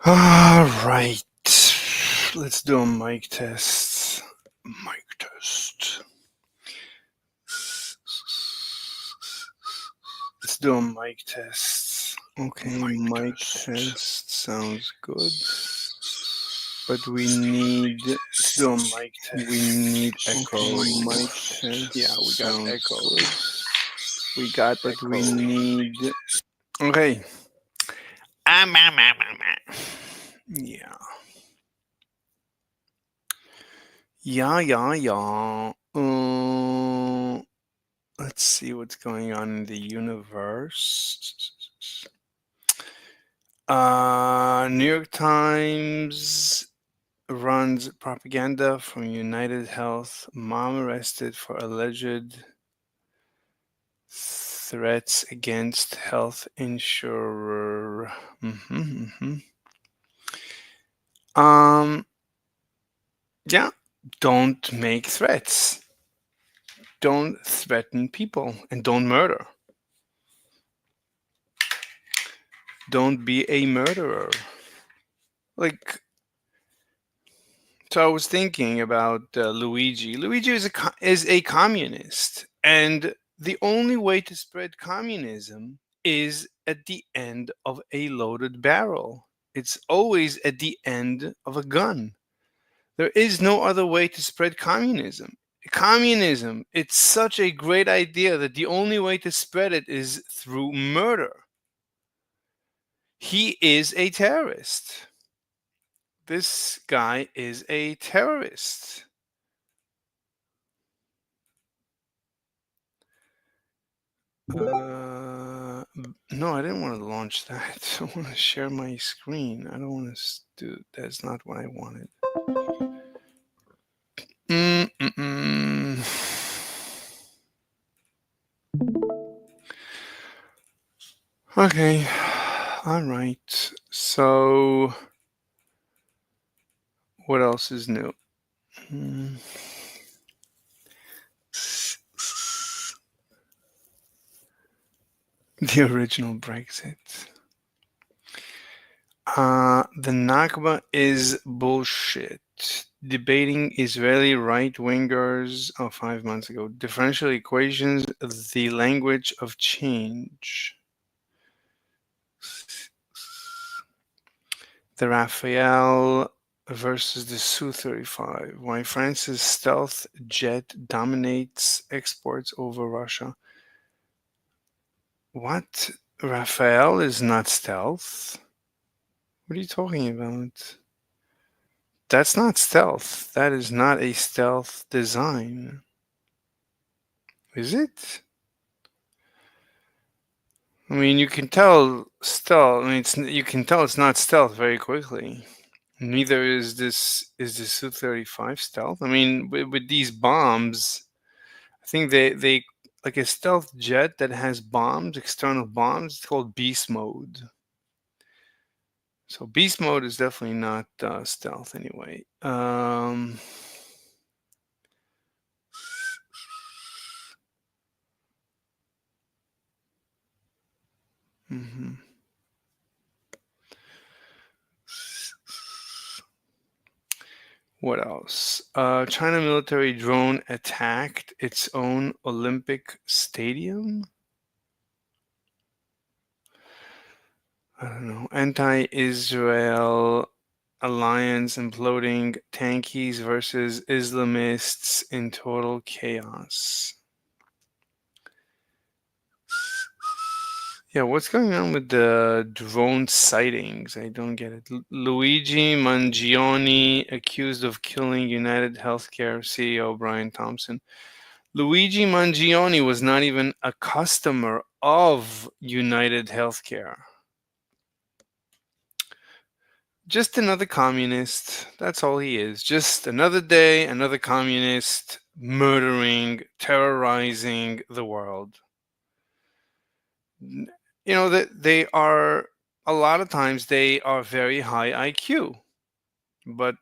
All right. Let's do a mic test. Mic test. Let's do a mic test. Okay, Mic mic test. test sounds good, But we need. Let's do a mic we test. need Okay, echo. mic Yeah, test we got sounds echo. good. We got But we echo. need. Okay. Yeah. Yeah. Let's see what's going on in the universe. New York Times runs propaganda from United Health. Mom arrested for alleged threats against health insurer. hmm Um, yeah, don't make threats. Don't threaten people and don't murder. Don't be a murderer. Like, so I was thinking about Luigi. Luigi is a communist, and the only way to spread communism is at the end of a loaded barrel. It's always at the end of a gun. There is no other way to spread communism. Communism, it's such a great idea that the only way to spread it is through murder. He is a terrorist. This guy is a terrorist. No, I didn't want to launch that. I want to share my screen. I don't want to do. That's not what I wanted. Mm-mm-mm. Okay. All right. So, what else is new? Mm. The original Brexit. The Nakba is bullshit. Debating Israeli right wingers 5 months ago. Differential equations, the language of change. The Raphael versus the Su-35. Why France's stealth jet dominates exports over Russia. What? Raphael is not stealth? What are you talking about? That's not stealth. That is not a stealth design. Is it? I mean, you can tell stealth. I mean, you can tell it's not stealth very quickly. Neither is the Su-35 stealth. I mean, with these bombs, I think they like a stealth jet that has bombs, external bombs. It's called beast mode. So beast mode is definitely not stealth anyway. Mhm. What else? China military drone attacked its own Olympic stadium. I don't know. Anti-Israel alliance imploding. Tankies versus Islamists in total chaos. Yeah, what's going on with the drone sightings? I don't get it. Luigi Mangione accused of killing United Healthcare CEO Brian Thompson. Luigi Mangione was not even a customer of United Healthcare. Just another communist. That's all he is. Just another day, another communist murdering, terrorizing the world. That they are a lot of times they are very high IQ. But,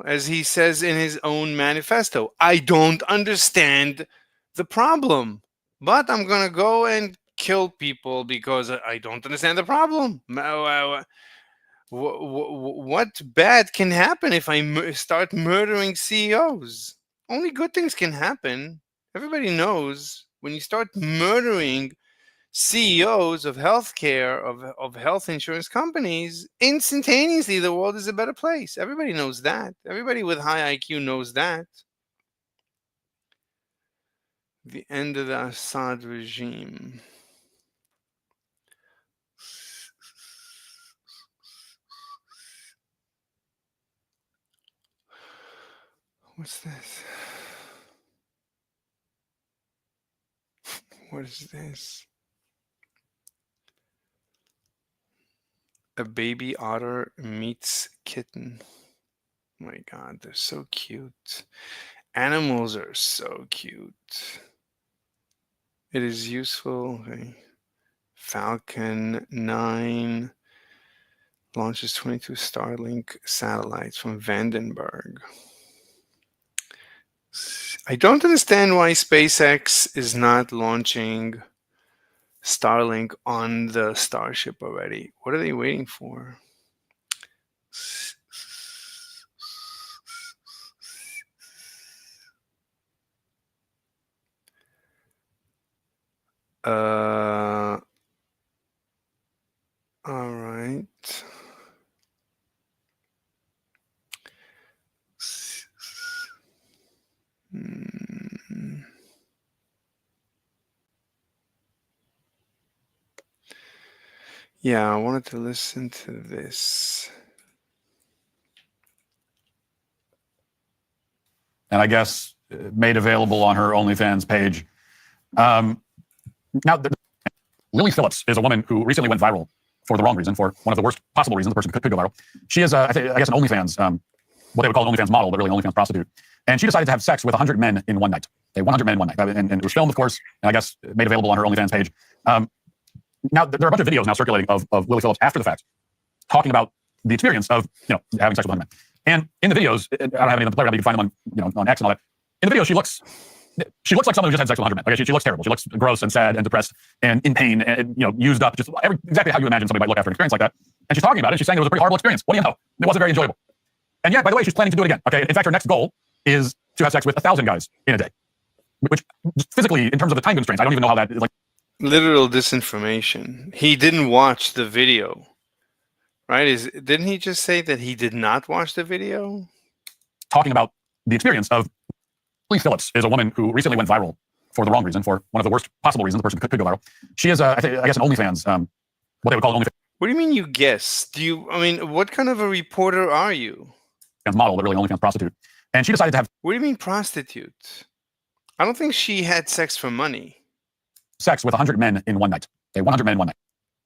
as he says in his own manifesto, I don't understand the problem. But I'm going to go and kill people because I don't understand the problem. What bad can happen if I start murdering CEOs? Only good things can happen. Everybody knows when you start murdering CEOs of healthcare, of health insurance companies, instantaneously the world is a better place. Everybody knows that. Everybody with high IQ knows that. The end of the Assad regime. What's this? What is this? A baby otter meets kitten. My God, they're so cute. Animals are so cute. It is useful. Okay. Falcon 9 launches 22 Starlink satellites from Vandenberg. I don't understand why SpaceX is not launching Starlink on the Starship already. What are they waiting for? All right. Hmm. Yeah, I wanted to listen to this. And I guess made available on her OnlyFans page. Now, Lily Phillips is a woman who recently went viral for the wrong reason, for one of the worst possible reasons the person could go viral. She is, I guess, an OnlyFans, what they would call an OnlyFans model, but really an OnlyFans prostitute. And she decided to have sex with 100 men in one night. 100 men in one night. And it was filmed, of course, and I guess made available on her OnlyFans page. Now, there are a bunch of videos now circulating of Lily Phillips after the fact, talking about the experience of, having sex with 100 men. And in the videos, I don't have any of them to play around, but you can find them on X and all that. In the video, she looks like someone who just had sex with 100 men. Okay, she looks terrible. She looks gross and sad and depressed and in pain and, used up, just exactly how you imagine somebody might look after an experience like that. And she's talking about it. She's saying it was a pretty horrible experience. What do you know? It wasn't very enjoyable. And yet, by the way, she's planning to do it again. Okay, in fact, her next goal is to have sex with 1,000 guys in a day, which physically, in terms of the time constraints, I don't even know how that is like. Literal disinformation. He didn't watch the video, right? Didn't he just say that he did not watch the video? Talking about the experience of Lily Phillips is a woman who recently went viral for the wrong reason, for one of the worst possible reasons the person could go viral. She is, I guess, an OnlyFans, what they would call an OnlyFans. What do you mean you guess? What kind of a reporter are you? Model, but really an OnlyFans prostitute. And she decided to have. What do you mean prostitute? I don't think she had sex for money. Sex with 100 men in one night. 100 men in one night.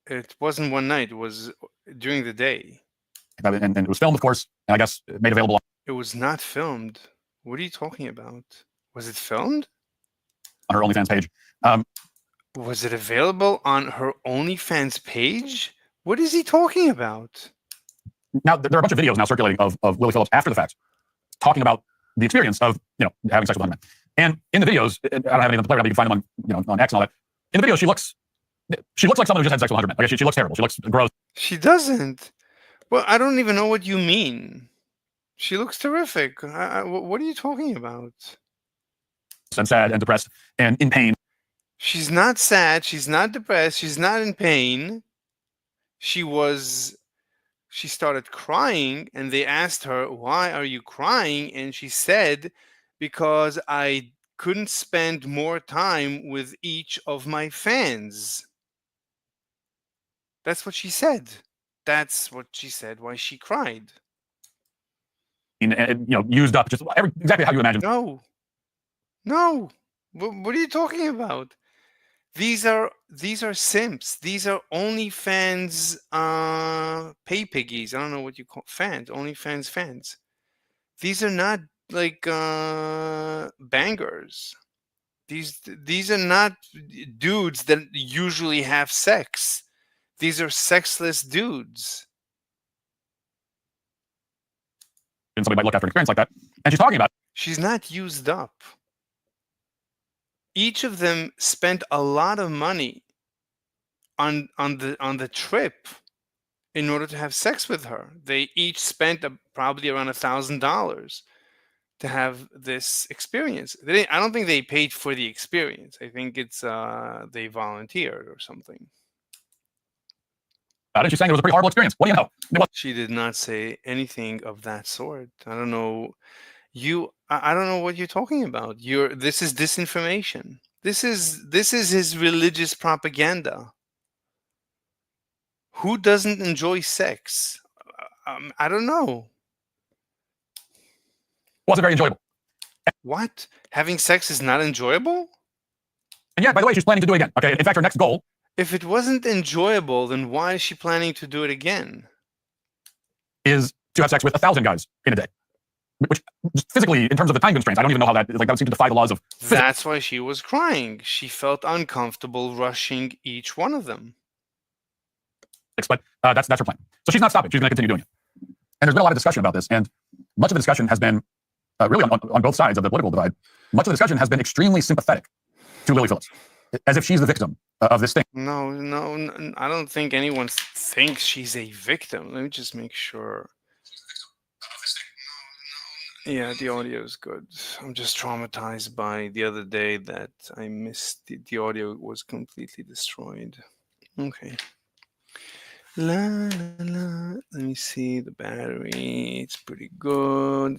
It wasn't one night. It was during the day. And it was filmed, of course, and I guess made available. It was not filmed. What are you talking about? Was it filmed? On her OnlyFans page. Was it available on her OnlyFans page? What is he talking about? Now, there are a bunch of videos now circulating of Lily Phillips after the fact, talking about the experience of, having sex with 100 men. And in the videos, I don't have any of them to play around, but you can find them on X and all that. In the video, she looks like someone who just had sex with 100 men. Okay, she looks terrible. She looks gross. She doesn't. Well, I don't even know what you mean. She looks terrific. What are you talking about? And sad and depressed and in pain. She's not sad. She's not depressed. She's not in pain. She started crying, and they asked her, "Why are you crying?" And she said, "Because I couldn't spend more time with each of my fans." That's what she said. That's what she said, why she cried. And used up, just exactly how you imagine. No. What are you talking about? These are simps. These are OnlyFans pay piggies. I don't know what you call fans. OnlyFans fans. These are not like bangers. These are not dudes that usually have sex. These are sexless dudes. And somebody might look after an experience like that. And she's talking about. She's not used up. Each of them spent a lot of money on the trip. in order to have sex with her. They each spent probably around $1,000 to have this experience. I don't think they paid for the experience. I think it's they volunteered or something. And she's saying it was a pretty horrible experience. What do you know? She did not say anything of that sort. I don't know. I don't know what you're talking about. This is disinformation. This is his religious propaganda. Who doesn't enjoy sex? I don't know. Wasn't very enjoyable. What? Having sex is not enjoyable? And yeah, by the way, she's planning to do it again. Okay. In fact, her next goal. If it wasn't enjoyable, then why is she planning to do it again? Is to have sex with 1,000 guys in a day. Which physically, in terms of the time constraints, I don't even know how that would seem to defy the laws of physics. That's why she was crying. She felt uncomfortable rushing each one of them. But that's her plan. So she's not stopping. She's going to continue doing it. And there's been a lot of discussion about this, and much of the discussion has been really on both sides of the political divide. Much of the discussion has been extremely sympathetic to Lily Phillips, as if she's the victim of this thing. No, I don't think anyone thinks she's a victim. Let me just make sure. Yeah, the audio is good. I'm just traumatized by the other day that I missed the audio was completely destroyed. Okay. La la la. Let me see the battery. It's pretty good.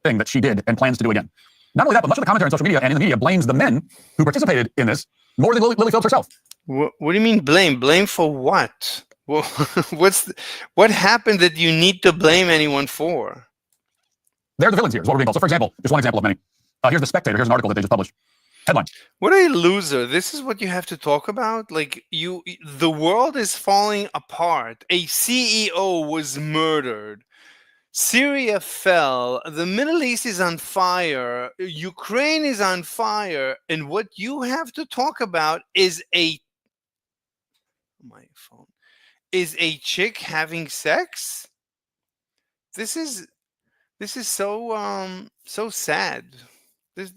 Thing that she did and plans to do again. Not only that, but much of the commentary on social media and in the media blames the men who participated in this more than Lily Phillips herself. What do you mean blame? Blame for what? Well, what happened that you need to blame anyone for? They're the villains here, is what we're being told. So, for example, just one example of many. Here's The Spectator. Here's an article that they just published. Headline. What a loser. This is what you have to talk about? Like, the world is falling apart. A CEO was murdered. Syria fell. The Middle East is on fire. Ukraine is on fire. And what you have to talk about is my phone. Is a chick having sex? This is so sad. This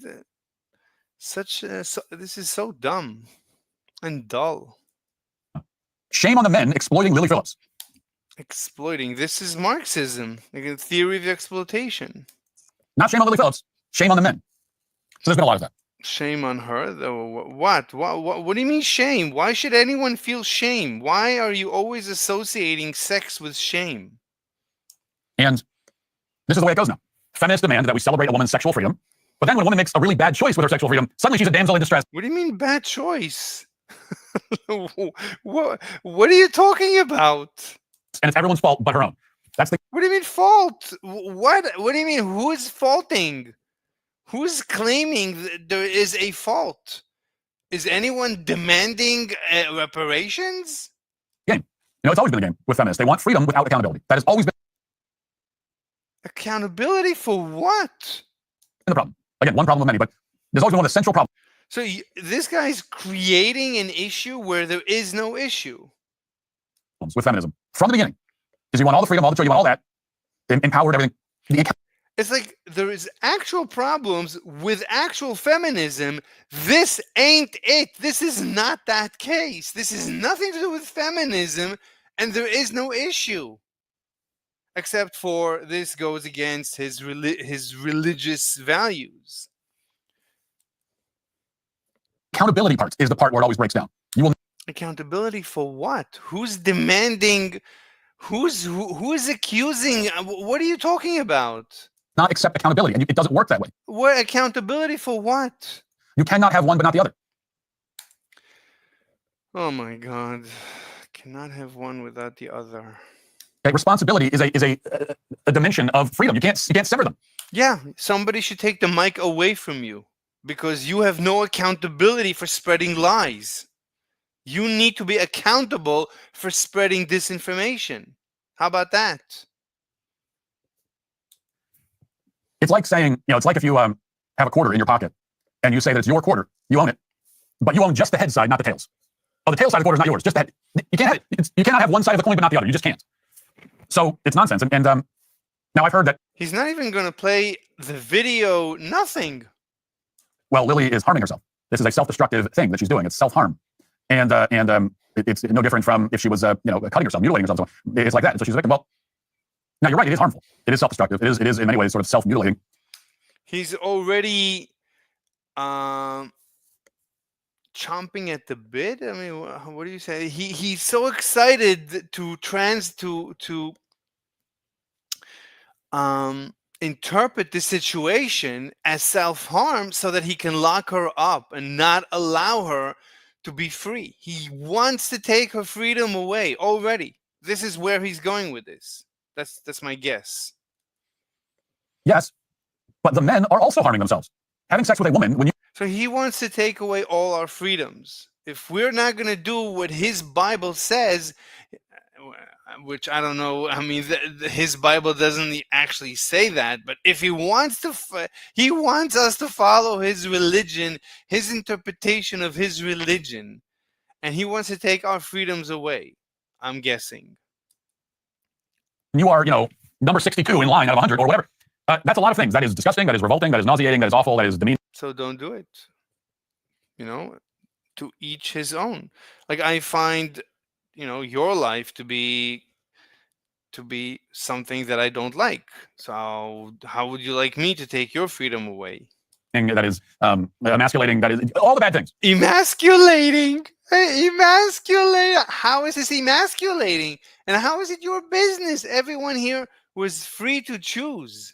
is so dumb and dull. Shame on the men exploiting Lily Phillips. Exploiting. This is Marxism, like a theory of exploitation. Not shame on Lily Phillips. Shame on the men. So there's been a lot of that. Shame on her, though. What do you mean shame? Why should anyone feel shame? Why are you always associating sex with shame? And this is the way it goes now. Feminists demand that we celebrate a woman's sexual freedom, but then when a woman makes a really bad choice with her sexual freedom, suddenly she's a damsel in distress. What do you mean bad choice? What are you talking about? And it's everyone's fault but her own. That's the. What do you mean fault? What do you mean? Who is faulting? Who's claiming that there is a fault? Is anyone demanding reparations? Game. It's always been a game with feminists. They want freedom without accountability. That has always been. Accountability for what? The problem. Again, one problem of many, but there's always been one of the central problems. So this guy's creating an issue where there is no issue. With feminism from the beginning is you want all the freedom, all the choice, you want all that, empowered everything. It's like there is actual problems with actual feminism. This ain't it. This is not that case. This is nothing to do with feminism, and there is no issue. Except for this goes against his religious values. Accountability part is the part where it always breaks down. You will. Accountability for what? Who's demanding? Who is accusing? What are you talking about? Not accept accountability, and it doesn't work that way. What accountability for what? You cannot have one but not the other. Oh my God! Cannot have one without the other. Okay, responsibility is a dimension of freedom. You can't sever them. Yeah, somebody should take the mic away from you because you have no accountability for spreading lies. You need to be accountable for spreading disinformation. How about that? It's like saying, it's like if you have a quarter in your pocket and you say that it's your quarter, you own it, but you own just the head side, not the tails. Oh, the tail side of the quarter is not yours. Just the head. You can't have it. You cannot have one side of the coin but not the other. You just can't. So it's nonsense. And now I've heard that he's not even going to play the video. Nothing. Well, Lily is harming herself. This is a self-destructive thing that she's doing. It's self-harm. And It's no different from if she was, cutting herself, mutilating herself. It's like that. So she's a victim. Well, now you're right. It is harmful. It is self-destructive. It is in many ways sort of self-mutilating. He's already chomping at the bit. I mean, what do you say? He's so excited to interpret the situation as self-harm so that he can lock her up and not allow her to be free. He wants to take her freedom away already. This is where he's going with this. That's my guess. Yes, but the men are also harming themselves. Having sex with a woman, when you... So he wants to take away all our freedoms. If we're not going to do what his Bible says, which I don't know, I mean, his Bible doesn't actually say that, but if he wants us to follow his religion, his interpretation of his religion, and he wants to take our freedoms away, I'm guessing. You are, number 62 in line out of 100 or whatever. That's a lot of things. That is disgusting, that is revolting, that is nauseating, that is awful, that is demeaning. So don't do it. To each his own. Like, I find, your life to be something that I don't like. So how would you like me to take your freedom away? That is emasculating, that is all the bad things. Emasculating? Emasculating? How is this emasculating? And how is it your business? Everyone here was free to choose.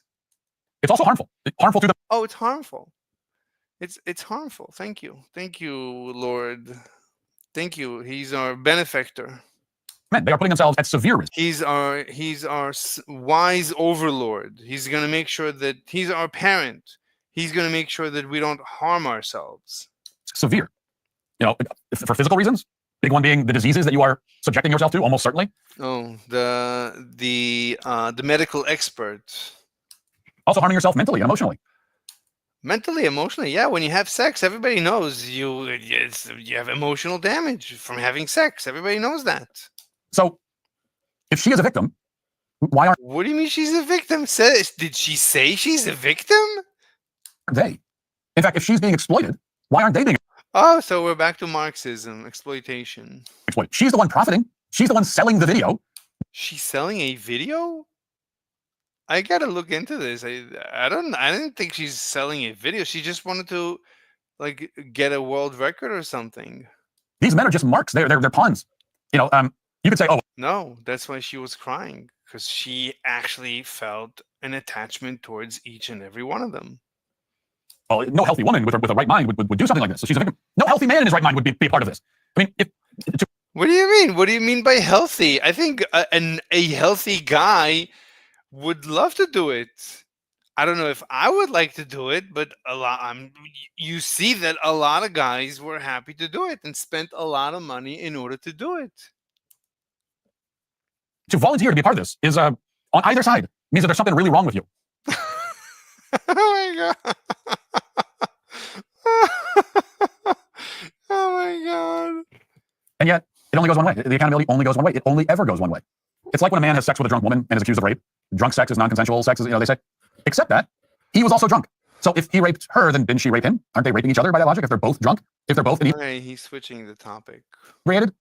It's also harmful. It's harmful to them. Oh, it's harmful. It's harmful. Thank you, Lord. Thank you. He's our benefactor. Men, they are putting themselves at severe risk. He's our wise overlord. He's going to make sure that he's our parent. He's going to make sure that we don't harm ourselves. Severe. For physical reasons. Big one being the diseases that you are subjecting yourself to, almost certainly. Oh, the medical expert. Also harming yourself mentally and emotionally. Mentally, emotionally, yeah. When you have sex, everybody knows you have emotional damage from having sex. Everybody knows that. So, if she is a victim, why aren't... What do you mean she's a victim? Did she say she's a victim? They? In fact, if she's being exploited, why aren't they being... Oh, so we're back to Marxism, exploitation. exploited? She's the one profiting. She's the one selling the video. She's selling a video? I gotta look into this. I didn't think she's selling a video. She just wanted to get a world record or something. These men are just marks. They're pawns. You could say, oh, no, that's why she was crying, because she actually felt an attachment towards each and every one of them. Well, no healthy woman with a right mind would do something like this. So she's a victim. No healthy man in his right mind would be a part of this. I mean, what do you mean? What do you mean by healthy? I think a healthy guy would love to do it. I don't know if I would like to do it, but you see that a lot of guys were happy to do it and spent a lot of money in order to do it. To volunteer to be a part of this is on either side means that there's something really wrong with you. Oh my god. Oh my god. And yet, it only goes one way. The accountability only goes one way. It only ever goes one way. It's like when a man has sex with a drunk woman and is accused of rape. Drunk sex is non-consensual sex, they say. Except that he was also drunk. So if he raped her, then didn't she rape him? Aren't they raping each other by that logic? If they're both drunk? If they're both... Okay, he's switching the topic. Didn't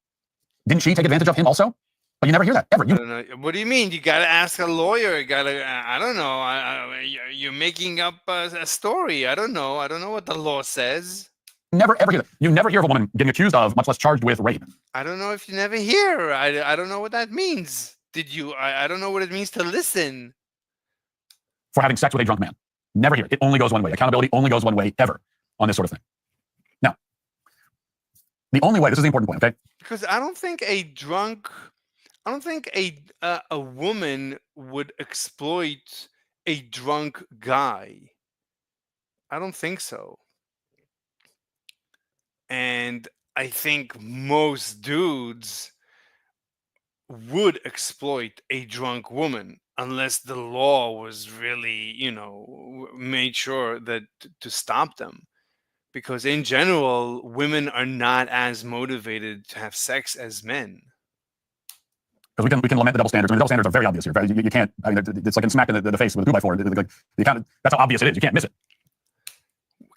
she take advantage of him also? But you never hear that, ever. I don't know. What do you mean? You got to ask a lawyer. I don't know. You're making up a story. I don't know. I don't know what the law says. Never, ever hear that. You never hear of a woman getting accused of, much less charged with, rape. I don't know if you never hear. I don't know what that means. Did you? I don't know what it means to listen. For having sex with a drunk man. Never hear it. It only goes one way. Accountability only goes one way, ever, on this sort of thing. Now, the only way, this is the important point, okay? Because I don't think a woman would exploit a drunk guy. I don't think so. And I think most dudes would exploit a drunk woman unless the law was really, made sure that to stop them. Because in general, women are not as motivated to have sex as men. Because we can lament the double standards. I mean, the double standards are very obvious here. You can't. I mean, it's like getting smacked in the face with a 2x4. That's how obvious it is. You can't miss it.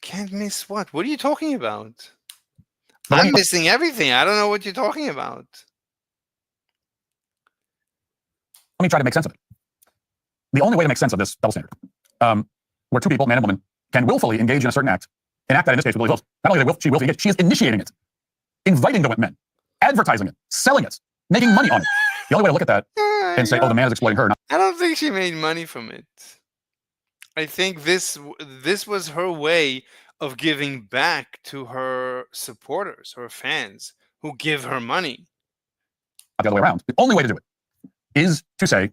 Can't miss what? What are you talking about? I'm missing everything. I don't know what you're talking about. Let me try to make sense of it. The only way to make sense of this double standard, where two people, man and woman, can willfully engage in a certain act, an act that in this case with Lily Phillips, not only she willfully engaged, she is initiating it, inviting the men, advertising it, selling it, making money on it. The only way to look at that and say, oh, the man is exploiting her. I don't think she made money from it. I think this was her way of giving back to her supporters, her fans, who give her money. Not the other way around. The only way to do it is to say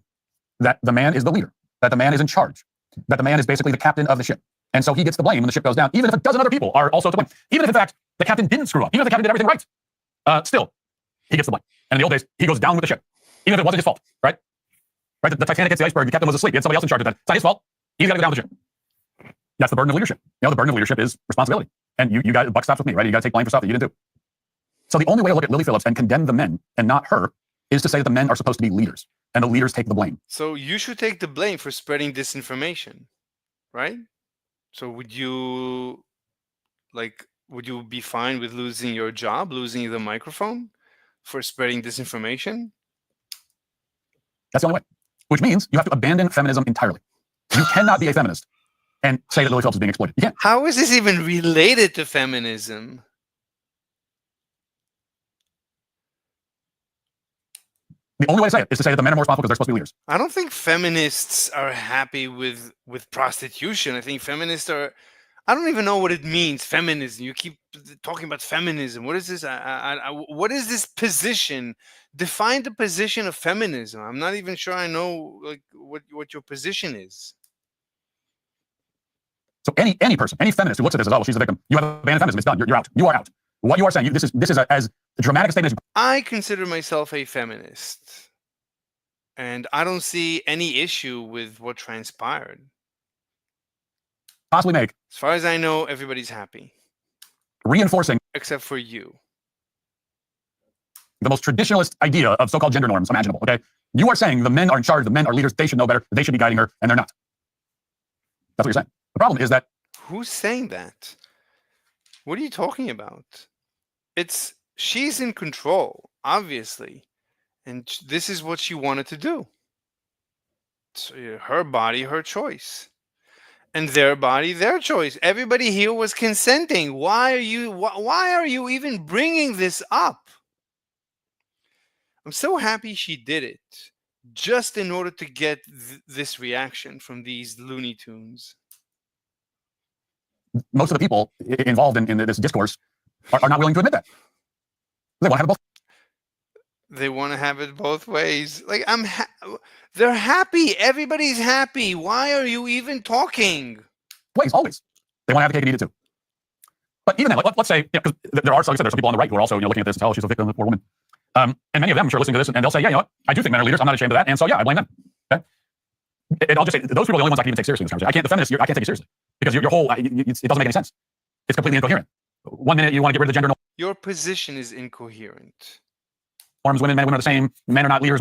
that the man is the leader, that the man is in charge, that the man is basically the captain of the ship. And so he gets the blame when the ship goes down, even if a dozen other people are also to blame. Even if, in fact, the captain didn't screw up, even if the captain did everything right, still, he gets the blame. And in the old days, he goes down with the ship, even if it wasn't his fault, right? Right? The Titanic hits the iceberg, the captain was asleep, he had somebody else in charge of that. It's not his fault. He's got to go down with the ship. That's the burden of leadership. The burden of leadership is responsibility. And you got, buck stops with me, right? You got to take blame for stuff that you didn't do. So the only way to look at Lily Phillips and condemn the men and not her is to say that the men are supposed to be leaders and the leaders take the blame. So you should take the blame for spreading disinformation, right? So would you be fine with losing your job, losing the microphone for spreading disinformation? That's the only way. Which means you have to abandon feminism entirely. You cannot be a feminist and say that Lily Phillips is being exploited. You can't. How is this even related to feminism? The only way to say it is to say that the men are more responsible because they're supposed to be leaders. I don't think feminists are happy with prostitution. I think feminists are... I don't even know what it means, feminism. You keep talking about feminism. What is this? What is this position? Define the position of feminism. I'm not even sure I know what your position is. So any person, any feminist who looks at this as, oh, well, she's a victim, you have abandoned feminism. It's done. You're out. You are out. What you are saying, this is as dramatic a statement as I consider myself a feminist, and I don't see any issue with what transpired. Possibly make. As far as I know, everybody's happy. Reinforcing. Except for you. The most traditionalist idea of so-called gender norms imaginable, okay? You are saying the men are in charge, the men are leaders, they should know better, they should be guiding her, and they're not. That's what you're saying. The problem is that... Who's saying that? What are you talking about? She's in control, obviously. And this is what she wanted to do. It's her body, her choice. And their body, their choice. Everybody here was consenting. Why are you even bringing this up? I'm so happy she did it, just in order to get this reaction from these Looney Tunes. Most of the people involved in this discourse are not willing to admit that. They want to have it both. They want to have it both ways. Like, they're happy. Everybody's happy. Why are you even talking? Ways, always. They want to have the cake and eat it too. But even then, let's say, because there are, like I said, there's some people on the right who are also looking at this and say, oh, she's a victim, poor woman. And many of them, I'm sure, listening to this, and they'll say, yeah, you know what? I do think men are leaders. I'm not ashamed of that. And so, yeah, I blame them. Okay? And I'll just say, those people are the only ones I can even take seriously in this conversation. The feminists, I can't take you seriously. Because your whole, it doesn't make any sense. It's completely incoherent. 1 minute you want to get rid of the gender norms. Your position is incoherent. Women and men are the same. Men are not leaders.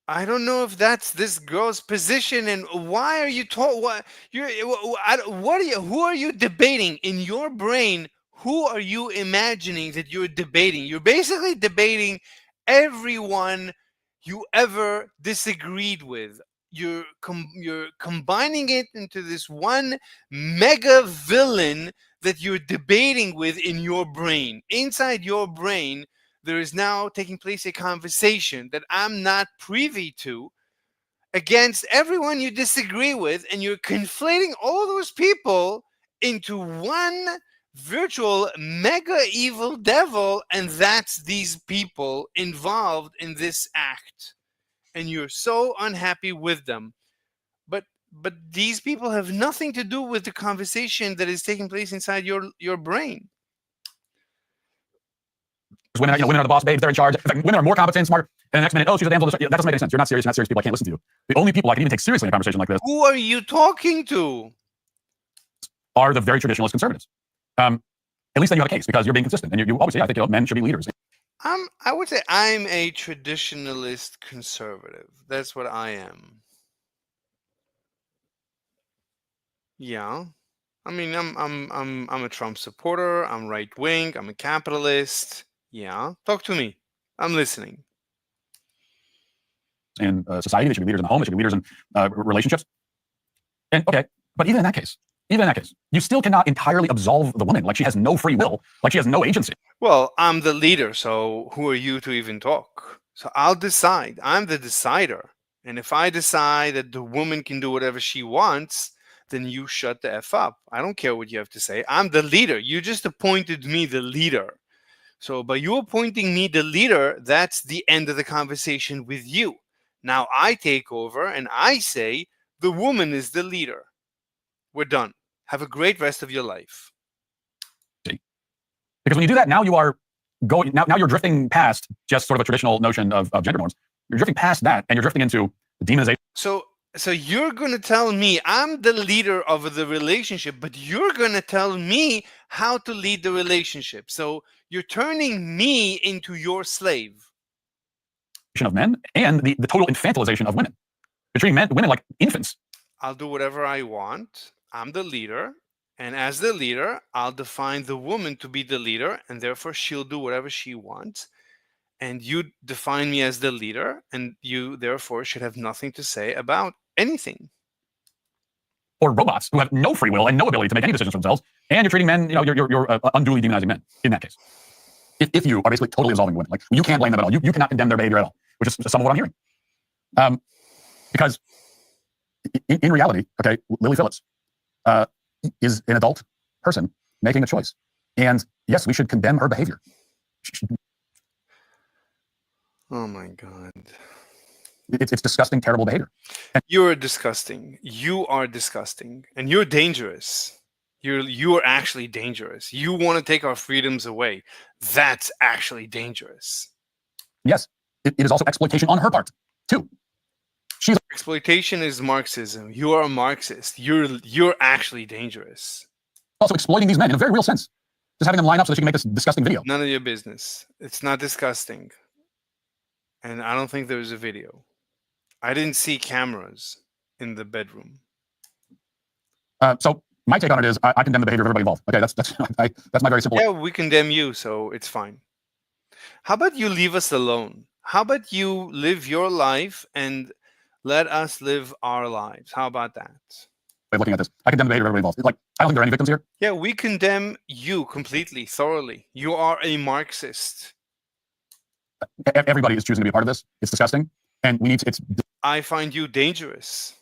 I don't know if that's this girl's position, and why are you talking? Who are you debating in your brain? Who are you imagining that you're debating? You're basically debating everyone you ever disagreed with. You're combining it into this one mega villain that you're debating with in your brain. Inside your brain, there is now taking place a conversation that I'm not privy to against everyone you disagree with, and you're conflating all those people into one virtual mega evil devil, and that's these people involved in this act. And you're so unhappy with them. But these people have nothing to do with the conversation that is taking place inside your brain. Women are the boss babes, they're in charge. In fact, women are more competent, smarter. And the next minute, oh, she's a damsel. That doesn't make any sense. You're not serious people. I can't listen to you. The only people I can even take seriously in a conversation like this. Who are you talking to? Are the very traditionalist conservatives. At least then you have a case because you're being consistent. And you always say, I think men should be leaders. I would say I'm a traditionalist conservative. That's what I am. Yeah. I mean, I'm a Trump supporter. I'm right wing. I'm a capitalist. Yeah, talk to me. I'm listening. in society. They should be leaders in the home. They should be leaders in relationships. And okay, but even in that case, you still cannot entirely absolve the woman. Like she has no free will. Like she has no agency. Well, I'm the leader, so who are you to even talk? So I'll decide. I'm the decider. And if I decide that the woman can do whatever she wants, then you shut the F up. I don't care what you have to say. I'm the leader. You just appointed me the leader. So by you appointing me the leader, that's the end of the conversation with you. Now I take over and I say, the woman is the leader. We're done. Have a great rest of your life. Because when you do that, now you are going. Now you're drifting past just sort of a traditional notion of gender norms. You're drifting past that, and you're drifting into the demonization. So you're going to tell me I'm the leader of the relationship, but you're going to tell me how to lead the relationship. So you're turning me into your slave. Of men and the total infantilization of women. You're treating women like infants. I'll do whatever I want. I'm the leader. And as the leader, I'll define the woman to be the leader, and therefore she'll do whatever she wants. And you define me as the leader, and you therefore should have nothing to say about anything. Or robots who have no free will and no ability to make any decisions for themselves, and you're treating men, you're unduly demonizing men in that case. If you are basically totally absolving women, like you can't blame them at all. You cannot condemn their behavior at all, which is some of what I'm hearing. Because in reality, okay, Lily Phillips is an adult person making a choice. And yes, we should condemn her behavior. Oh my God. It's disgusting, terrible behavior. And you're disgusting. You are disgusting. And you're dangerous. You're actually dangerous. You want to take our freedoms away. That's actually dangerous. Yes, it is also exploitation on her part, too. Exploitation is Marxism. You are a Marxist. You're actually dangerous. Also exploiting these men in a very real sense. Just having them line up so that she can make this disgusting video. None of your business. It's not disgusting. And I don't think there's a video. I didn't see cameras in the bedroom. So my take on it is I condemn the behavior of everybody involved. Okay, that's my very simple. Yeah, we condemn you, so it's fine. How about you leave us alone? How about you live your life and let us live our lives? How about that? Way of looking at this, I condemn the behavior of everybody involved. Like, I don't think there are any victims here. Yeah, we condemn you completely, thoroughly. You are a Marxist. Everybody is choosing to be a part of this. It's disgusting, and we need to. I find you dangerous.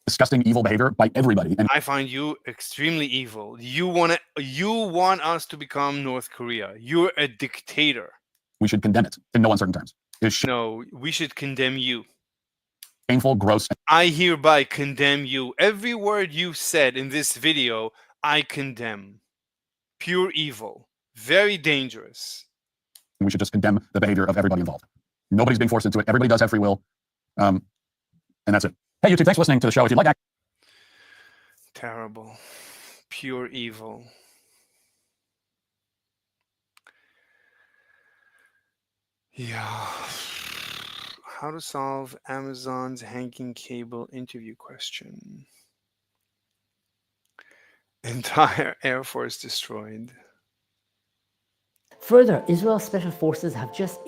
Disgusting, evil behavior by everybody. And I find you extremely evil. You want us to become North Korea. You're a dictator. We should condemn it in no uncertain terms. No, we should condemn you. Painful, gross. I hereby condemn you. Every word you said in this video, I condemn. Pure evil. Very dangerous. We should just condemn the behavior of everybody involved. Nobody's being forced into it. Everybody does have free will. And that's it. Hey, YouTube, thanks for listening to the show. If you'd like terrible. Pure evil. Yeah. How to solve Amazon's hanging cable interview question. Entire Air Force destroyed. Further, Israel's special forces have just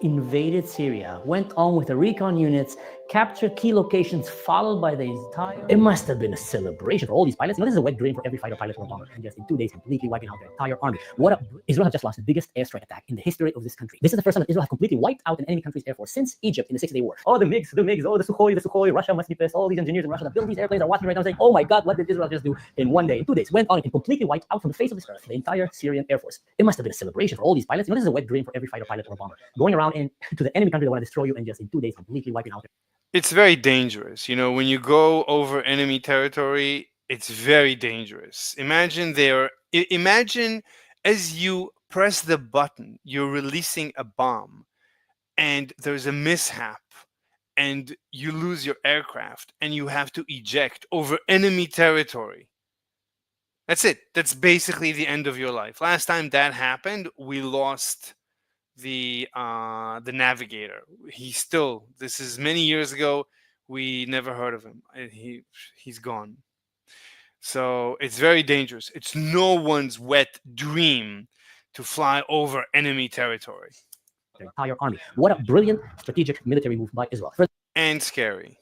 invaded Syria, went on with the recon units, captured key locations, followed by the entire... It must have been a celebration for all these pilots. You know, this is a wet dream for every fighter pilot or bomber, and just in 2 days, completely wiping out their entire army. Israel has just lost the biggest airstrike attack in the history of this country. This is the first time that Israel has completely wiped out an enemy country's air force since Egypt in the Six-Day War. Oh, the MiGs, oh, the Sukhoi, Russia must be pissed. All these engineers in Russia that build these airplanes are watching right now saying, oh my God, what did Israel just do in 1 day, in 2 days? Went on and completely wiped out from the face of this earth the entire Syrian air force. It must have been a celebration for all these pilots. You know, this is a wet dream for every fighter pilot or bomber, going around and to the enemy country that want to destroy you and just in 2 days completely wiping out. It's very dangerous. You know, when you go over enemy territory, it's very dangerous. Imagine as you press the button, you're releasing a bomb and there's a mishap and you lose your aircraft and you have to eject over enemy territory. That's it. That's basically the end of your life. Last time that happened, we lost the navigator. This is many years ago. We never heard of him. He's gone. So it's very dangerous. It's no one's wet dream to fly over enemy territory. their entire army. What a brilliant strategic military move by Israel. Further, And scary.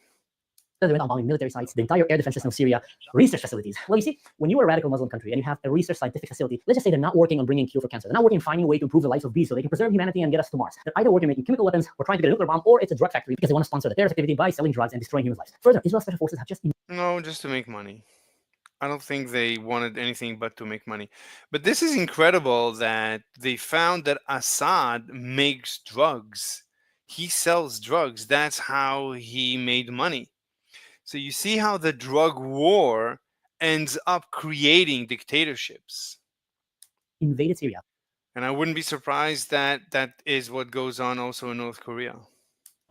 they went on bombing military sites, the entire air defense system of Syria, research facilities. Well, you see, when you are a radical Muslim country and you have a research scientific facility, let's just say they're not working on bringing a cure for cancer. They're not working on finding a way to improve the lives of bees so they can preserve humanity and get us to Mars. They're either working on making chemical weapons or trying to get a nuclear bomb, or it's a drug factory because they want to sponsor the terrorist activity by selling drugs and destroying human lives. Further, Israel's special forces have just No, just to make money. I don't think they wanted anything but to make money. But this is incredible that they found that Assad makes drugs. He sells drugs. That's how he made money. So you see how the drug war ends up creating dictatorships. invaded Syria, And I wouldn't be surprised that that is what goes on also in North Korea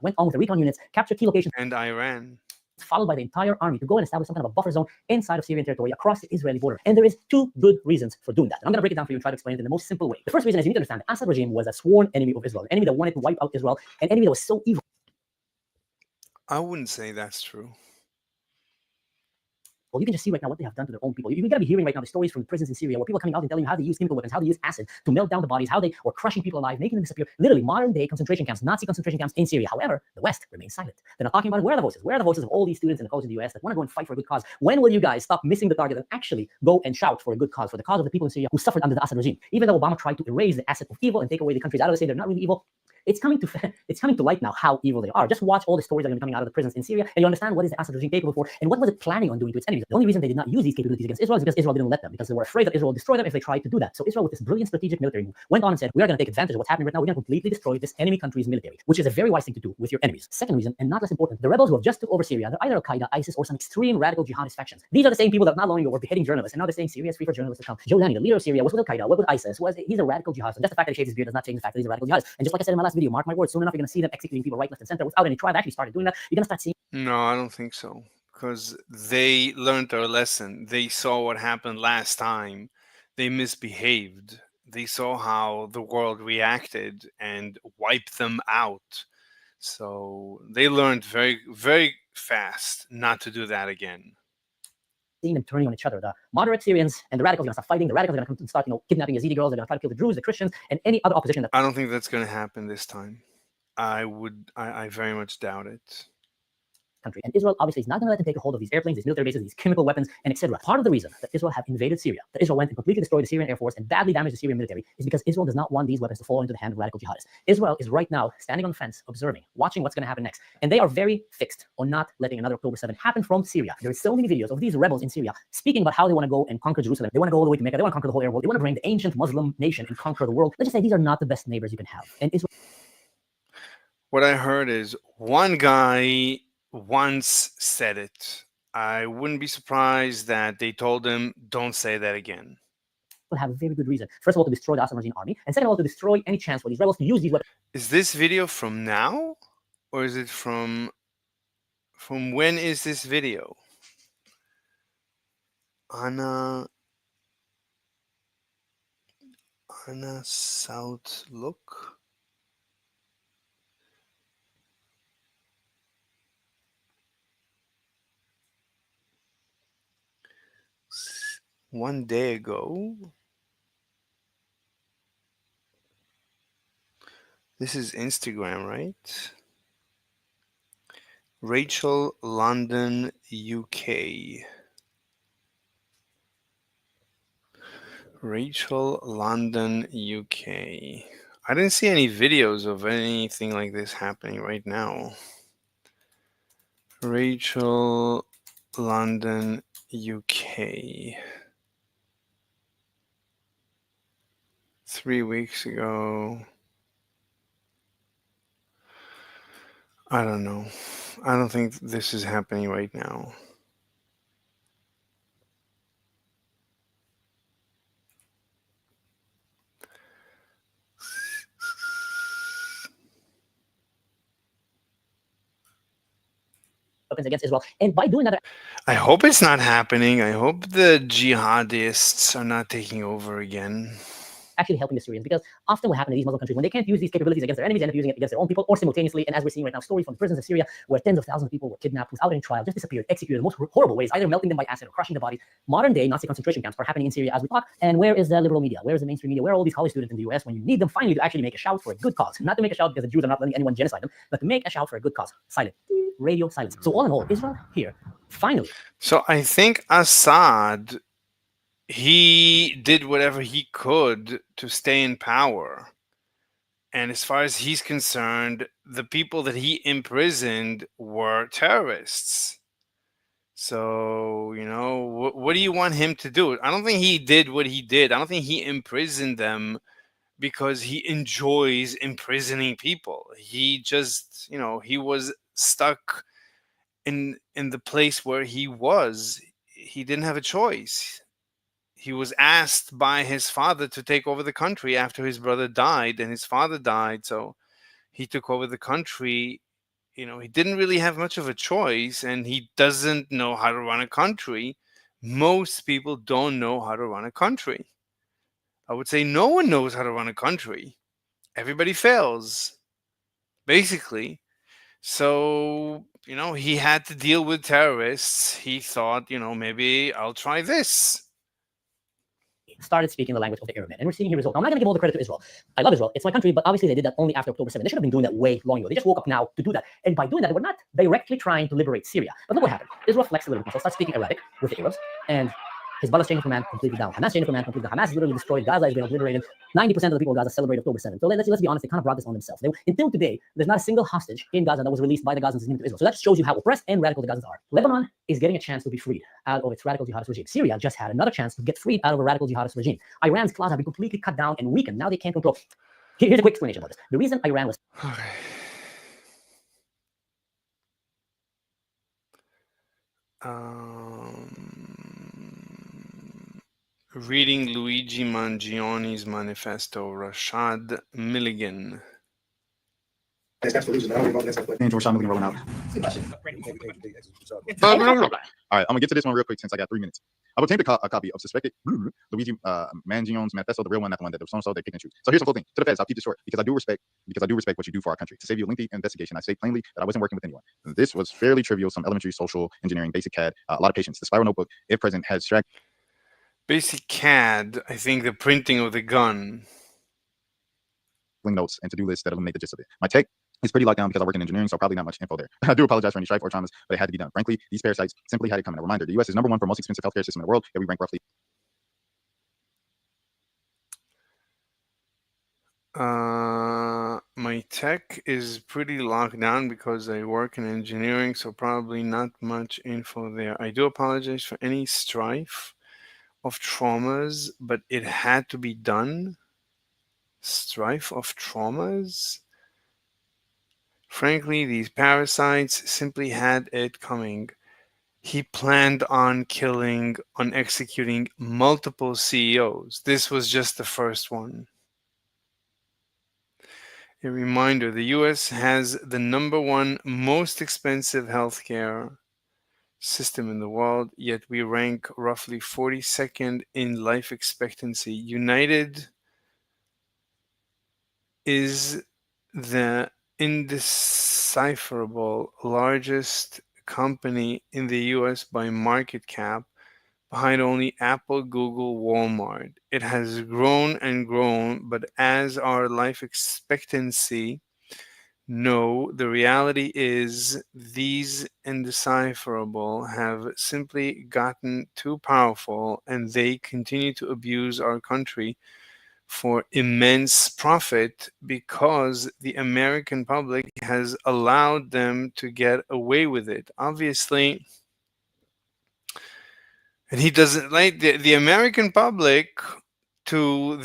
went on with the recon units, captured key locations, and Iran. followed by the entire army to go and establish some kind of a buffer zone inside of Syrian territory across the Israeli border. And there is two good reasons for doing that. And I'm going to break it down for you and try to explain it in the most simple way. The first reason is you need to understand the Assad regime was a sworn enemy of Israel, an enemy that wanted to wipe out Israel, an enemy that was so evil. I wouldn't say that's true. Well, you can just see right now what they have done to their own people. You're going to be hearing right now the stories from prisons in Syria where people are coming out and telling you how they use chemical weapons, how they use acid to melt down the bodies, how they were crushing people alive, making them disappear. Literally modern day concentration camps, Nazi concentration camps in Syria. However, the West remains silent. They're not talking about it. Where are the voices? Where are the voices of all these students and the college in the US that want to go and fight for a good cause? When will you guys stop missing the target and actually go and shout for a good cause, for the cause of the people in Syria who suffered under the Assad regime? Even though Obama tried to erase the asset of evil and take away the countries out of it, say they're not really evil, it's coming to light now how evil they are. Just watch all the stories that are coming out of the prisons in Syria, and you understand what is the Assad regime capable for, and what was it planning on doing to its enemies. The only reason they did not use these capabilities against Israel is because Israel didn't let them, because they were afraid that Israel would destroy them if they tried to do that. So Israel, with this brilliant strategic military move, went on and said, we are going to take advantage of what's happening right now. We're going to completely destroy this enemy country's military, which is a very wise thing to do with your enemies. Second reason, and not less important, the rebels who have just took over Syria, they're either Al-Qaeda, ISIS, or some extreme radical jihadist factions. These are the same people that not long ago were beheading journalists, and now they're saying Syria is free for journalists to come. Giuliani, the leader of Syria, was with Al-Qaeda, was with ISIS, he's a radical jihadist. And just the fact that he shaves his beard does not change the fact that he's a radical jihadist. And just like I said in my last video, mark my words, soon enough you're going to see them executing people right, left, and center without any trial. They actually started doing that. You're going to start seeing. No, I don't think so. Because they learned their lesson. They saw what happened last time. They misbehaved. They saw how the world reacted and wiped them out. So they learned very, very fast not to do that again. Seeing them turning on each other. The moderate Syrians and the radicals are going to start fighting. The radicals are going to come and start, kidnapping Yazidi girls. They're going to try to kill the Druze, the Christians, and any other opposition that I don't think that's going to happen this time. I very much doubt it. country. And Israel obviously is not going to let them take a hold of these airplanes, these military bases, these chemical weapons, and etc. Part of the reason that Israel have invaded Syria, that Israel went and completely destroyed the Syrian Air Force and badly damaged the Syrian military, is because Israel does not want these weapons to fall into the hand of radical jihadists. Israel is right now standing on the fence, observing, watching what's going to happen next. And they are very fixed on not letting another October 7 happen from Syria. There are so many videos of these rebels in Syria speaking about how they want to go and conquer Jerusalem. They want to go all the way to Mecca. They want to conquer the whole Arab world. They want to bring the ancient Muslim nation and conquer the world. Let's just say these are not the best neighbors you can have. And Israel. What I heard is one guy once said it. I wouldn't be surprised that they told him, don't say that again. Will have a very good reason. First of all, to destroy the Assad regime army, and second of all, to destroy any chance for these rebels to use these weapons. Is this video from now? Or is it from when is this video? Anna South Look. One day ago. This is Instagram, right? Rachel London UK. Rachel London UK. I didn't see any videos of anything like this happening right now. Rachel London UK. 3 weeks ago. I don't know. I don't think this is happening right now. Weapons against Israel, and by doing that, I hope it's not happening. I hope the jihadists are not taking over again. actually helping the Syrians, because often what happens in these Muslim countries, when they can't use these capabilities against their enemies, they end up using it against their own people or simultaneously. And as we're seeing right now, stories from the prisons of Syria where tens of thousands of people were kidnapped, without any trial, just disappeared, executed in the most horrible ways, either melting them by acid or crushing the bodies. Modern day Nazi concentration camps are happening in Syria as we talk. And where is the liberal media? Where is the mainstream media? Where are all these college students in the US when you need them finally to actually make a shout for a good cause? Not to make a shout because the Jews are not letting anyone genocide them, but to make a shout for a good cause. Silent. Radio silence. So all in all, Israel here, finally. So I think Assad, he did whatever he could to stay in power. And as far as he's concerned, the people that he imprisoned were terrorists. So, what do you want him to do? I don't think he did what he did. I don't think he imprisoned them because he enjoys imprisoning people. He just, he was stuck in the place where he was. He didn't have a choice. He was asked by his father to take over the country after his brother died, and his father died, so he took over the country. He didn't really have much of a choice, and he doesn't know how to run a country. Most people don't know how to run a country. I would say no one knows how to run a country. Everybody fails, basically. So, he had to deal with terrorists. He thought, maybe I'll try this. Started speaking the language of the Arab. And we're seeing here results. Now, I'm not going to give all the credit to Israel. I love Israel. It's my country, but obviously they did that only after October 7th. They should have been doing that way long ago. They just woke up now to do that. And by doing that, they were not directly trying to liberate Syria. But look what happened. Israel flexed a little bit. So start speaking Arabic with the Arabs. And Hezbollah's chain of command completely down. Hamas chain of command completely down. Hamas is literally destroyed. Gaza has been obliterated. 90% of the people in Gaza celebrate October 7th. So let's be honest, they kind of brought this on themselves. Until today, there's not a single hostage in Gaza that was released by the Gazans to Israel. So that shows you how oppressed and radical the Gazans are. Lebanon is getting a chance to be freed out of its radical jihadist regime. Syria just had another chance to get freed out of a radical jihadist regime. Iran's claws have been completely cut down and weakened. Now they can't control. Here's a quick explanation about this. The reason Iran was Reading Luigi Mangioni's manifesto, Rashad Milligan. And George Sean Milligan rolling out. All right, I'm gonna get to this one real quick since I got 3 minutes. I've obtained a copy of suspected Luigi Mangione's manifesto, the real one, not the one that the so-and-so they pick and choose. So here's the whole thing. To the feds, I'll keep this short because I do respect what you do for our country. To save you a lengthy investigation, I say plainly that I wasn't working with anyone. This was fairly trivial, some elementary social engineering, basic CAD, a lot of patience. The spiral notebook, if present, has strategy. Basic CAD, I think the printing of the gun. Notes and to-do lists that eliminate the gist of it. My tech is pretty locked down because I work in engineering, so probably not much info there. I do apologize for any strife or traumas, but it had to be done. Frankly, these parasites simply had it coming. A reminder, the US is #1 for most expensive healthcare system in the world, and we rank roughly. My tech is pretty locked down because I work in engineering, so probably not much info there. I do apologize for any strife of traumas, but it had to be done. Strife of traumas? Frankly, these parasites simply had it coming. He planned on executing multiple CEOs. This was just the first one. A reminder, the US has the #1 most expensive healthcare system in the world, yet we rank roughly 42nd in life expectancy. United is the indecipherable largest company in the US by market cap, behind only Apple, Google, Walmart. It has grown and grown, but as our life expectancy, no, the reality is these indecipherable have simply gotten too powerful and they continue to abuse our country for immense profit because the American public has allowed them to get away with it. Obviously, and he doesn't like the American public to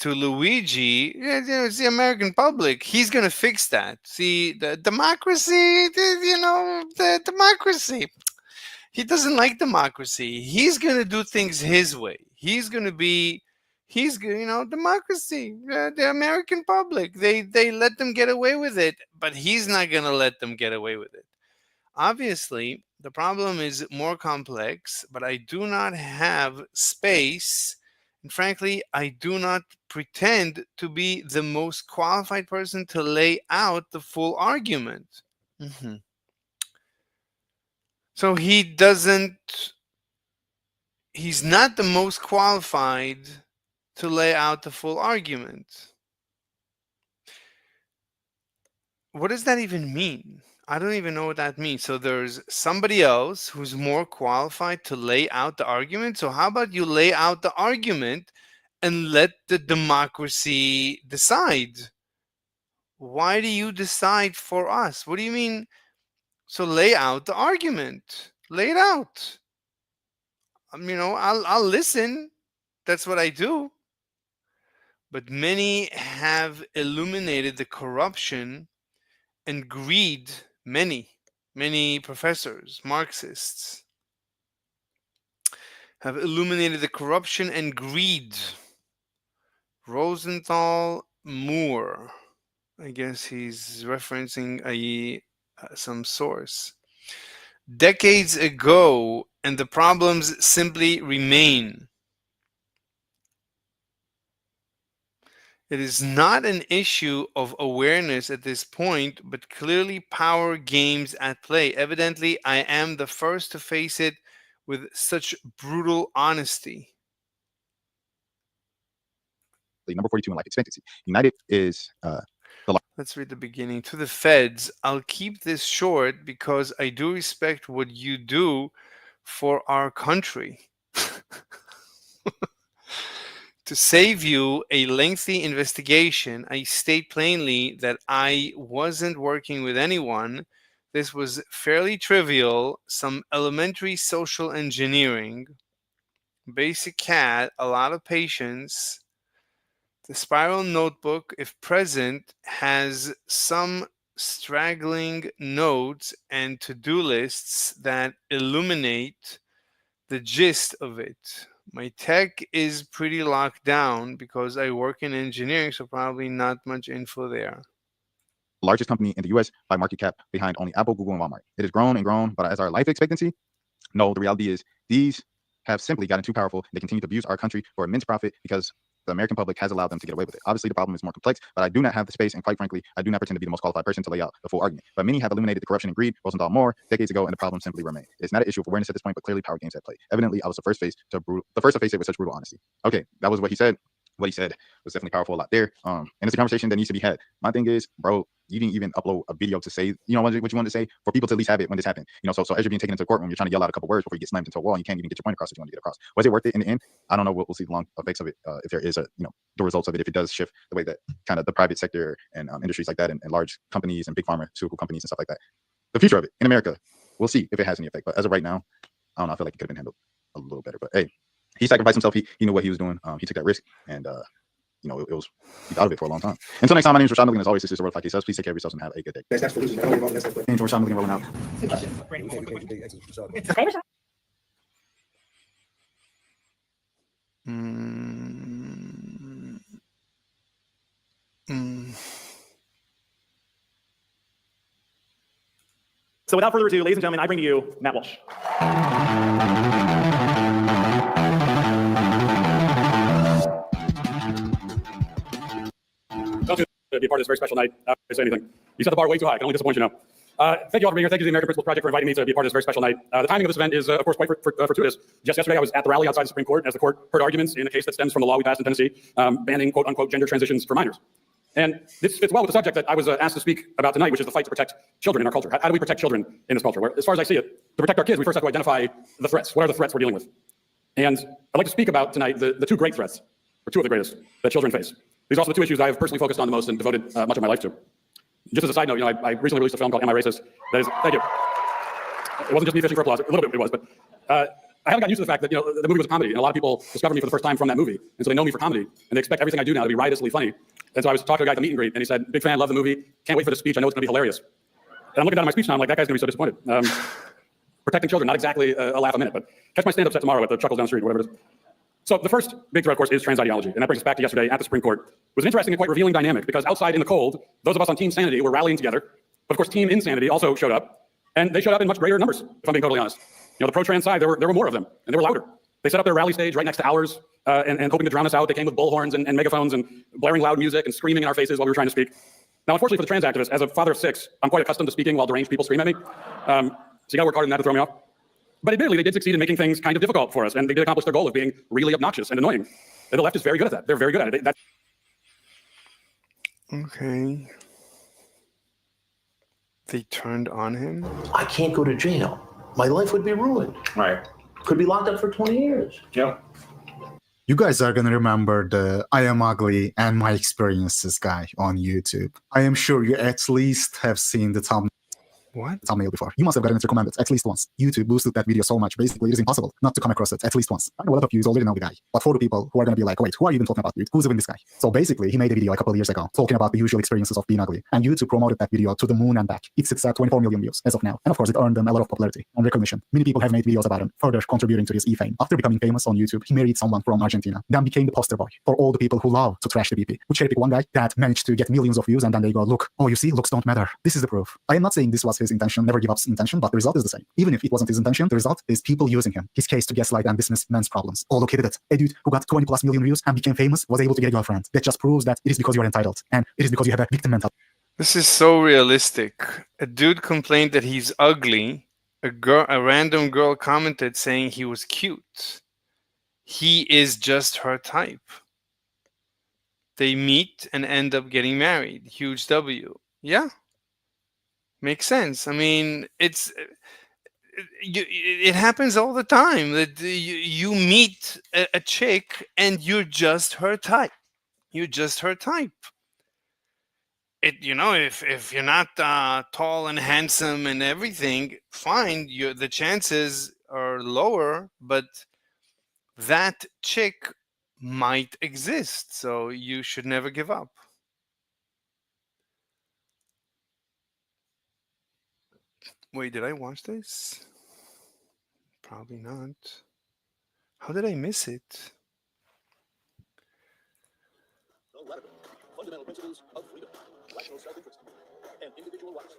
Luigi. It's the American public. He's gonna fix that. See, the democracy, the democracy. He doesn't like democracy. He's gonna do things his way. Democracy. The American public. They let them get away with it, but he's not gonna let them get away with it. Obviously, the problem is more complex, but I do not have space And frankly, I do not pretend to be the most qualified person to lay out the full argument. Mhm. So he's not the most qualified to lay out the full argument. What does that even mean? I don't even know what that means. So there's somebody else who's more qualified to lay out the argument. So how about you lay out the argument and let the democracy decide? Why do you decide for us? What do you mean? So lay out the argument. Lay it out. I'll listen. That's what I do. But many have illuminated the corruption and greed. Many professors, Marxists, have illuminated the corruption and greed. Rosenthal Moore, I guess he's referencing some source, decades ago, and the problems simply remain. It is not an issue of awareness at this point, but clearly power games at play. Evidently, I am the first to face it with such brutal honesty. Number 42 in life expectancy. United is Let's read the beginning. To the feds, I'll keep this short because I do respect what you do for our country. To save you a lengthy investigation, I state plainly that I wasn't working with anyone. This was fairly trivial, some elementary social engineering, basic CAD, a lot of patience. The spiral notebook, if present, has some straggling notes and to-do lists that illuminate the gist of it. My tech is pretty locked down because I work in engineering, so probably not much info there. largest company in the US by market cap, behind only Apple, Google, and Walmart. It has grown and grown, but as our life expectancy, no, the reality is these have simply gotten too powerful. They continue to abuse our country for immense profit because the American public has allowed them to get away with it. Obviously, the problem is more complex, but I do not have the space, and quite frankly, I do not pretend to be the most qualified person to lay out the full argument. But many have illuminated the corruption and greed, Rosenthal more, decades ago, and the problem simply remains. It's not an issue of awareness at this point, but clearly power games at play. Evidently, I was the first to face it with such brutal honesty. Okay, that was what he said. What he said was definitely powerful a lot there. And it's a conversation that needs to be had. My thing is, bro, you didn't even upload a video to say, what you wanted to say for people to at least have it when this happened. So as you're being taken into the courtroom, you're trying to yell out a couple words before you get slammed into a wall and you can't even get your point across that you want to get across. Was it worth it in the end? I don't know. We'll see the long effects of it if there is the results of it, if it does shift the way that kind of the private sector and industries like that and large companies and big pharmaceutical companies and stuff like that. The future of it in America, we'll see if it has any effect. But as of right now, I don't know. I feel like it could have been handled a little better. But hey, he sacrificed himself. He knew what he was doing. He took that risk and he was out of it for a long time. Until next time, my name is Rashad Milligan. As always, this is the World 5K Subs. Please take care of yourselves and have a good day. Rashad Milligan rolling out. So without further ado, ladies and gentlemen, I bring to you Matt Walsh. To be a part of this very special night. I say anything. You set the bar way too high. I can only disappoint you now. Thank you all for being here. Thank you to the American Principles Project for inviting me to be a part of this very special night. The timing of this event is, of course, quite fortuitous. Just yesterday, I was at the rally outside the Supreme Court as the court heard arguments in a case that stems from the law we passed in Tennessee, banning quote-unquote gender transitions for minors. And this fits well with the subject that I was asked to speak about tonight, which is the fight to protect children in our culture. How do we protect children in this culture? Where, as far as I see it, to protect our kids, we first have to identify the threats. What are the threats we're dealing with? And I'd like to speak about tonight the two great threats, or two of the greatest, that children face. These are also the two issues I have personally focused on the most and devoted much of my life to. Just as a side note, I recently released a film called Am I Racist? That is, thank you. It wasn't just me fishing for applause. A little bit it was, but I haven't gotten used to the fact that the movie was a comedy, and a lot of people discovered me for the first time from that movie, and so they know me for comedy, and they expect everything I do now to be riotously funny. And so I was talking to a guy at the meet and greet, and he said, "Big fan, love the movie. Can't wait for the speech. I know it's going to be hilarious." And I'm looking down at my speech now. I'm like, that guy's going to be so disappointed. Protecting children, not exactly a laugh a minute, but catch my stand-up set tomorrow at the Chuckles down the street, or whatever it is. So the first big threat, of course, is trans ideology, and that brings us back to yesterday at the Supreme Court. It was an interesting and quite revealing dynamic because outside in the cold, those of us on Team Sanity were rallying together. But of course, Team Insanity also showed up, and they showed up in much greater numbers, if I'm being totally honest. The pro-trans side, there were more of them, and they were louder. They set up their rally stage right next to ours, and hoping to drown us out. They came with bullhorns and megaphones and blaring loud music and screaming in our faces while we were trying to speak. Now, unfortunately for the trans activists, as a father of 6, I'm quite accustomed to speaking while deranged people scream at me. So you gotta work hard on that to throw me off. But admittedly, they did succeed in making things kind of difficult for us, and they did accomplish their goal of being really obnoxious and annoying. And the left is very good at that. They're very good at it. That's Okay. They turned on him? I can't go to jail. My life would be ruined. Right. Could be locked up for 20 years. Yep. You guys are gonna remember the I am ugly and my experiences guy on YouTube. I am sure you at least have seen the thumbnail before. You must have gotten it recommended at least once. YouTube boosted that video so much, basically it is impossible not to come across it at least once. I know a lot of you already know the guy, but for the people who are gonna be like, wait, who are you even talking about, dude? Who's even this guy? So basically, he made a video a couple of years ago talking about the usual experiences of being ugly, and YouTube promoted that video to the moon and back. It sits at 24 million views as of now, and of course it earned him a lot of popularity and recognition. Many people have made videos about him, further contributing to his e-fame. After becoming famous on YouTube, he married someone from Argentina, then became the poster boy for all the people who love to trash the BP. Who cherry pick one guy that managed to get millions of views, and then they go, look, oh, you see, looks don't matter. This is the proof. I am not saying this was his intention, never give up's intention, but the result is the same. Even if it wasn't his intention, the result is people using him, his case, to gaslight and dismiss men's problems. Oh, look, he did it. A dude who got 20 plus million views and became famous was able to get a girlfriend. That just proves that it is because you are entitled, and it is because you have a victim mentality. This is so realistic. A dude complained that he's ugly. A random girl commented saying he was cute. He is just her type. They meet and end up getting married. Huge W. Yeah. Makes sense. I mean, it happens all the time that you meet a chick and you're just her type. You're just her type. If you're not tall and handsome and everything, fine. The chances are lower, but that chick might exist, so you should never give up. Wait, did I watch this? Probably not. How did I miss it? Fundamental principles of freedom, rational self-interest, and individual rights.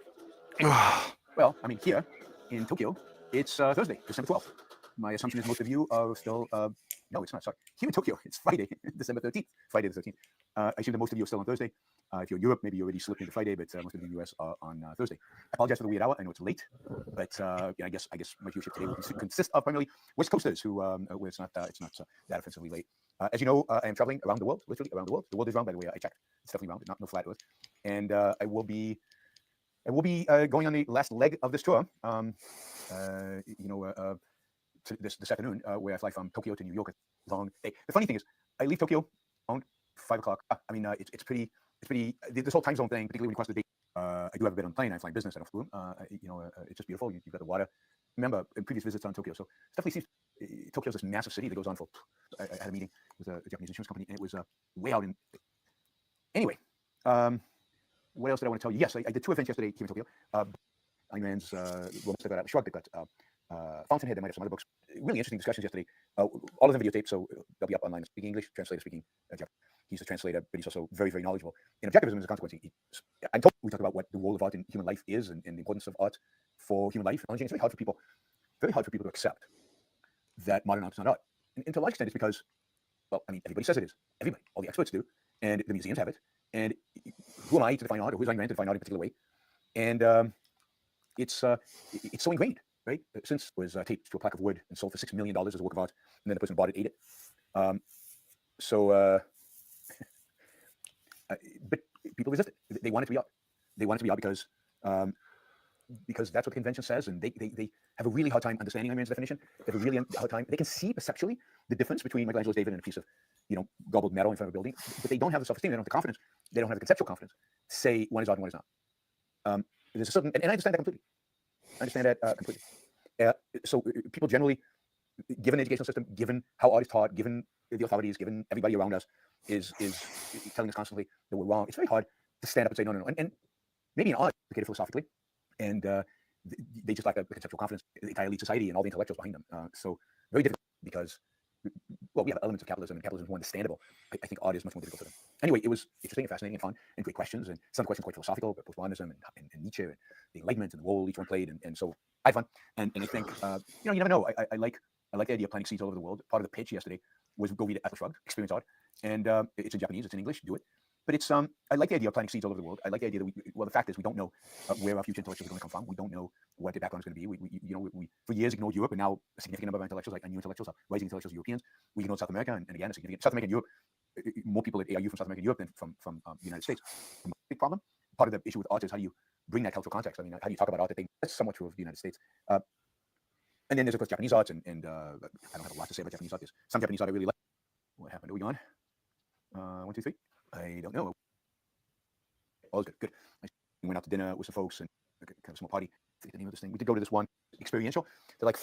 Well, I mean, here in Tokyo, it's Thursday, December 12th. My assumption is most of you are still, no, it's not, sorry. Here in Tokyo, it's Friday, December 13th, Friday the 13th. I assume that most of you are still on Thursday. If you're in Europe, maybe you already slipped into Friday, but most of you in the US are on Thursday. I apologize for the weird hour. I know it's late, but I guess my viewership today will consist of primarily West Coasters where it's not that offensively late. As you know, I am traveling around the world, literally around the world. The world is round, by the way. I checked. It's definitely round, no flat Earth. And I will be going on the last leg of this tour. This afternoon, where I fly from Tokyo to New York. Long day. The funny thing is, I leave Tokyo around 5 o'clock. It's pretty. This whole time zone thing, particularly when it comes to the day. I do have a bit on plane. I fly business at a room. It's just beautiful. You've got the water. Remember, in previous visits on Tokyo, so it definitely seems Tokyo's this massive city that goes on for. I had a meeting with a Japanese insurance company, and it was way out in. Anyway, what else did I want to tell you? Yes, I did 2 events yesterday here in Tokyo. Ayn Rand's Romance That Got Atlas Shrugged. They've got Fountainhead. They might have some other books. Really interesting discussions yesterday. All of them videotaped, so they'll be up online. Speaking English, translator speaking Japanese. He's a translator, but he's also very, very knowledgeable. In objectivism, as a consequence, I'm told we talk about what the role of art in human life is and the importance of art for human life. And it's very hard for people to accept that modern art is not art. And to a large extent, it's because, well, I mean, everybody says it is. Everybody, all the experts do, and the museums have it. And who am I to define art, or who's Ayn Rand to define art in a particular way? And it's so ingrained, right? Since it was taped to a plaque of wood and sold for $6 million as a work of art, and then the person bought it, ate it. But people resist it. They want it to be art. They want it to be art because that's what the convention says, and they have a really hard time understanding Ayn Rand's definition. They have a really hard time. They can see perceptually the difference between Michelangelo's David and a piece of, gobbled metal in front of a building, but they don't have the self-esteem. They don't have the confidence. They don't have the conceptual confidence to say one is art and one is not. There's a certain, and I understand that completely. So people generally, given the educational system, given how art is taught, given the authorities, given everybody around us, is telling us constantly that we're wrong. It's very hard to stand up and say no. And maybe in art, look at it philosophically, and they just lack a conceptual confidence. The entire elite society and all the intellectuals behind them. So very difficult because, well, we have elements of capitalism, and capitalism is more understandable. I think art is much more difficult for them. Anyway, it was interesting and fascinating and fun and great questions, and some questions quite philosophical, but postmodernism and Nietzsche and the Enlightenment and the role each one played, and so I had fun. And I think you never know. I like I like the idea of planting seeds all over the world. Part of the pitch yesterday was go read Atlas Shrugged, experience art, and it's in Japanese, it's in English, do it. But it's I like the idea of planting seeds all over the world. I like the idea that the fact is we don't know where our future intellectuals are going to come from. We don't know what their background is going to be. We for years ignored Europe, and now a significant number of intellectuals, like new intellectuals, are rising intellectuals, Europeans. We ignored South America, and again, a significant South America and Europe. More people at ARU from South America and Europe than from the United States. Big problem. Part of the issue with art is how do you bring that cultural context? I mean, how do you talk about art? That's somewhat true of the United States. And then there's of course Japanese arts, and I don't have a lot to say about Japanese art. There's some Japanese art I really like. What happened? Are we on? 1, 2, 3. I don't know. All good. Good. We went out to dinner with some folks and kind of a small party. I forget the name of this thing. We did go to this one experiential. They're like,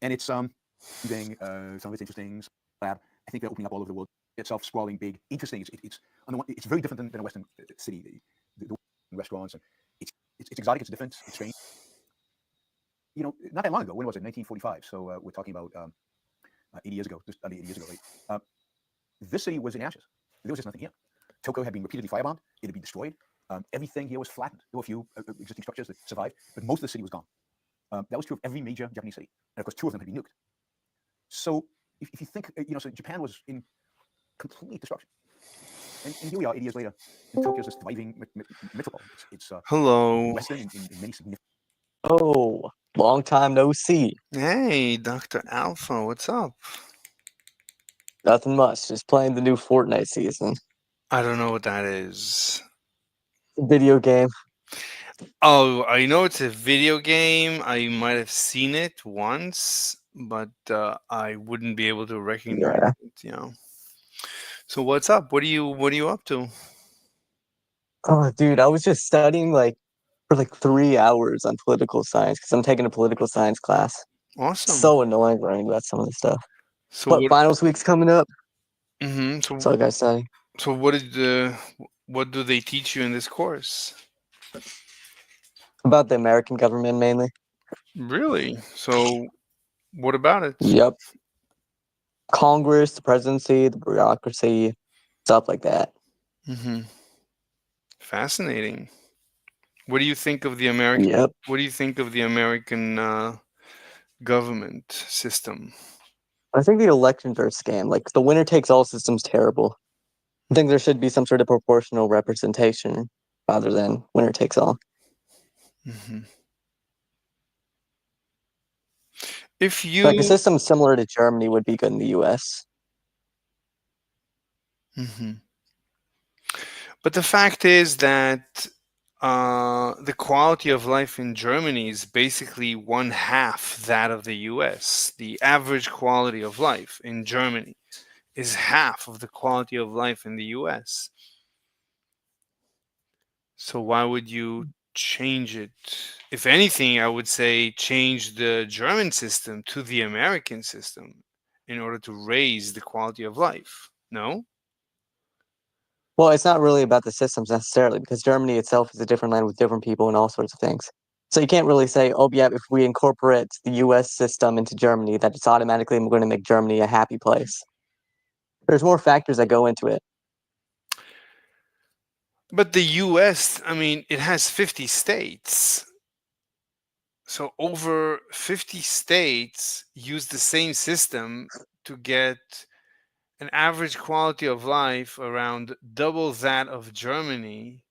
and it's doing some of it's interesting. Lab. I think they're opening up all over the world. Itself sprawling, big, interesting. It's on the one. It's very different than a Western city. The restaurants and it's exotic. It's different. It's strange. Not that long ago. When was it? 1945. So we're talking about 80 years ago. Just under 80 years ago, right? This city was in ashes. There was just nothing here. Tokyo had been repeatedly firebombed. It had been destroyed. Everything here was flattened. There were a few existing structures that survived, but most of the city was gone. That was true of every major Japanese city, and of course, 2 of them had been nuked. So if you think, so Japan was in complete destruction, and here we are 80 years later, and Tokyo's this thriving metropole. It's Hello. Western in many significant. Oh, long time no see. Hey, Dr. Alpha, what's up? Nothing much. Just playing the new Fortnite season. I don't know what that is. Video game. Oh, I know it's a video game. I might have seen it once, but I wouldn't be able to recognize it. So what's up? What are you up to? Oh, dude, I was just studying for 3 hours on political science because I'm taking a political science class. Awesome. So annoying learning about some of this stuff. So But finals week's coming up. So I gotta study. So what do they teach you in this course? About the American government mainly. Really? So what about it? Yep. Congress, the presidency, the bureaucracy, stuff like that. Fascinating. What do you think of the American? Yep. What do you think of the American government system? I think the elections are a scam. The winner takes all system's terrible. I think there should be some sort of proportional representation rather than winner takes all. If you a system similar to Germany would be good in the U.S. But the fact is that the quality of life in Germany is basically 1/2 that of the U.S. The average quality of life in Germany is half of the quality of life in the U.S. So why would you change it? If anything, I would say change the German system to the American system in order to raise the quality of life. No? Well, it's not really about the systems necessarily because Germany itself is a different land with different people and all sorts of things. So you can't really say, oh, yeah, if we incorporate the U.S. system into Germany, that it's automatically going to make Germany a happy place. There's more factors that go into it. But the U.S., I mean, it has 50 states. So over 50 states use the same system to get an average quality of life around double that of Germany.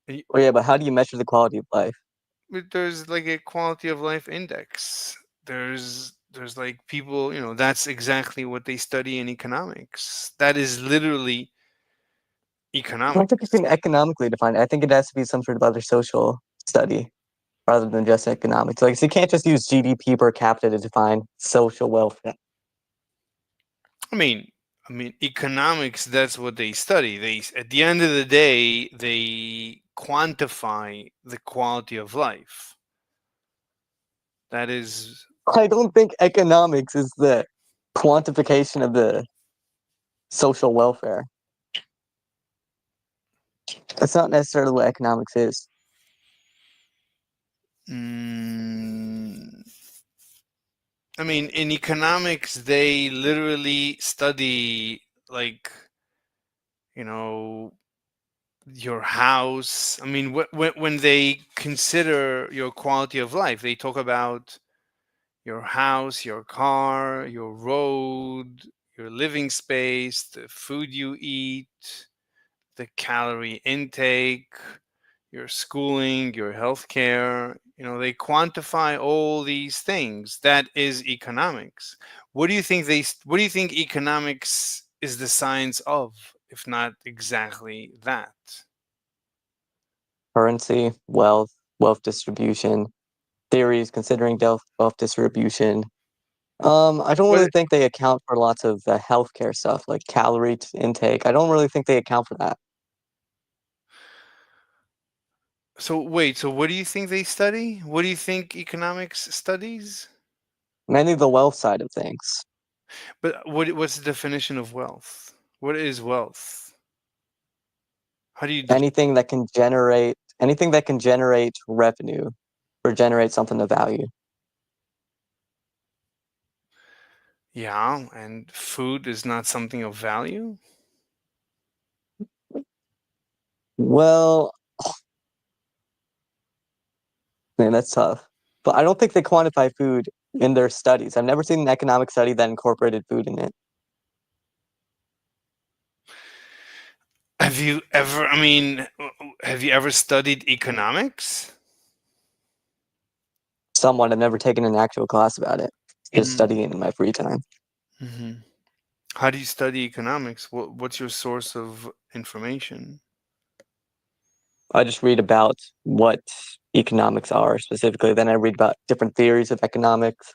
Oh, yeah, but how do you measure the quality of life? There's like a quality of life index. There's like people, that's exactly what they study in economics. That is literally economics. I don't think you can economically define it. I think it has to be some sort of other social study rather than just economics. So you can't just use GDP per capita to define social welfare. I mean, economics, that's what they study. At the end of the day, they quantify the quality of life. That is... I don't think economics is the quantification of the social welfare. That's not necessarily what economics is. I mean, in economics, they literally study, your house. I mean, when they consider your quality of life, they talk about your house, your car, your road, your living space, the food you eat, the calorie intake, your schooling, your healthcare. They quantify all these things. That is economics. What do you think economics is the science of, if not exactly that? Currency, wealth distribution, theories considering wealth distribution. I don't really What think they account for lots of the healthcare stuff like calorie intake. I don't really think they account for that. So wait, so what do you think they study? What do you think economics studies? Mainly the wealth side of things. But what's the definition of wealth? What is wealth? How do you Anything that can generate revenue or generate something of value. Yeah, and food is not something of value? Well, man, that's tough. But I don't think they quantify food in their studies. I've never seen an economic study that incorporated food in it. Have you ever, have you ever studied economics? Somewhat, I've never taken an actual class about it. Just Mm. studying in my free time. Mm-hmm. How do you study economics? What's your source of information? I just read about what economics are specifically. Then I read about different theories of economics.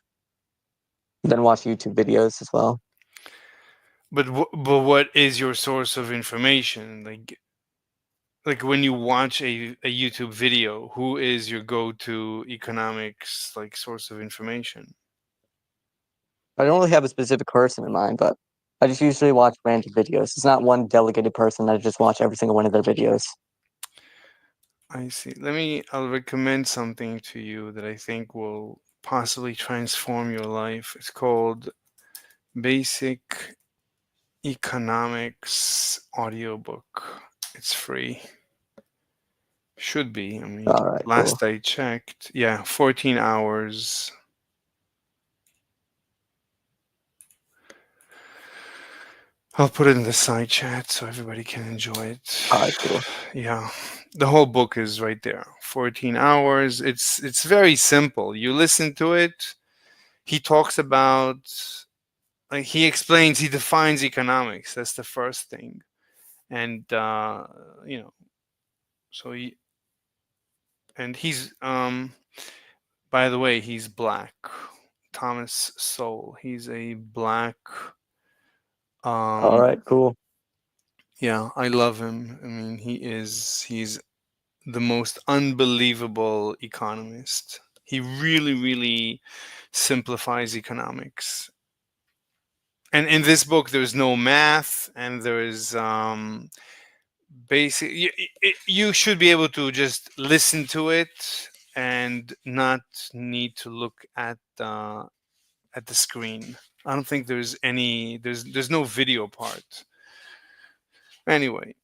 Then watch YouTube videos as well. But what is your source of information? Like when you watch a YouTube video, who is your go-to economics like source of information? I don't really have a specific person in mind, but I just usually watch random videos. It's not one delegated person. I just watch every single one of their videos. I see. I'll recommend something to you that I think will possibly transform your life. It's called Basic Economics Audiobook. It's free. Should be. All right, cool. Last I checked, yeah, 14 hours. I'll put it in the side chat so everybody can enjoy it. All right, cool. Yeah. The whole book is right there. 14 hours. It's very simple. You listen to it. He talks about, like, he defines economics. That's the first thing. And so he's by the way, he's black. Thomas Sowell. He's a black All right, cool. yeah, I love him. He's the most unbelievable economist. He really, really simplifies economics. And in this book, there's no math, and there is basic. You should be able to just listen to it and not need to look at the screen. I don't think there's no video part. Anyway,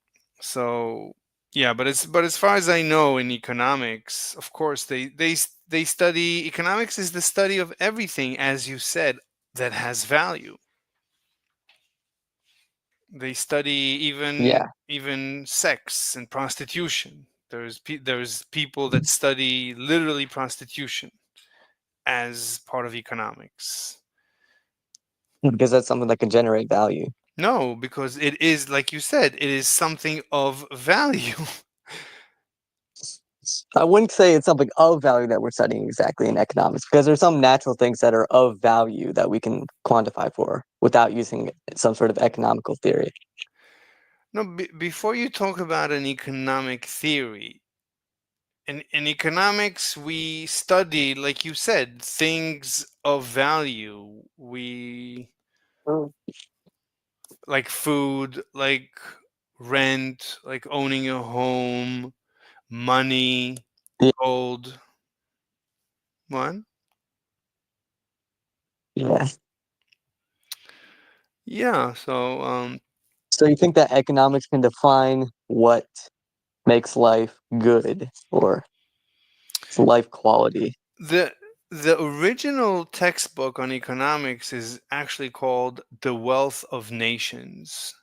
so yeah, but as far as I know, in economics, of course, they study economics is the study of everything, as you said, that has value. They study Yeah. even sex and prostitution. There's people that study literally prostitution as part of economics. Because that's something that can generate value. No, because it is, like you said, it is something of value. I wouldn't say it's something of value that we're studying exactly in economics, because there's some natural things that are of value that we can quantify for without using some sort of economical theory. No, before you talk about an economic theory, in economics, we study, like you said, things of value. Like food, like rent, like owning a home, money, Yeah. gold. What? Yeah. Yeah. So you think that economics can define what makes life good or life quality? The original textbook on economics is actually called The Wealth of Nations.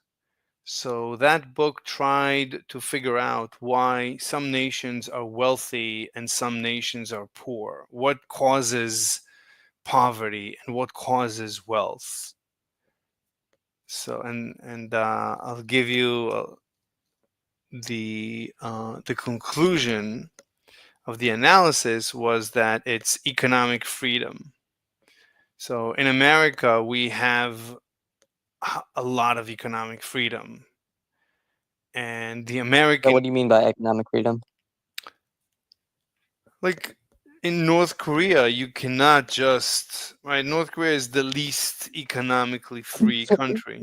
So that book tried to figure out why some nations are wealthy and some nations are poor. What causes poverty and what causes wealth? So I'll give you the conclusion of the analysis was that it's economic freedom. So in America, we have a lot of economic freedom. And the So American, what do you mean by economic freedom? like in North Korea, you cannot just, right? North Korea is the least economically free country.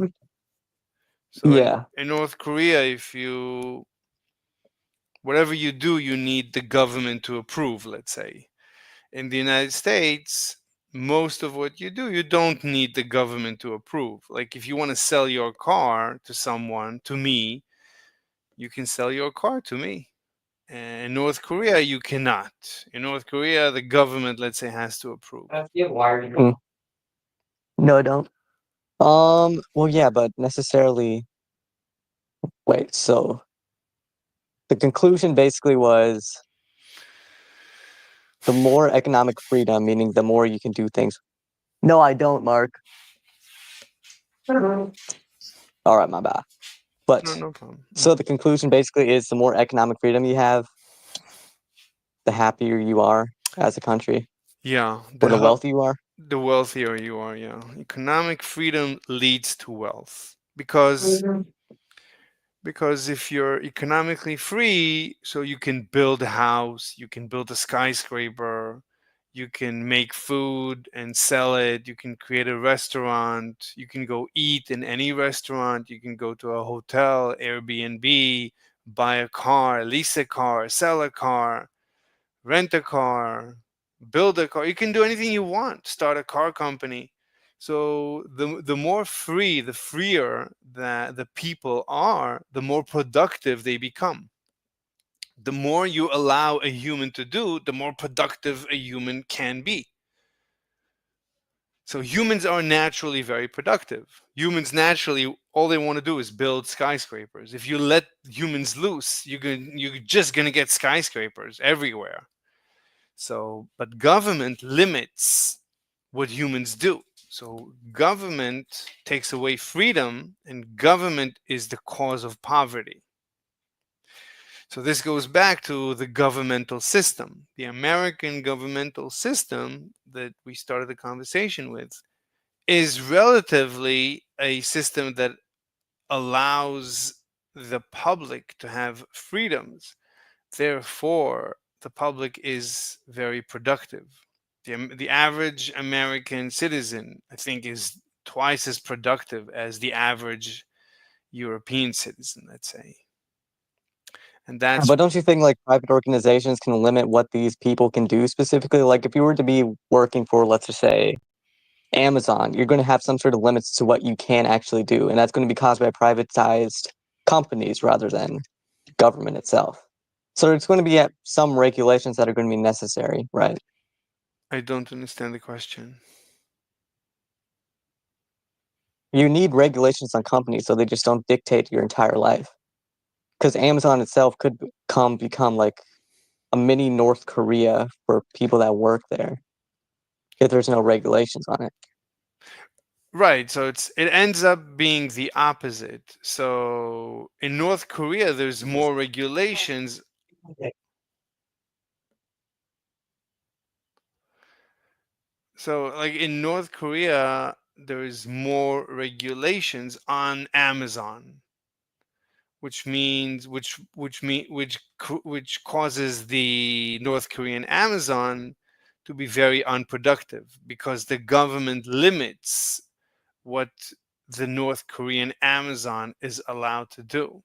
So Yeah. in North Korea, whatever you do, you need the government to approve, let's say. In the United States, most of what you do, you don't need the government to approve. Like if you want to sell your car to someone, to me, you can sell your car to me. And in North Korea, you cannot. In North Korea, the government, let's say, has to approve. Mm. No, I don't. Well, yeah, but necessarily. Wait, so the conclusion basically was the more economic freedom, meaning the more you can do things. No, I don't, Mark. All right, my bad. No, But no problem. so the conclusion basically is the more economic freedom you have, the happier you are as a country, Yeah, or the wealthier you are. the wealthier you are, yeah. Economic freedom leads to wealth because if you're economically free, so you can build a house, you can build a skyscraper, you can make food and sell it, you can create a restaurant, you can go eat in any restaurant, you can go to a hotel, Airbnb, buy a car, lease a car, sell a car, rent a car, build a car. You can do anything you want, start a car company. So the more free, the freer that the people are, the more productive they become. The more you allow a human to do, the more productive a human can be. So humans are naturally very productive. Humans naturally, all they want to do is build skyscrapers. If you let humans loose, you're just gonna get skyscrapers everywhere. So, but government limits what humans do. So government takes away freedom, and government is the cause of poverty. So this goes back to the governmental system. The American governmental system that we started the conversation with is relatively a system that allows the public to have freedoms. Therefore, the public is very productive. The average American citizen, I think, is twice as productive as the average European citizen, let's say. And that's But don't you think like private organizations can limit what these people can do specifically? Like if you were to be working for, let's just say, Amazon, you're going to have some sort of limits to what you can actually do, and that's going to be caused by privatized companies rather than government itself. So it's going to be some regulations that are going to be necessary, right? I don't understand the question. You need regulations on companies so they just don't dictate your entire life. Because Amazon itself could become like a mini North Korea for people that work there if there's no regulations on it. Right, so it ends up being the opposite. So in North Korea, there's more regulations. So like in North Korea, there is more regulations on Amazon, which means which causes the North Korean Amazon to be very unproductive because the government limits what the North Korean Amazon is allowed to do.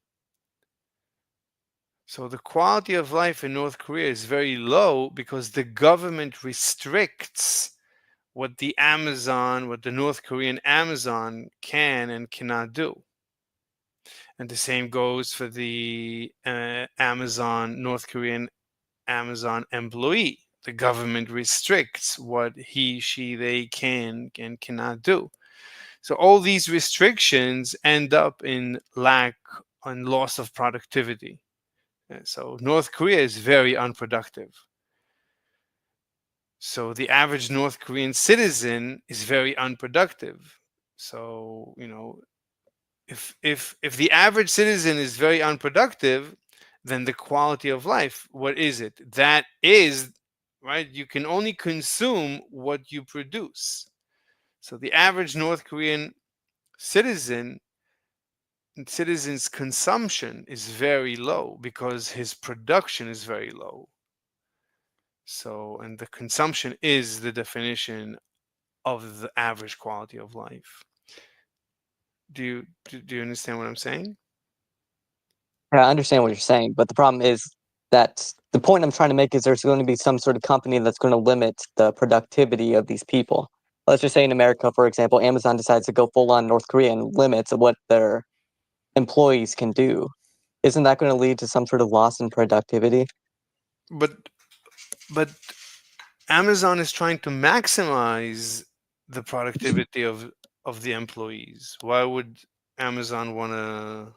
So the quality of life in North Korea is very low because the government restricts what the North Korean Amazon can and cannot do. And the same goes for the North Korean Amazon employee. the government restricts what he, she, they can and cannot do. So all these restrictions end up in lack and loss of productivity. So North Korea is very unproductive. So the average North Korean citizen is very unproductive. So, if the average citizen is very unproductive, then the quality of life, what is it? That is, right, you can only consume what you produce. So the average North Korean citizen's consumption is very low because his production is very low. So, and the consumption is the definition of the average quality of life. Do you understand what I'm saying? Yeah, I understand what you're saying, but the problem is that the point I'm trying to make is there's going to be some sort of company that's going to limit the productivity of these people. Let's just say in America, for example, Amazon decides to go full on North Korea and limits what their employees can do. Isn't that going to lead to some sort of loss in productivity? But Amazon is trying to maximize the productivity of the employees. Why would Amazon want to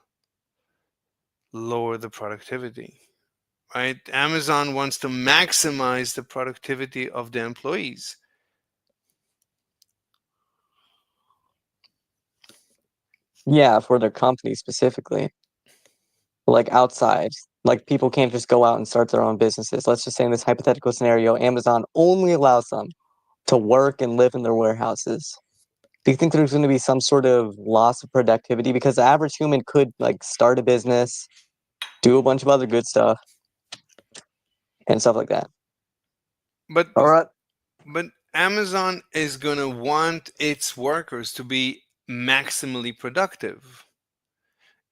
lower the productivity? Right? Amazon wants to maximize the productivity of the employees. Yeah, for their company specifically. Like outside. Like people can't just go out and start their own businesses. Let's just say in this hypothetical scenario, Amazon only allows them to work and live in their warehouses. Do you think there's going to be some sort of loss of productivity? Because the average human could like start a business, do a bunch of other good stuff, and stuff like that. But All right. but Amazon is going to want its workers to be maximally productive.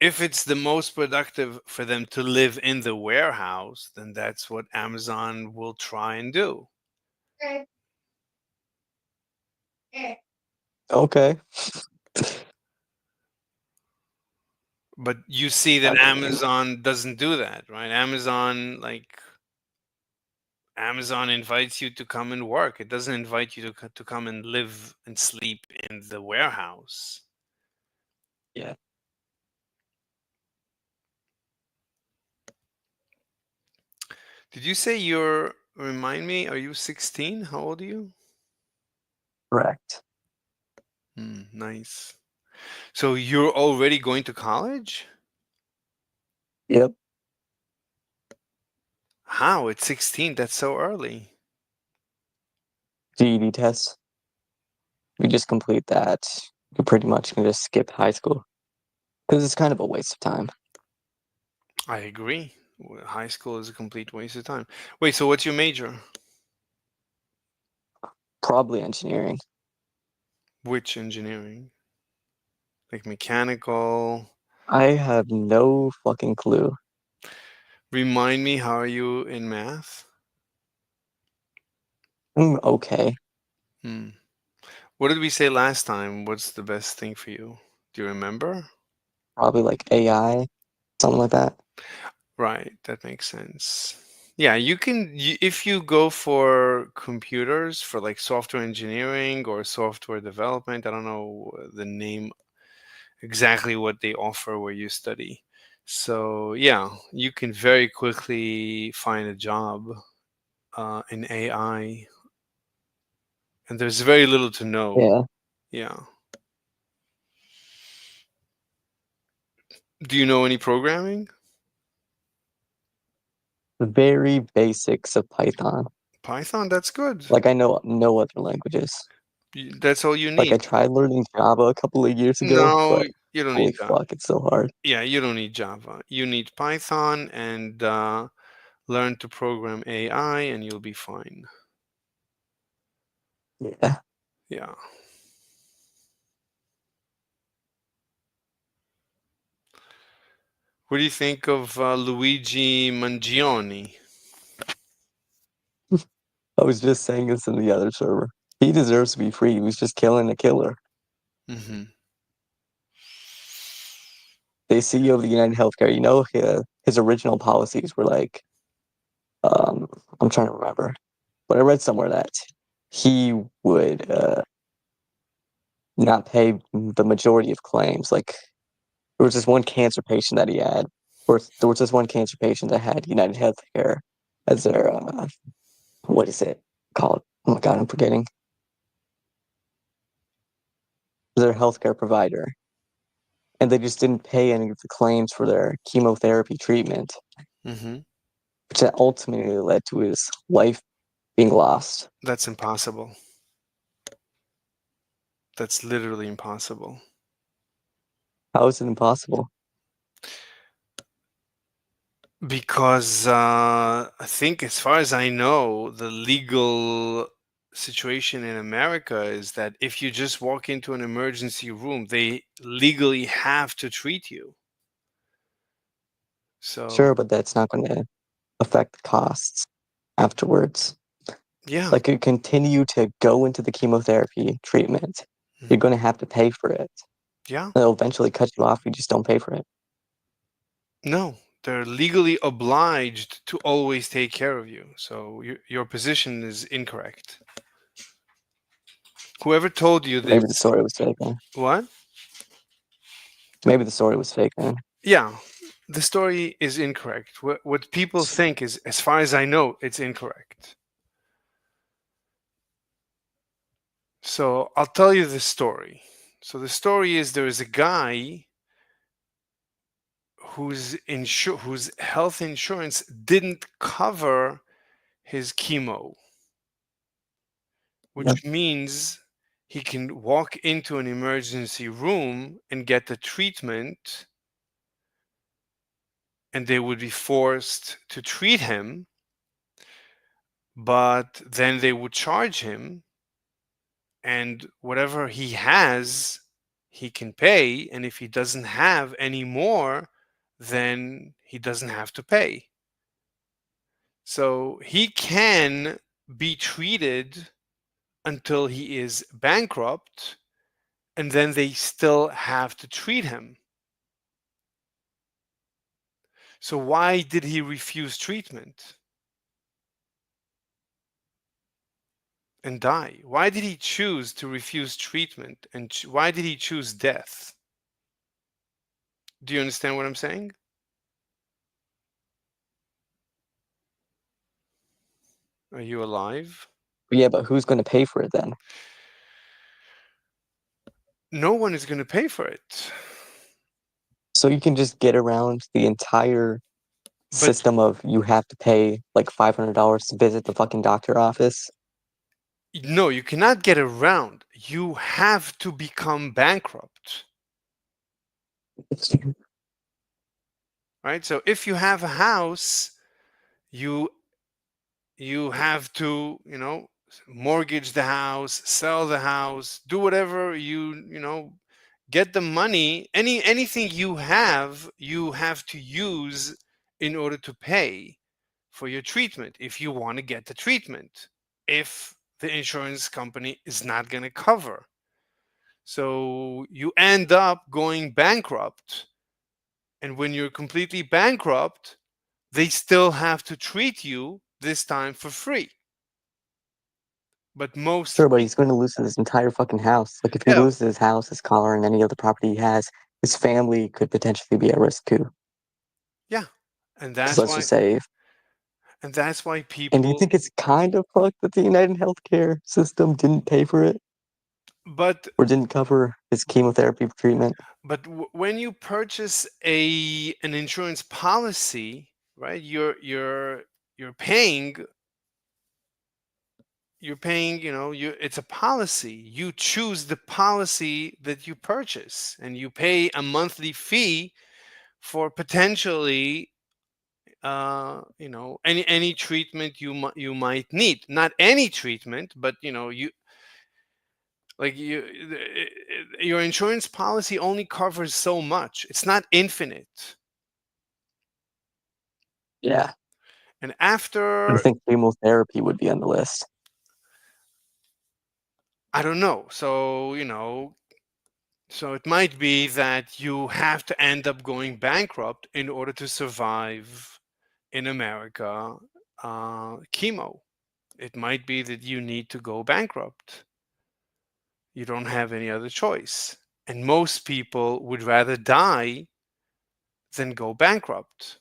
If it's the most productive for them to live in the warehouse, then that's what Amazon will try and do. Okay. But you see that Amazon doesn't do that, right? Amazon invites you to come and work. It doesn't invite you to come and live and sleep in the warehouse. Yeah. Did you say remind me, are you 16? How old are you? Correct. Nice. So you're already going to college? Yep. How? At 16? That's so early. GED tests. You just complete that. You pretty much can just skip high school. Because it's kind of a waste of time. I agree. High school is a complete waste of time. Wait, so what's your major? Probably engineering. Which engineering? Like mechanical? I have no fucking clue. Remind me, how are you in math? Okay. What did we say last time? What's the best thing for you? Do you remember? Probably like AI, something like that. Right, that makes sense. Yeah, if you go for computers, for like software engineering or software development, I don't know the name exactly what they offer where you study. So yeah, you can very quickly find a job in AI, and there's very little to know. Yeah. Yeah. Do you know any programming? The very basics of Python. Python, that's good. Like I know no other languages. That's all you Like I need. tried learning Java a couple of years ago, No, but you don't holy need Java. fuck, it's so hard. Yeah, you don't need Java. You need Python and learn to program AI, and you'll be fine. Yeah. Yeah. What do you think of Luigi Mangione? I was just saying this in the other server. He deserves to be free. He was just killing a killer. Mm-hmm. The CEO of the United Healthcare, you know, his original policies were like, I'm trying to remember. but I read somewhere that he would not pay the majority of claims. Like there was this one cancer patient that he had, or there was this one cancer patient that had United Healthcare as their what is it called? Oh my god, I'm forgetting. Their healthcare provider, and they just didn't pay any of the claims for their chemotherapy treatment, Mm-hmm. which that ultimately led to his life being lost. That's impossible. That's literally impossible. How is it impossible? Because I think, as far as I know, the legal situation in America is that if you just walk into an emergency room, they legally have to treat you. Sure, So, but that's not going to affect the costs afterwards. yeah, Like you continue to go into the chemotherapy treatment, you're mhm, going to have to pay for it. yeah. They'll eventually cut you off if you just don't pay for it. No, they're legally obliged to always take care of you. So your position is incorrect. Whoever told you Maybe the this, story was fake. what? Maybe the story was fake. Yeah, the story is incorrect. What people think is, as far as I know, it's incorrect. So I'll tell you the story. So the story is, there is a guy whose health insurance didn't cover his chemo, Yep. which means he can walk into an emergency room and get the treatment, and they would be forced to treat him, but then they would charge him, and whatever he has, he can pay, and if he doesn't have any more, then he doesn't have to pay. So he can be treated until he is bankrupt, and then they still have to treat him. So why did he refuse treatment and die? Why did he choose to refuse treatment, and why did he choose death? Do you understand what I'm saying? Are you alive? Yeah, but who's going to pay for it then? No one is going to pay for it. So you can just get around the entire But system of you have to pay like $500 to visit the fucking doctor office. no, you cannot get around. You have to become bankrupt, right? So if you have a house, you have to, mortgage the house, sell the house, do whatever get the money. Anything you have to use in order to pay for your treatment, if you want to get the treatment, if the insurance company is not going to cover. So you end up going bankrupt, and when you're completely bankrupt, they still have to treat you, this time for free. But most Sure, but he's people, going to lose his entire fucking house. Like if he yeah, loses his house, his car, and any other property he has, his family could potentially be at risk too. yeah, and So that's let's why just say, and do you people. think it's kind of fucked that the United Healthcare system didn't pay for it But or didn't cover his chemotherapy treatment? when you purchase an insurance policy, right, you're paying. It's a policy. You choose the policy that you purchase, and you pay a monthly fee for potentially any treatment you might need. Not any treatment, but your insurance policy only covers so much. It's not infinite. Yeah. And I after, think chemotherapy would be on the list. I don't know. So it might be that you have to end up going bankrupt in order to survive in America, chemo. It might be that you need to go bankrupt. You don't have any other choice. And most people would rather die than go bankrupt.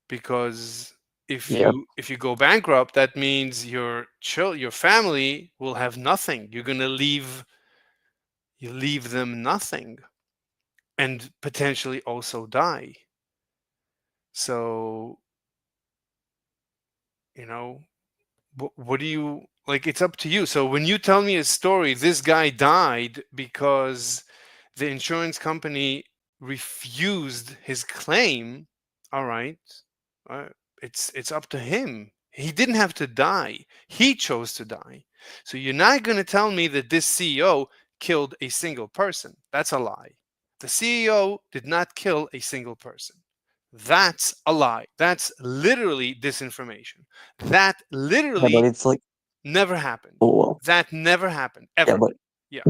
Because if Yep. you go bankrupt, that means your family will have nothing. You're going to leave them nothing, and potentially also die. So, you know, what do you like? It's up to you. So when you tell me a story, this guy died because the insurance company refused his claim. All right, uh, it's up to him. He didn't have to die. He chose to die. So you're not going to tell me that this CEO killed a single person. That's a lie. The CEO did not kill a single person. That's a lie. That's literally disinformation. That Yeah, but literally it's like, never happened. well, That never happened yeah, ever. but Yeah.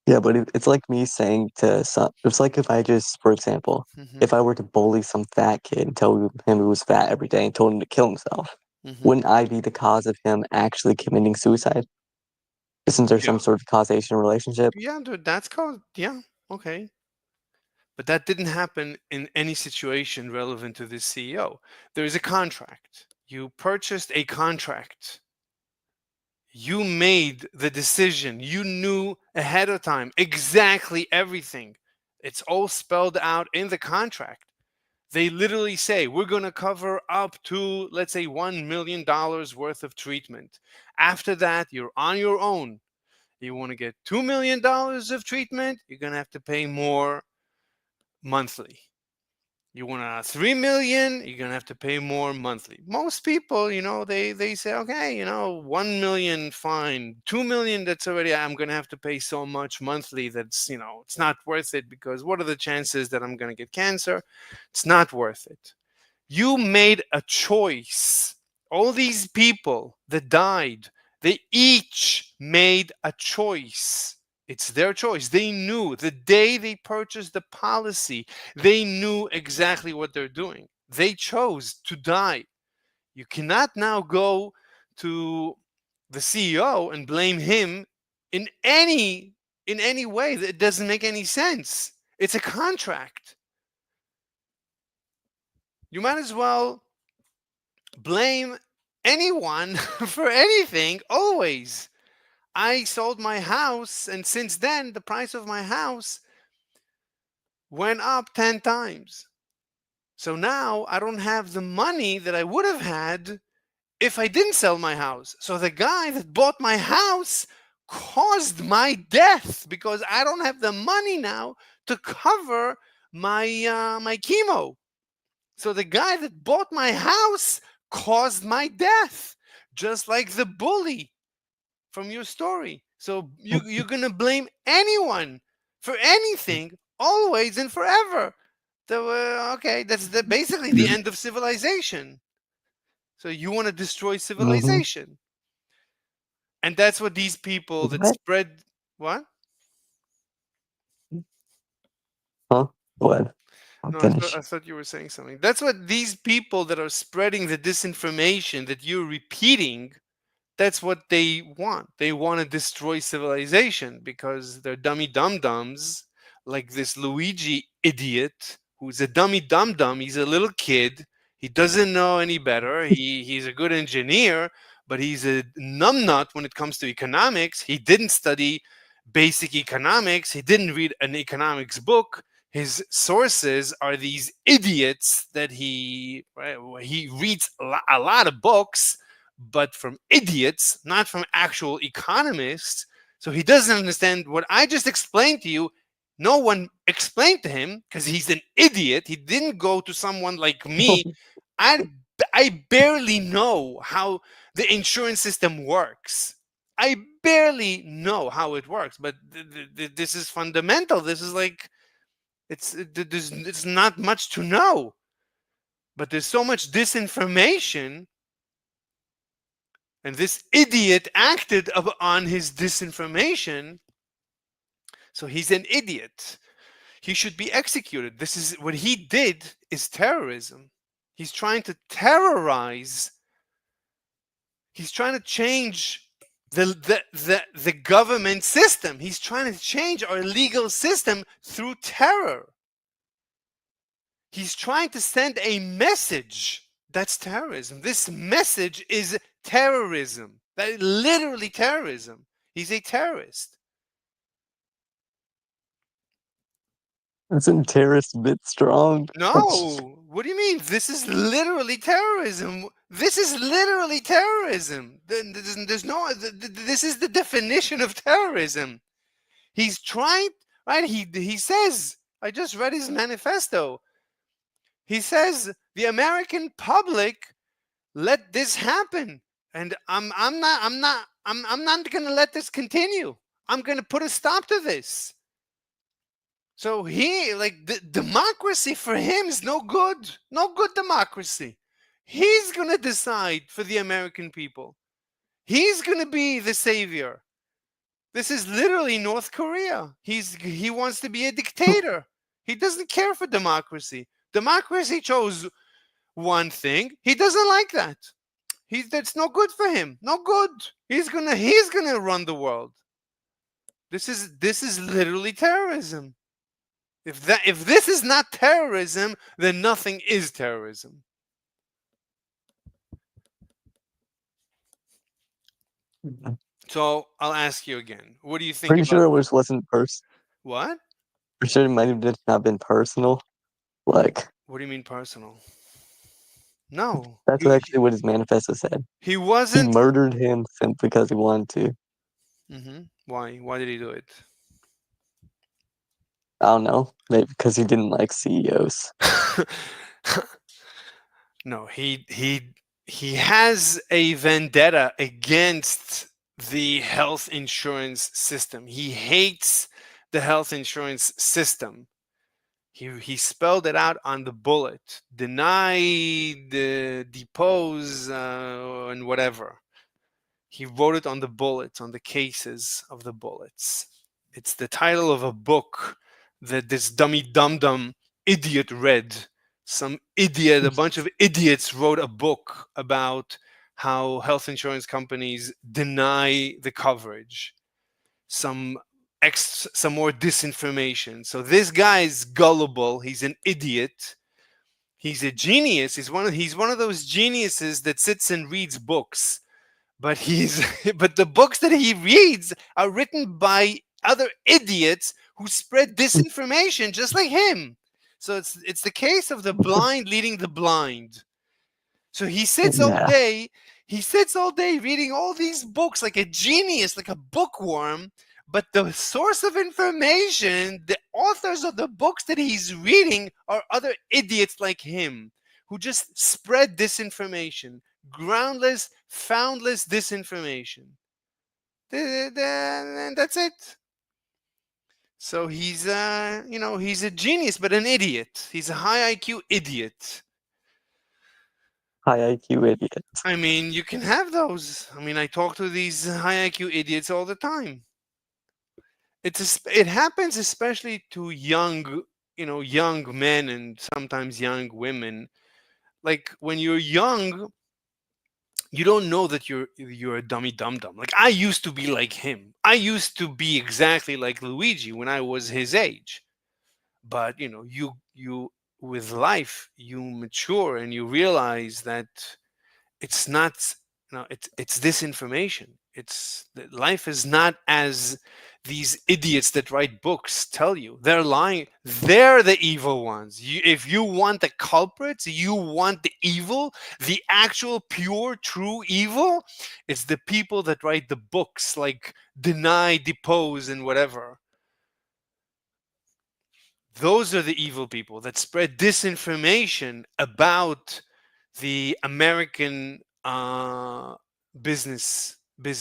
yeah, but it's like me saying to some. It's like if I just, for example, Hmm. if I were to bully some fat kid and tell him he was fat every day and told him to kill himself, Hmm. wouldn't I be the cause of him actually committing suicide? Isn't there Yeah. some sort of causation relationship? Yeah, dude, that's called, yeah, okay. But that didn't happen in any situation relevant to this CEO. There is a contract. You purchased a contract. You made the decision. You knew ahead of time exactly everything. It's all spelled out in the contract. They literally say, we're going to cover up to, let's say, $1 million worth of treatment. After that, you're on your own. You want to get $2 million of treatment, you're going to have to pay more monthly. You want 3 million, you're going to have to pay more monthly. Most people, they say, okay, 1 million, fine. 2 million, that's already, I'm going to have to pay so much monthly that's, it's not worth it, because what are the chances that I'm going to get cancer? It's not worth it. You made a choice. All these people that died, they each made a choice. It's their choice. They knew the day they purchased the policy, they knew exactly what they're doing. They chose to die. You cannot now go to the CEO and blame him in any way. That doesn't make any sense. It's a contract. You might as well blame anyone for anything always. I sold my house, and since then the price of my house went up 10 times. So now I don't have the money that I would have had if I didn't sell my house. So the guy that bought my house caused my death because I don't have the money now to cover my chemo. So the guy that bought my house caused my death, just like the bully from your story. So you're gonna blame anyone for anything, always and forever. So okay, that's basically the end of civilization. So you want to destroy Mm-hmm. civilization, and that's what these people that What? spread what? Huh? What? I'm No, I finished. thought you were saying something. That's what these people that are spreading the disinformation that you're repeating, that's what they want. They want to destroy civilization because they're dummy dum dums, like this Luigi idiot who's a dummy dum dum. He's a little kid. He doesn't know any better. He's a good engineer, but he's a numbnut when it comes to economics. He didn't study basic economics. He didn't read an economics book. His sources are these idiots that he reads a lot of books, but from idiots, not from actual economists. So he doesn't understand what I just explained to you. No one explained to him because he's an idiot. He didn't go to someone like me. I, I barely know how the insurance system works. I barely know how it works, but this is fundamental. This is like, it's not much to know, but there's so much disinformation. And this idiot acted on his disinformation. So he's an idiot. He should be executed. This is what he did is terrorism. He's trying to terrorize He's trying to change the government system. He's trying to change our legal system through terror. He's trying to send a message. That's terrorism. This message is terrorism. That is literally terrorism. He's a terrorist. Isn't terrorist a bit strong? No. What do you mean? This is literally terrorism. This is literally terrorism. There's no. This is the definition of terrorism. He's trying. Right? He says. I just read his manifesto. He says the American public let this happen, and I'm not going to let this continue. I'm going to put a stop to this. So he, like, the democracy for him is no good. No good democracy. He's going to decide for the American people. He's going to be the savior. This is literally North Korea. He wants to be a dictator. He doesn't care for democracy. Democracy chose one thing. He doesn't like that. That's no good for him. No good. He's gonna run the world. This is literally terrorism. If this is not terrorism, then nothing is terrorism. So I'll ask you again. What do you think Pretty about sure it wasn't personal. what? Pretty sure it might have just not been personal. Like, What do you mean personal? No. that's actually what his manifesto said. He He wasn't. murdered him simply because he wanted to. Why? Why did he do it? I don't know. Maybe because he didn't like CEOs. No, he has a vendetta against the health insurance system. He hates the health insurance system. He spelled it out on the bullet: deny, depose, and whatever. He wrote it on the bullets, on the cases of the bullets. It's the title of a book that this dummy dum-dum idiot read. Some idiot, a bunch of idiots wrote a book about how health insurance companies deny the coverage. Some more disinformation. So this guy is gullible. He's an idiot. He's a genius. He's one of those geniuses that sits and reads books. But but the books that he reads are written by other idiots who spread disinformation just like him. So it's the case of the blind leading the blind. So he sits all day reading all these books like a genius, like a bookworm. But the source of information, the authors of the books that he's reading are other idiots like him who just spread disinformation, groundless, foundless disinformation. And that's it. So he's he's a genius, but an idiot. He's a high IQ idiot. High IQ idiot. I mean, you can have those. I mean, I talk to these high IQ idiots all the time. It happens especially to young men and sometimes young women. Like when you're young, you don't know that you're a dummy dum-dum. Like I used to be like him. I used to be exactly like Luigi when I was his age. But you with life, you mature and you realize that it's not, it's disinformation. It's that life is not as these idiots that write books tell you. They're lying. They're the evil ones. If you want the culprits, you want the evil, the actual pure true evil, it's the people that write the books like Deny, Depose, and whatever. Those are the evil people that spread disinformation about the American business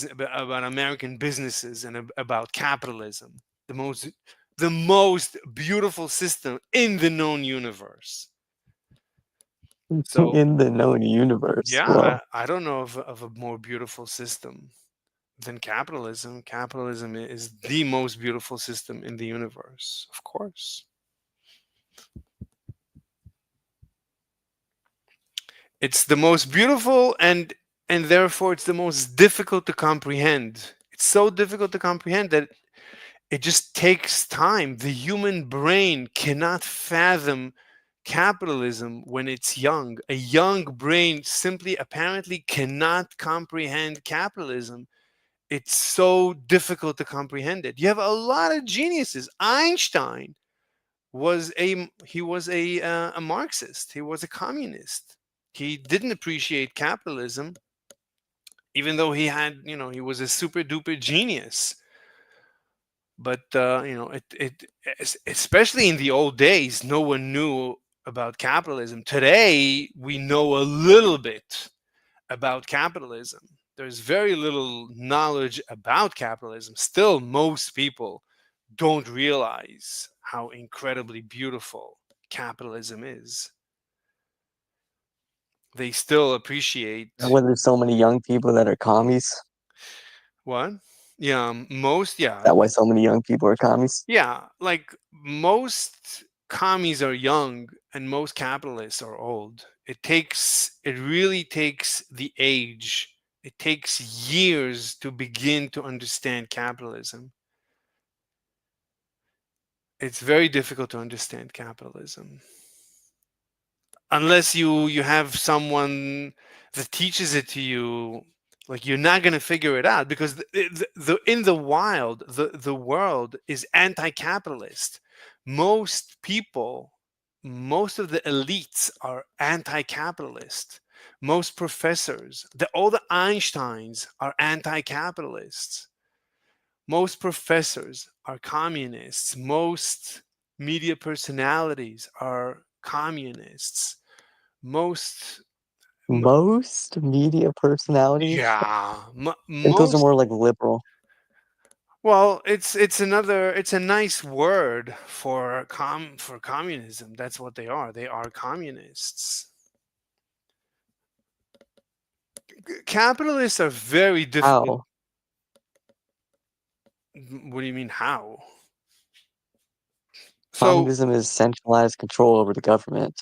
about American businesses and about capitalism, the most beautiful system in the known universe. So in the known universe. yeah, Wow. I don't know of a more beautiful system than capitalism. Capitalism is the most beautiful system in the universe, of course. It's the most beautiful, and and therefore it's the most difficult to comprehend. It's so difficult to comprehend that it just takes time. The human brain cannot fathom capitalism when it's young. A young brain simply apparently cannot comprehend capitalism. It's so difficult to comprehend it. You have a lot of geniuses. Einstein was a Marxist. He was a communist. He didn't appreciate capitalism, even though he was a super duper genius. But especially in the old days, no one knew about capitalism. Today, we know a little bit about capitalism. There's very little knowledge about capitalism. Still, most people don't realize how incredibly beautiful capitalism is. They still And appreciate when there's so many young people that are commies, what? Yeah, most, is that why so many young people are commies? yeah, like most commies are young and most capitalists are old. It really takes the age. It takes years to begin to understand capitalism. It's very difficult to understand capitalism unless you have someone that teaches it to you. Like, you're not going to figure it out, because in the wild, the world is anti-capitalist. Most people, most of the elites are anti-capitalist. Most professors, all the Einsteins are anti-capitalists. Most professors are communists. Most media personalities are communists. Most, Most media personalities, yeah, I think those are most. more like liberal. Well, it's a nice word for communism. That's what they are. They are communists. Capitalists are very difficult. How? What do you mean, how? So, Communism is centralized control over the government.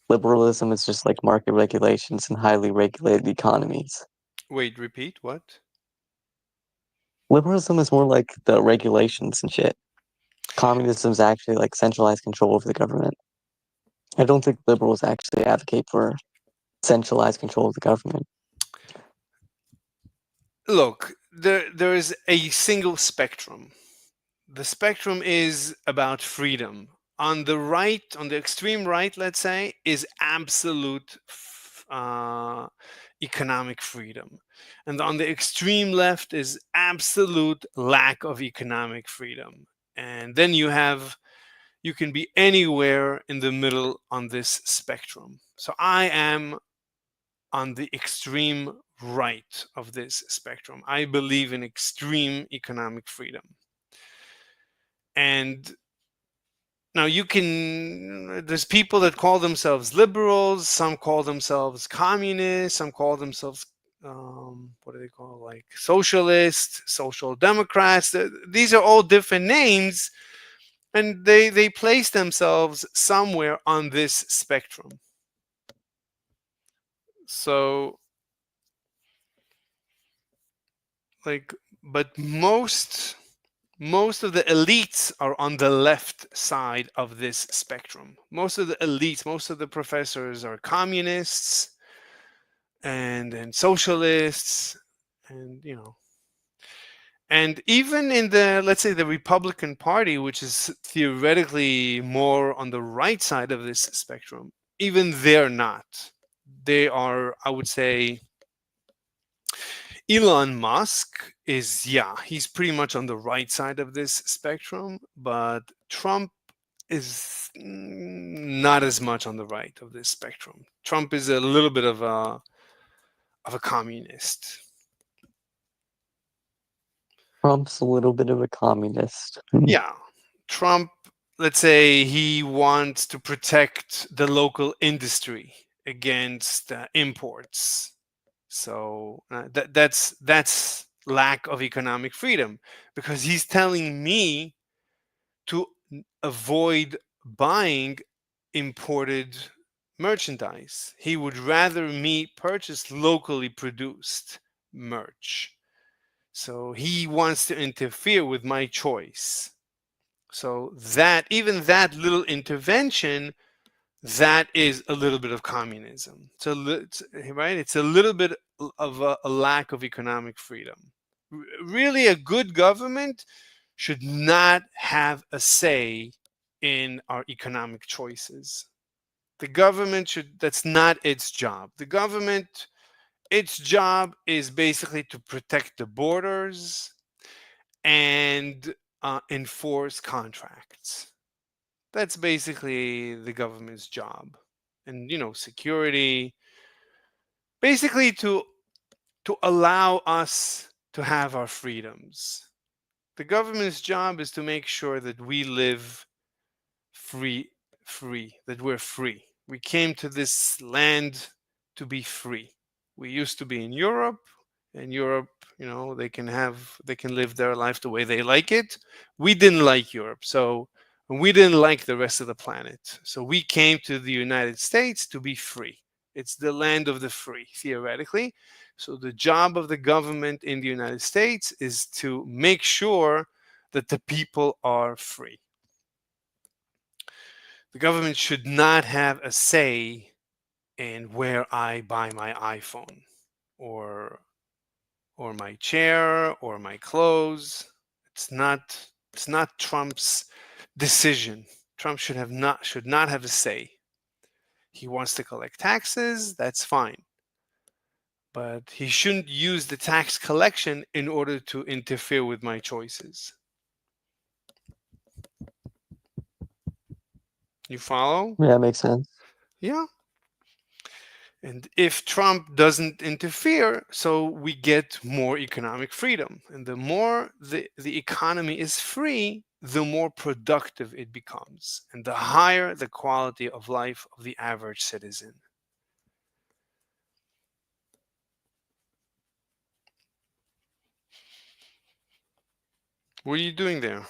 Liberalism is just like market regulations and highly regulated economies. wait, repeat what? Liberalism is more like the regulations and shit. Communism is actually like centralized control over the government. I don't think liberals actually advocate for centralized control of the government. Look, there is a single spectrum. The spectrum is about freedom. On the right, on the extreme right, let's say, is absolute economic freedom. And on the extreme left is absolute lack of economic freedom. And then you can be anywhere in the middle on this spectrum. So I am on the extreme right of this spectrum. I believe in extreme economic freedom. And now there's people that call themselves liberals, some call themselves communists, some call themselves, what do they call, like socialists, social democrats. These are all different names, and they place themselves somewhere on this spectrum. So, like, but most of the elites are on the left side of this spectrum. Most of the elites, most of the professors are communists and socialists, and and even in the, let's say, the Republican Party, which is theoretically more on the right side of this spectrum, even they're not. They are, I would say, Elon Musk is, yeah, he's pretty much on the right side of this spectrum, but Trump is not as much on the right of this spectrum. Trump is a little bit of a communist. Trump's a little bit of a communist. Yeah, Trump, let's say, he wants to protect the local industry against imports. So that's lack of economic freedom, because he's telling me to avoid buying imported merchandise. He would rather me purchase locally produced merch. So he wants to interfere with my choice. So that, even that little intervention, that is a little bit of communism. Right? It's a little bit of a lack of economic freedom. Really, a good government should not have a say in our economic choices. The government should, that's not its job. The government, its job is basically to protect the borders and enforce contracts. That's basically the government's job. And, security, basically to allow us to have our freedoms. The government's job is to make sure that we live free, that we're free. We came to this land to be free. We used to be in Europe. In Europe, they can live their life the way they like it. We didn't like Europe, so we didn't like the rest of the planet. So we came to the United States to be free. It's the land of the free, theoretically. So the job of the government in the United States is to make sure that the people are free. The government should not have a say in where I buy my iPhone or my chair or my clothes. It's not Trump's decision. Trump should not have a say. He wants to collect taxes, that's fine. But he shouldn't use the tax collection in order to interfere with my choices. You follow? Yeah, it makes sense. Yeah. And if Trump doesn't interfere, so we get more economic freedom. And the more the economy is free, the more productive it becomes, and the higher the quality of life of the average citizen. What are you doing there?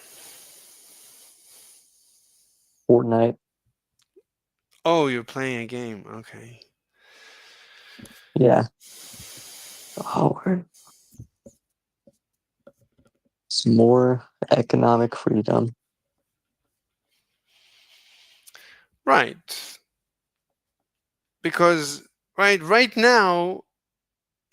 Fortnite. Oh, you're playing a game. Okay. Yeah. Oh, it's more economic freedom. Right. Because right now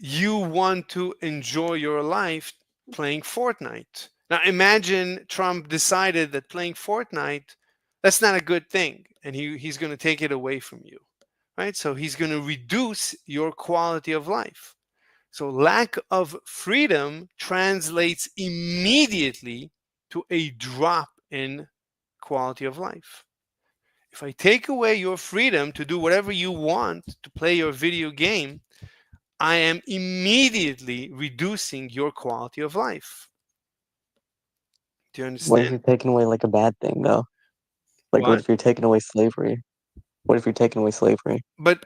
you want to enjoy your life playing Fortnite. Now imagine Trump decided that playing Fortnite, that's not a good thing, and he's going to take it away from you. Right? So he's going to reduce your quality of life. So lack of freedom translates immediately to a drop in quality of life. If I take away your freedom to do whatever you want, to play your video game, I am immediately reducing your quality of life. Do you What if understand? you're taking away like a bad thing though? Like what What? if you're taking away slavery? What if you're taking away slavery? But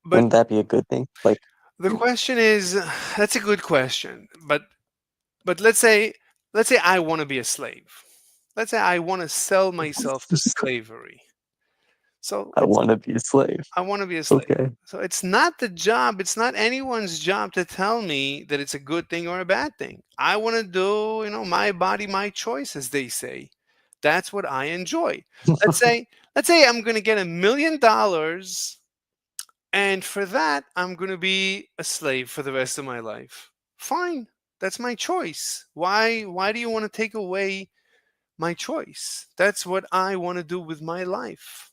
Wouldn't that be a good thing? Like the question is, that's a good question. But let's say I want to be a slave. Let's say I want to sell myself to slavery. So I want to be a slave. I want to be a slave. Okay. So it's not it's not anyone's job to tell me that it's a good thing or a bad thing. I want to do, my body, my choice, as they say. That's what I enjoy. Let's say I'm going to get $1 million, and for that I'm going to be a slave for the rest of my life. Fine. That's my choice. Why do you want to take away my choice? That's what I want to do with my life.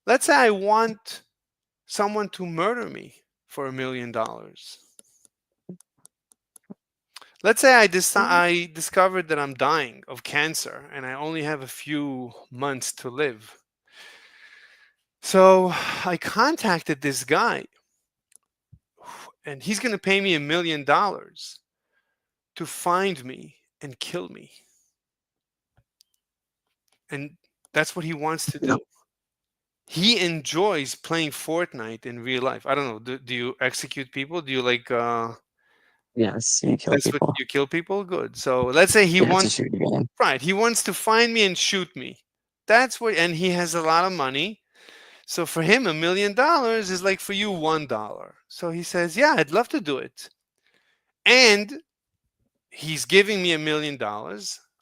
Let's say I want someone to murder me for $1 million. Let's say I discovered that I'm dying of cancer and I only have a few months to live. So I contacted this guy, and he's going to pay me $1 million to find me and kill me. And that's what he wants to do. He enjoys playing Fortnite in real life. I don't know. Do you execute people? Do you like? Yes, you kill That's people. what you kill people. Good. So let's say he Yeah, it's a wants. shooting game. Right. He wants to find me and shoot me. That's what, and he has a lot of money. So for him, $1 million is like for you $1. So he says, "Yeah, I'd love to do it." And he's giving me $1 million.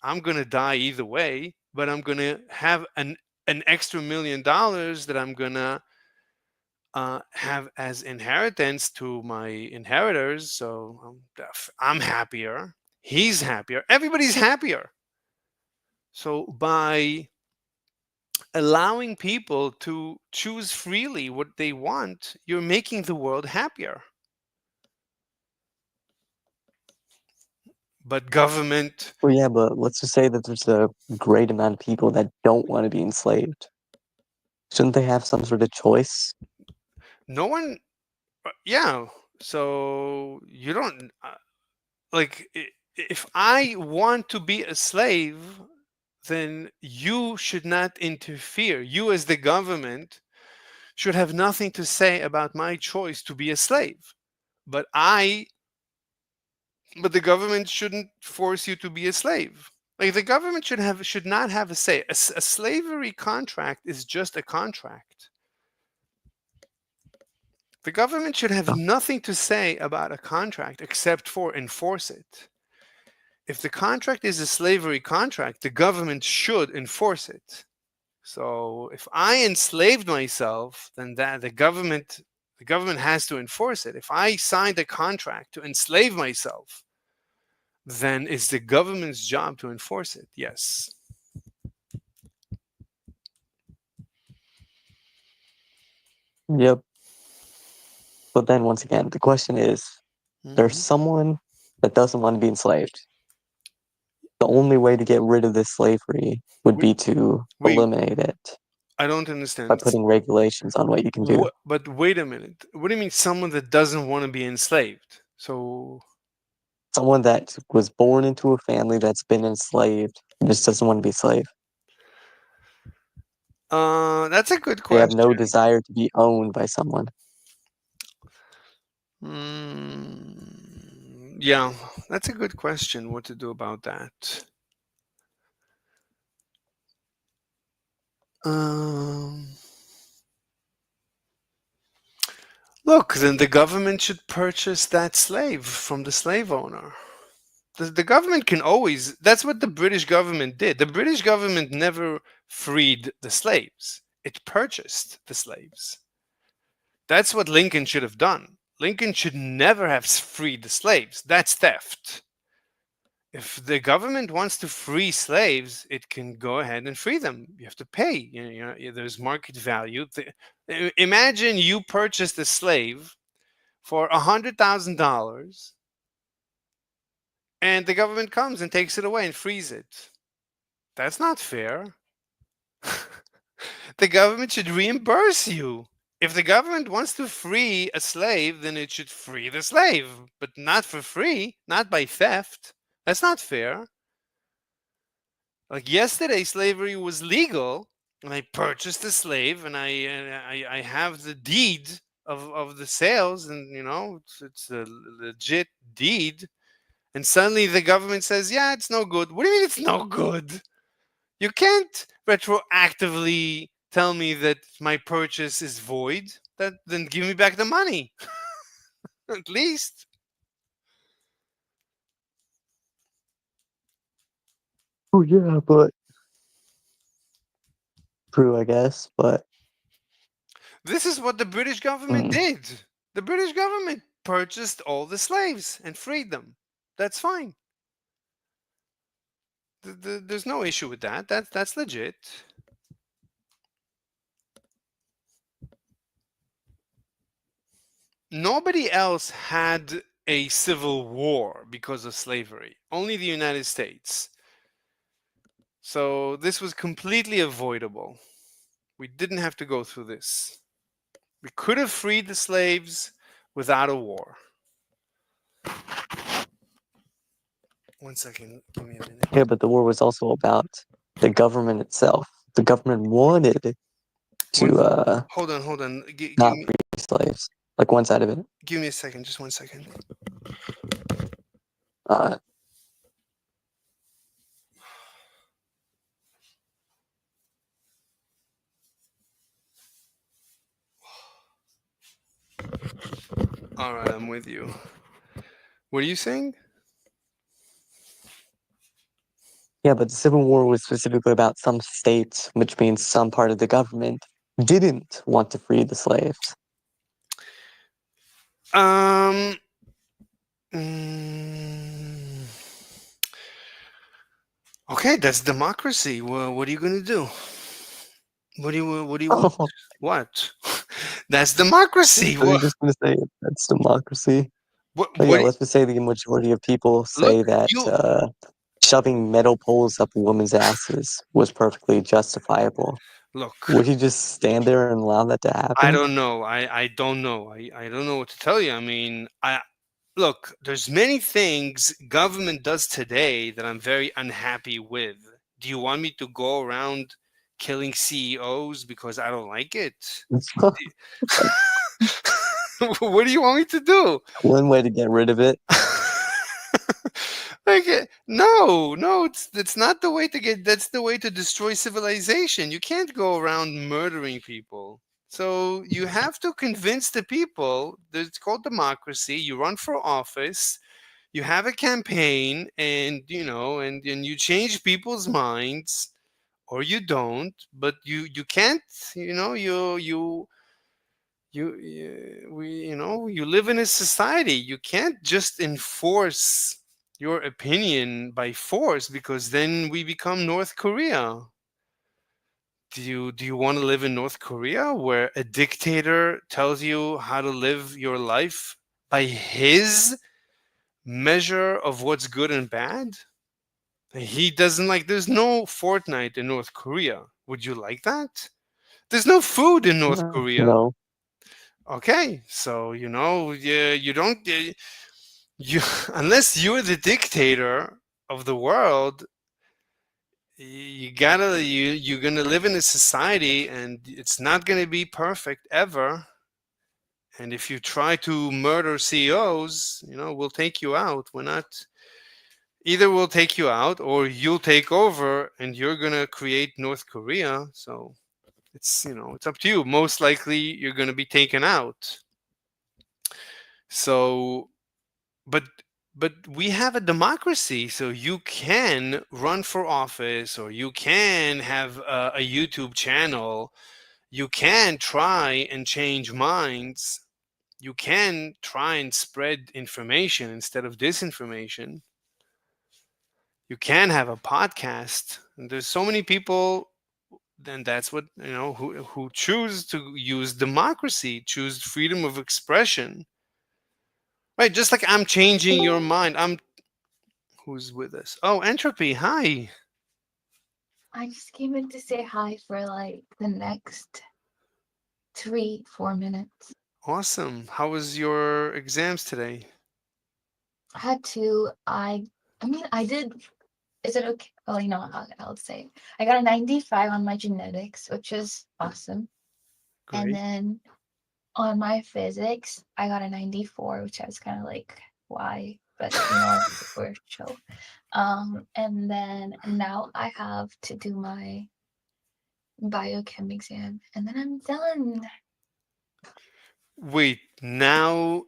I'm gonna die either way, but I'm gonna have an extra $1 million that I'm gonna have as inheritance to my inheritors. So I'm happier. He's happier. Everybody's happier. So by allowing people to choose freely what they want, you're making the world happier. But government, Well, yeah, but let's just say that there's a great amount of people that don't want to be enslaved. Shouldn't they have some sort of choice? no one, yeah. So you don't, like, if I want to be a slave, then you should not interfere. You, as the government, should have nothing to say about my choice to be a slave. But the government shouldn't force you to be a slave. Like, the government should not have a say. A slavery contract is just a contract. The government should have nothing to say about a contract except for enforce it. If the contract is a slavery contract, the government should enforce it. So if I enslaved myself, then the government has to enforce it. If I signed a contract to enslave myself, then it's the government's job to enforce it. Yes. Yep. But then once again, the question is, there's someone that doesn't want to be enslaved. The only way to get rid of this slavery would be to Wait, eliminate it I don't by understand. putting regulations on what you can do. But wait a minute. What do you mean someone that doesn't want to be enslaved? So Someone that was born into a family that's been enslaved and just doesn't want to be a slave. that's a good They have question. no desire to be owned by someone. Yeah, that's a good question. What to do about that? Look, then the government should purchase that slave from the slave owner. The government can always, that's what the British government did. The British government never freed the slaves, it purchased the slaves. That's what Lincoln should have done. Lincoln should never have freed the slaves. That's theft. If the government wants to free slaves, it can go ahead and free them. You have to pay. There's market value. Imagine you purchased a slave for $100,000, and the government comes and takes it away and frees it. That's not fair. The government should reimburse you. If the government wants to free a slave, then it should free the slave, but not for free, not by theft. That's not fair. Like, yesterday, slavery was legal, and I purchased a slave, and I have the deed of the sales, and it's a legit deed. And suddenly the government says, "Yeah, it's no good." What do you mean it's no good? You can't retroactively tell me that my purchase is void. Then give me back the money, at least. Oh yeah, but true, I guess. But This is what the British government did. The British government purchased all the slaves and freed them. That's fine. There's no issue with that. That's legit. Nobody else had a civil war because of slavery. Only the United States. So this was completely avoidable. We didn't have to go through this. We could have freed the slaves without a war. 1 second. Give me a minute. yeah, but the war was also about the government itself. The government wanted to Hold on. not free slaves. Like one side of it. Give me a second. Just 1 second. All right, I'm with you. What are you saying? Yeah, but the Civil War was specifically about some states, which means some part of the government didn't want to free the slaves. Um. mm, okay, that's democracy. Well, what are you gonna do? What do you want? Oh, What? That's democracy. so you're What? just going to say that's democracy? What? Oh yeah, What? let's just say the majority of people Look, say that you shoving metal poles up women's asses was perfectly justifiable. look. Would you just stand there and allow that to I happen? don't know. I don't know. I don't know what to tell you. I mean, I look. There's many things government does today that I'm very unhappy with. Do you want me to go around killing CEOs because I don't like it? What do you want me to do? One way to get rid of it. Like no, it's not the way to get. That's the way to destroy civilization. You can't go around murdering people. So you have to convince the people that it's called democracy. You run for office, you have a campaign, and and you change people's minds, or you don't. But you can't. You live in a society. You can't just enforce your opinion by force, because then we become North Korea. Do you want to live in North Korea where a dictator tells you how to live your life by his measure of what's good and bad? He doesn't like. There's no Fortnite in North Korea. Would you like that? There's no food in North Korea. No. Okay, so you don't you unless you're the dictator of the world, you're gonna live in a society, and it's not gonna be perfect ever. And if you try to murder CEOs, we'll take you out. We're not Either we'll take you out, or you'll take over, and you're gonna create North Korea. So it's up to you. Most likely, you're gonna be taken out. So but we have a democracy, so you can run for office, or you can have a YouTube channel. You can try and change minds. You can try and spread information instead of disinformation. You can have a podcast, and there's so many people. Then that's what who choose to use democracy, choose freedom of expression. Right, just like I'm changing your mind. Who's with us? Oh, Entropy, hi. I just came in to say hi for like the next 3-4 minutes. Awesome. How was your exams today? I had to. I mean, I did. Is it okay? Well, I'll say I got a 95 on my genetics, which is awesome. And Great. then on my physics, I got a 94, which I was kind of like, why? But we're chill. And then now I have to do my biochem exam, and then I'm done. Wait, now,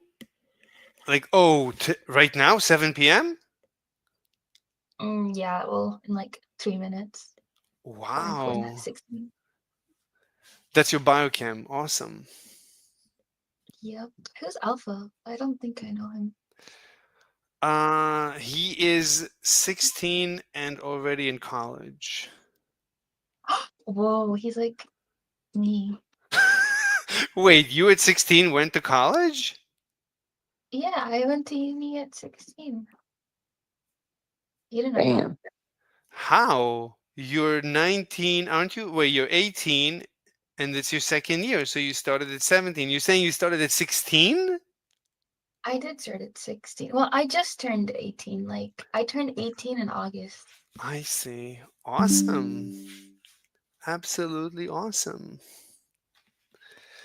like, right now, 7 p.m.? Yeah, well, in like 3 minutes. Wow. 16. That's your biochem. Awesome. Yep. Who's Alpha? I don't think I know him. He is 16 and already in college. Whoa, he's like me. Wait, you at 16 went to college? Yeah, I went to uni at 16. You didn't know that? Damn. How? You're 19, aren't you? Wait, you're 18, and it's your second year, so you started at 17. You're saying you started at 16? I did start at 16. Well, I just turned 18. Like, I turned 18 in August. I see. Awesome. Absolutely awesome.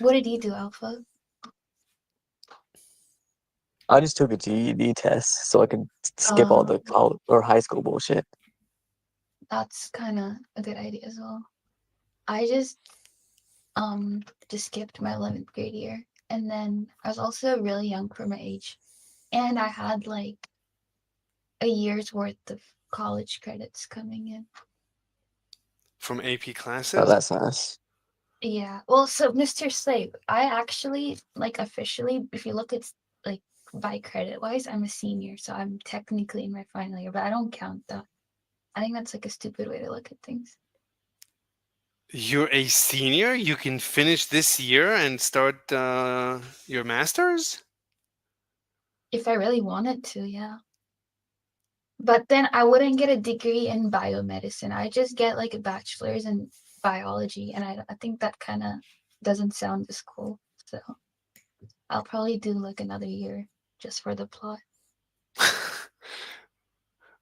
What did you do, Alpha? I just took a GED test so I could skip all the college or high school bullshit. That's kind of a good idea as well. I just skipped my 11th grade year, and then I was also really young for my age, and I had like a year's worth of college credits coming in. From AP Oh, classes? that's nice. Yeah. Well, so Mr. Slave, I actually like officially, if you look at like by credit wise, I'm a senior, so I'm technically in my final year, but I don't count that. I think that's like a stupid way to look at things. You're a senior? You can finish this year and start your master's? If I really wanted to, yeah. But then I wouldn't get a degree in biomedicine. I just get like a bachelor's in biology, and I think that kind of doesn't sound as cool. So I'll probably do like another year just for the plot.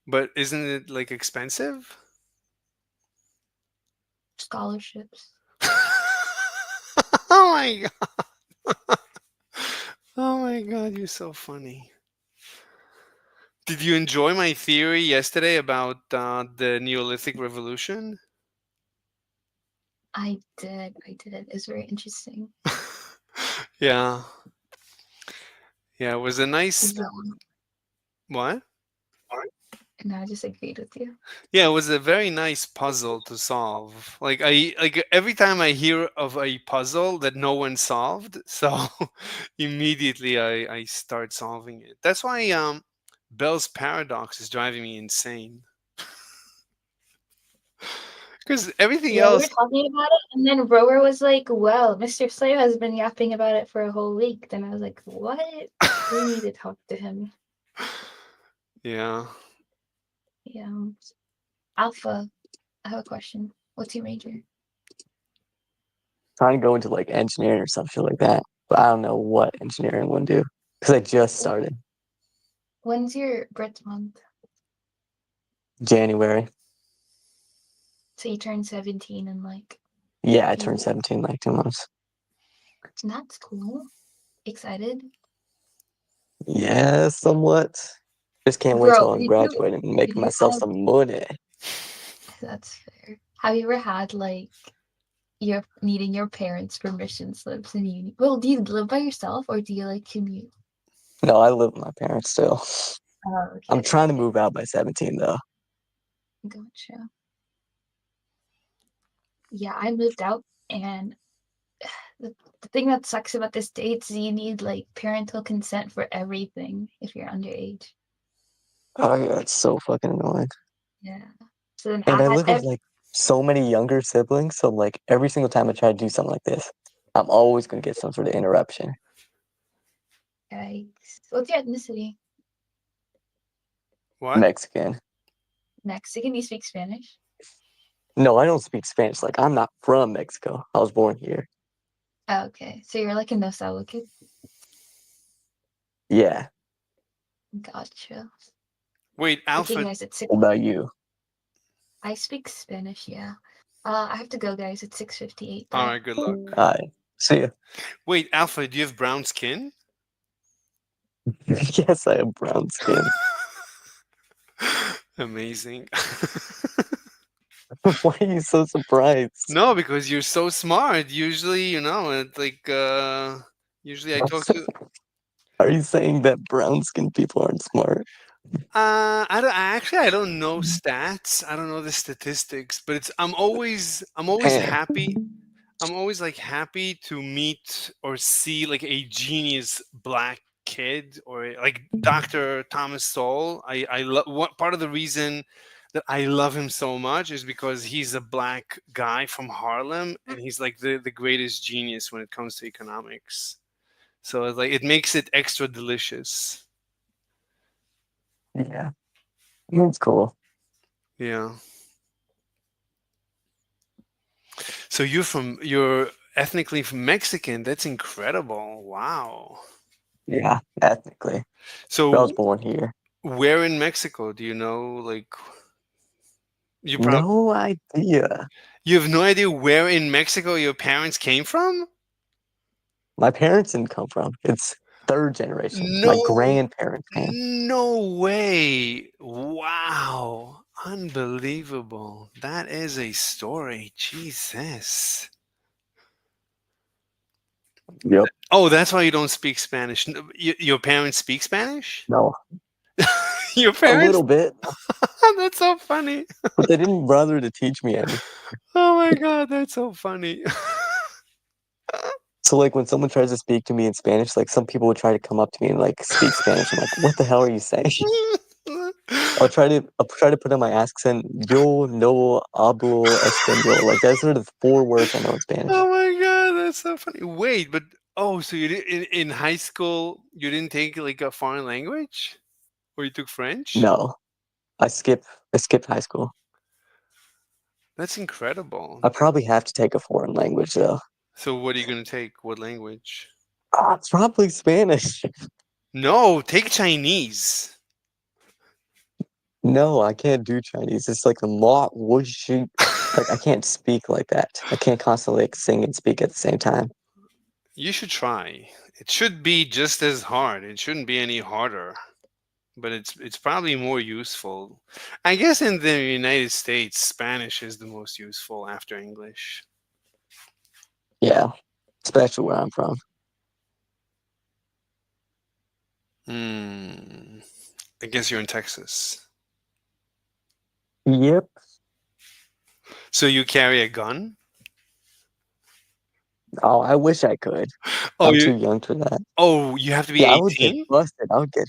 But isn't it like expensive? Scholarships. Oh my god. Oh my god, you're so funny. Did you enjoy my theory yesterday about the Neolithic Revolution? I did. I did it. It's very interesting. Yeah. Yeah, it was a nice Yeah. what? And I just agreed with you. Yeah, it was a very nice puzzle to solve. Like every time I hear of a puzzle that no one solved, so immediately I start solving it. That's why Bell's paradox is driving me insane. Because everything Yeah, we were else, talking about it, and then Rower was like, "Well, Mr. Slave has been yapping about it for a whole week." Then I was like, "What? We need to talk to him." yeah. Yeah. Alpha, I have a question. What's your major? Trying to go into like engineering or some shit like that, but I don't know what engineering would do because I just started When's your birth month? January. So you turn 17 in like Yeah, I few turned weeks. 17 like 2 months. That's cool. Excited? Yeah, somewhat. Just can't wait till Bro, I'm graduating and did making you myself have some money. that's fair. Have you ever had like you're needing your parents' permission slips in uni? Well, do you live by yourself or do you like commute? No, I live with my parents still. Oh, I'm okay, trying to okay. move out by 17 though. Gotcha. Yeah, I moved out, and the thing that sucks about the States is you need like parental consent for everything if you're underage. Oh yeah, it's so fucking annoying. Yeah. So then And I I had live with like so many younger siblings, so like every single time I try to do something like this, I'm always gonna get some sort of interruption. what's your ethnicity? What? Mexican. Mexican? You speak Spanish? No, I don't speak Spanish. Like I'm not from Mexico. I was born here. Oh, okay. So you're like a no salvo kid? Yeah. Gotcha. Wait, Okay, Alpha. guys, it's six. What about you? I speak Spanish, yeah. I have to go, guys. It's 6:58. All Bye. right, good luck. Alright. See ya. Wait, Alpha, do you have brown skin? Yes, I have brown skin. Amazing. Why are you so surprised? No, because you're so smart. Usually, it's like usually I talk to Are you saying that brown skin people aren't smart? I don't know stats. I don't know the statistics, but I'm always Damn. happy. I'm always like happy to meet or see like a genius black kid or like Dr. Thomas Sowell. I love what part of the reason that I love him so much is because he's a black guy from Harlem and he's like the greatest genius when it comes to economics. So it's like it makes it extra delicious. Yeah. It's cool. Yeah. So you're ethnically from Mexican. That's incredible. Wow. Yeah, ethnically. But I was So born here. where in Mexico do you know like No idea. you have no idea where in Mexico your parents came from? My parents didn't come from. It's third generation. My No, grandparents came. no way. Wow. Unbelievable. That is a story. Jesus. Yep. Oh, that's why you don't speak Spanish. Your parents speak Spanish? No, Your a parents? little bit, That's so funny. but they didn't bother to teach me any. Oh my god, that's so funny. So like when someone tries to speak to me in Spanish, like some people would try to come up to me and like speak Spanish. I'm like, what the hell are you saying? I'll try to put on my accent. Yo no hablo español. Like those are the 4 words I know in Spanish. Oh my god, that's so funny. Wait, but oh, so you did in high school you didn't take like a foreign language? Or you took French? No, I skipped high school. That's incredible. I probably have to take a foreign language though. So what are you gonna take? What language? Probably Spanish. No, take Chinese. No, I can't do Chinese. It's like the mo would like I can't speak like that. I can't constantly like, sing and speak at the same time. You should try. It should be just as hard. It shouldn't be any harder. But it's probably more useful. I guess in the United States, Spanish is the most useful after English. Yeah, especially where I'm from. Hmm. I guess you're in Texas. Yep. So you carry a gun? Oh, I wish I could. Oh, I'm you too young for that. you have to be Yeah, I would get 18? busted. I would get.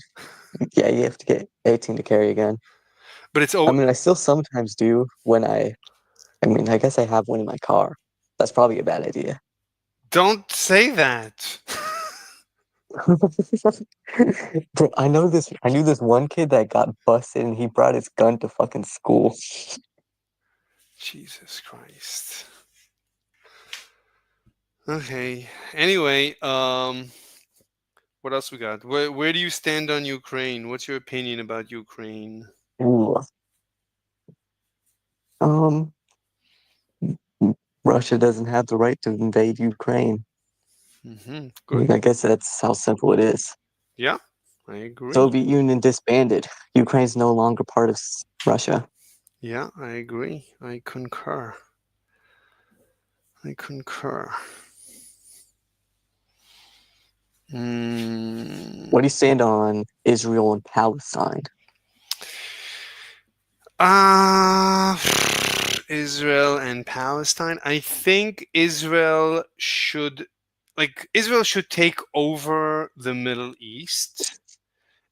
Yeah, you have to get 18 to carry a gun. But it's I mean, I still sometimes do when I mean, I guess I have one in my car. That's probably a bad idea. don't say that. Bro, I knew this one kid that got busted and he brought his gun to fucking school. Jesus Christ. Okay. Anyway, what else we got? Where do you stand on Ukraine? What's your opinion about Ukraine? Ooh. Um, Russia doesn't have the right to invade Ukraine. I Good. mean, I guess that's how simple it is. Yeah, I agree. Soviet Union disbanded. Ukraine's no longer part of Russia. Yeah, I agree. I concur. I concur. What do you stand on Israel and Palestine? Uh, Israel and Palestine. I think Israel should take over the Middle East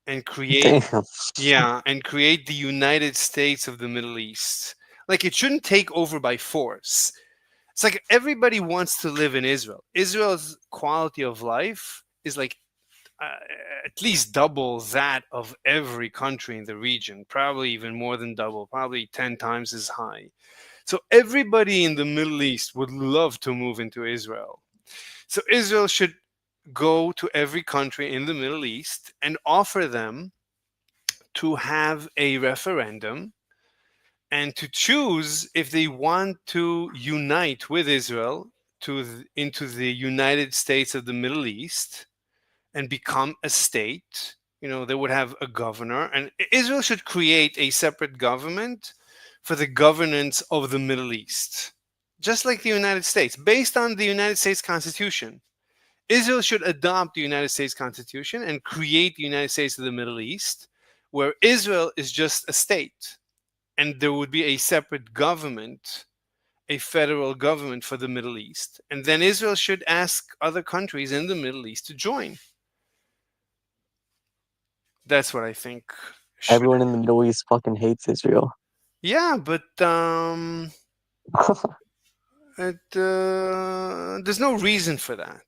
and create Damn. and create the United States of the Middle East. Like it shouldn't take over by force. It's like everybody wants to live in Israel. Israel's quality of life is like uh, at least double that of every country in the region, probably even more than double, probably 10 times as high. So everybody in the Middle East would love to move into Israel. So Israel should go to every country in the Middle East and offer them to have a referendum and to choose if they want to unite with Israel into the United States of the Middle East and become a state. They would have a governor, and Israel should create a separate government for the governance of the Middle East, just like the United States, based on the United States Constitution. Israel should adopt the United States Constitution and create the United States of the Middle East, where Israel is just a state, and there would be a separate government, a federal government for the Middle East. And then Israel should ask other countries in the Middle East to join. That's what I think. Everyone in the Middle East fucking hates Israel. Yeah, but there's no reason for that.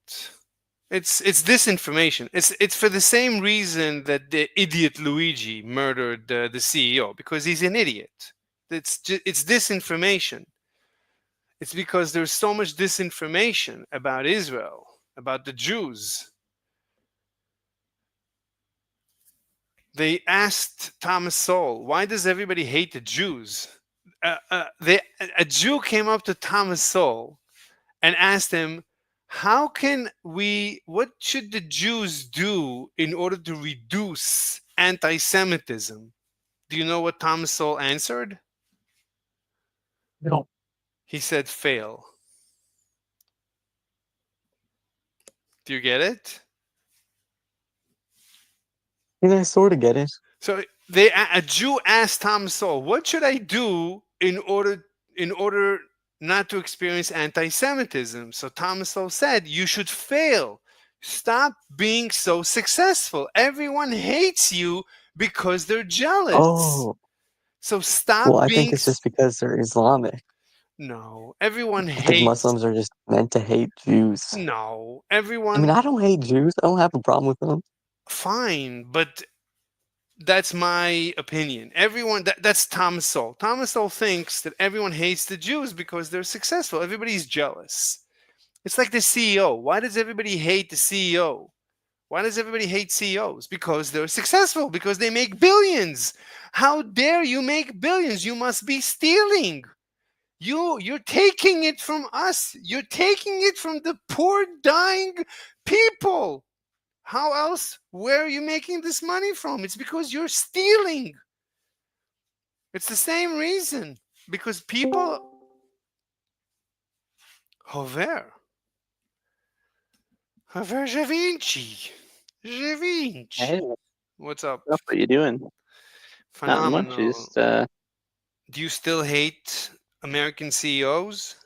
It's disinformation. It's for the same reason that the idiot Luigi murdered the CEO, because he's an idiot. It's disinformation. It's because there's so much disinformation about Israel, about the Jews. They asked Thomas Sowell, why does everybody hate the Jews? A Jew came up to Thomas Sowell and asked him, what should the Jews do in order to reduce anti-Semitism? Do you know what Thomas Sowell answered? No. He said, fail. Do you get it? I sort of get it. So a Jew asked Thomas Sowell, "What should I do in order not to experience anti-Semitism?" So Thomas Sowell said, "You should fail. Stop being so successful. Everyone hates you because they're jealous. Oh, So stop well, I think being it's just because they're Islamic. no. Everyone I think hates Muslims are just meant to hate Jews. no. I mean, Everyone I don't hate Jews. I don't have a problem with them. fine, but that's my opinion. That's Thomas Sowell. Thomas Sowell thinks that everyone hates the Jews because they're successful. Everybody's jealous. It's like the CEO. Why does everybody hate the CEO? Why does everybody hate CEOs? Because they're successful, because they make billions. How dare you make billions? You must be stealing. You're taking it from us. You're taking it from the poor dying people. How else? Where are you making this money from? It's because you're stealing. It's the same reason. Because people. Hover. Hover Javinci. Hey, Javinci. What's up? what are you doing? Not much. Phenomenal. Just Do you still hate American CEOs?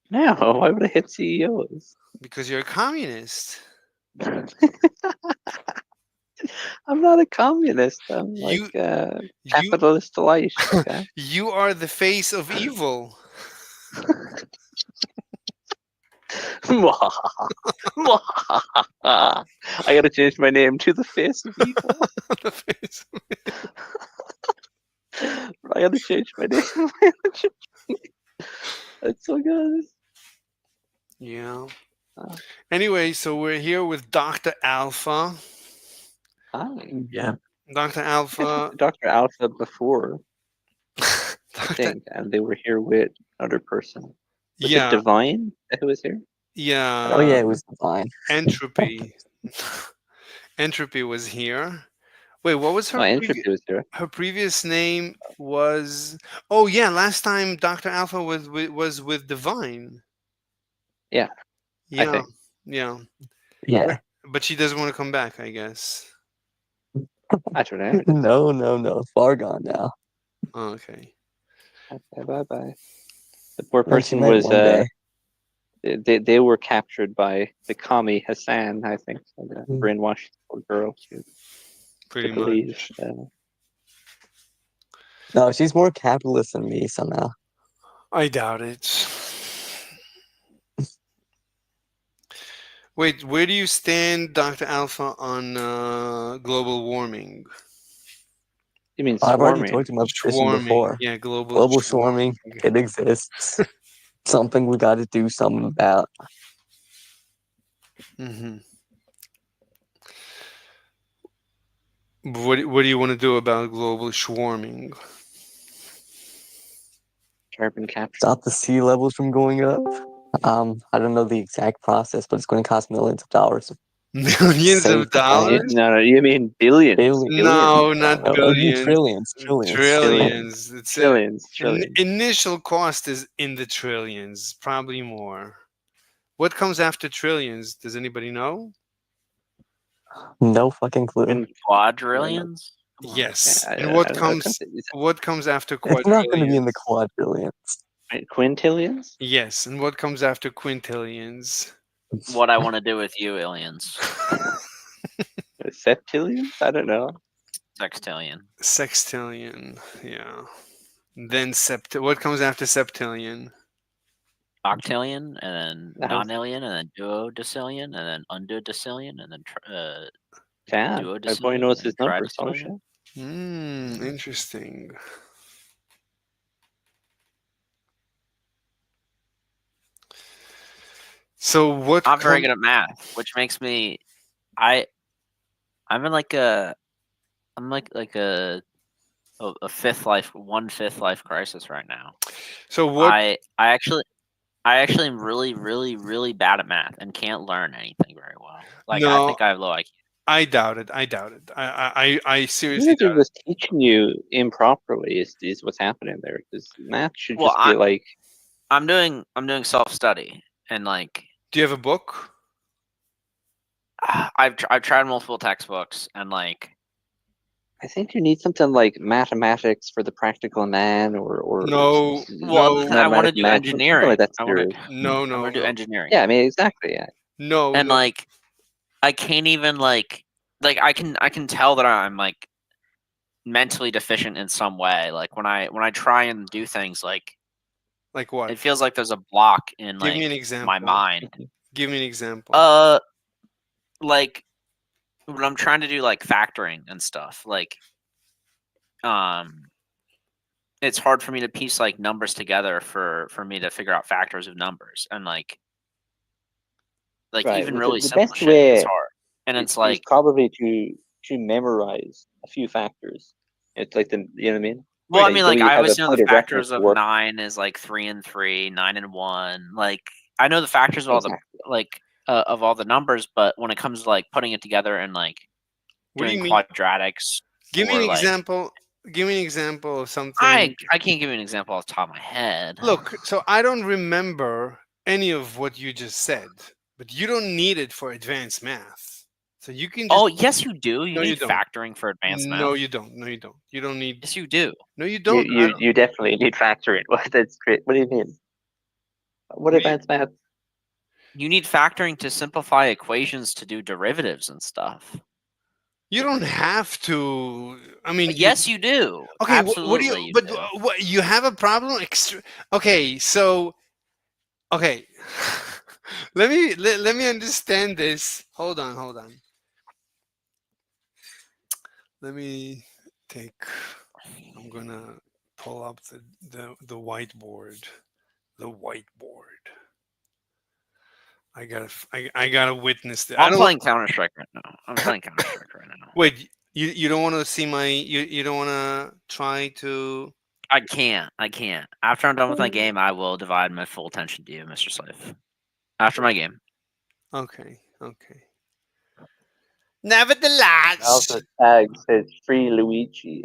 no. Why would I hit CEOs? Because you're a communist. I'm not a communist. I'm You like a you capitalist delight. Okay. you are the face of evil. I gotta change my name to the face of evil. The face. I gotta change my name. That's so good. Yeah. Uh, Anyway, so we're here with Dr. Alpha. Hi. Yeah. Dr. Alpha. Dr. Alpha before, I Dr. think, and they were here with another person. Was it Yeah. Divine who was here? Yeah. Oh yeah, it was fine. Entropy. Entropy was here. Wait, what was Oh, Entropy was here. her previous name was? Oh yeah, last time Dr. Alpha was with Divine. Yeah. I Yeah. think. Yeah. Yeah. But she doesn't want to come back, I guess. That's right. No. Far gone now. Oh, okay. Okay, bye bye. The poor No, she person might was one day. they were captured by the commie Hassan, I think. So the Mm. brainwashed poor girl to Pretty believe. much. No, she's more capitalist than me somehow. I doubt it. Wait, where do you stand, Dr. Alpha, on global warming? You mean I've already swarming? told you my position Swarming. before. Yeah, global Global swarming, it exists. Something we got to do something about. Mm-hmm. What do you want to do about global swarming? Carbon capture. Stop the sea levels from going up. I don't know the exact process, but it's going to cost millions of dollars. Millions Save of the planet. dollars? No, you mean billions. Billions. No, not No, it'd be billions. trillions. Trillions. It's Trillions. initial cost is in the trillions, probably more. What comes after trillions? Does anybody know? No fucking clue. In Quadrillions? Yes. Yeah, And I what don't know. comes after It's not going to be in quadrillions? the quadrillions. Quintillions? Yes. And what comes after quintillions? What I want to do with you, aliens. Septillions? I don't know. Sextillion. Sextillion. Yeah. Then what comes after septillion? Octillion, and then Nice. nonillion, and then duodecillion, and then undodecillion, and then Yeah, duodecillion. everybody knows his and numbers, don't tridecillion. you? Interesting. So what? I'm very good at math, which makes me, I'm in like a fifth life, 1/5 life crisis right now. So what? I actually am really, really, really bad at math and can't learn anything very well. Like I No, think I have low IQ. I doubt it. I I seriously think they're doubt it. just teaching you improperly is what's happening there. Because math should Well, just be like I'm doing self study and like. Do you have a book? I've tried multiple textbooks and like I think you need something like mathematics for the practical man, or No, well no, I want to mathematics do management, something like engineering. that. I want to no, I no, want to do no, engineering. Yeah, I mean exactly. Yeah. no, And no. like I can't even like I can tell that I'm like mentally deficient in some way. Like when I try and do things, like Like what? it feels like there's a block in Give me an like my example. mind. Give me an example. Like when I'm trying to do like factoring and stuff, like um it's hard for me to piece like numbers together for me to figure out factors of numbers, and like Right. even Well, really the simple best shit is way hard. And it's is like, probably to memorize a few factors. It's like the, you know what I mean? well, I Wait, mean, So like you I have a always know the point of reference factors to of work. 9 is like 3 and 3, 9 and 1. Like I know the factors of all the Exactly. like of all the numbers, but when it comes to like putting it together and like what do doing you mean? quadratics Give me or an like example. Give me an example of something. I can't give you an example off the top of my head. Look, so I don't remember any of what you just said, but you don't need it for advanced math. So you can just. Oh, yes, you do. You No, you need don't. factoring for advanced No, math. you don't. No, you don't. You don't need. Yes, you do. No, you You don't. I don't. you definitely need factoring. That's great. What do you mean? What What do you, advanced math? You need factoring to simplify equations to do derivatives and stuff. you don't have to. I mean, you. Yes, you do. Okay, what do you? Absolutely, you But do. what you have a problem? Okay, so okay. Let me understand this. Hold on, hold on. Let me take. I'm gonna pull up the whiteboard. The whiteboard. I gotta witness that. I I'm don't want. playing Counter Strike right now. I'm playing Counter Strike right now. Wait, you don't want to see my you don't want to try to. I can't. I can't. After I'm done with my game, I will divide my full attention to you, Mr. Slave. After my game. Okay, okay. Nevertheless, Also tag says free Luigi.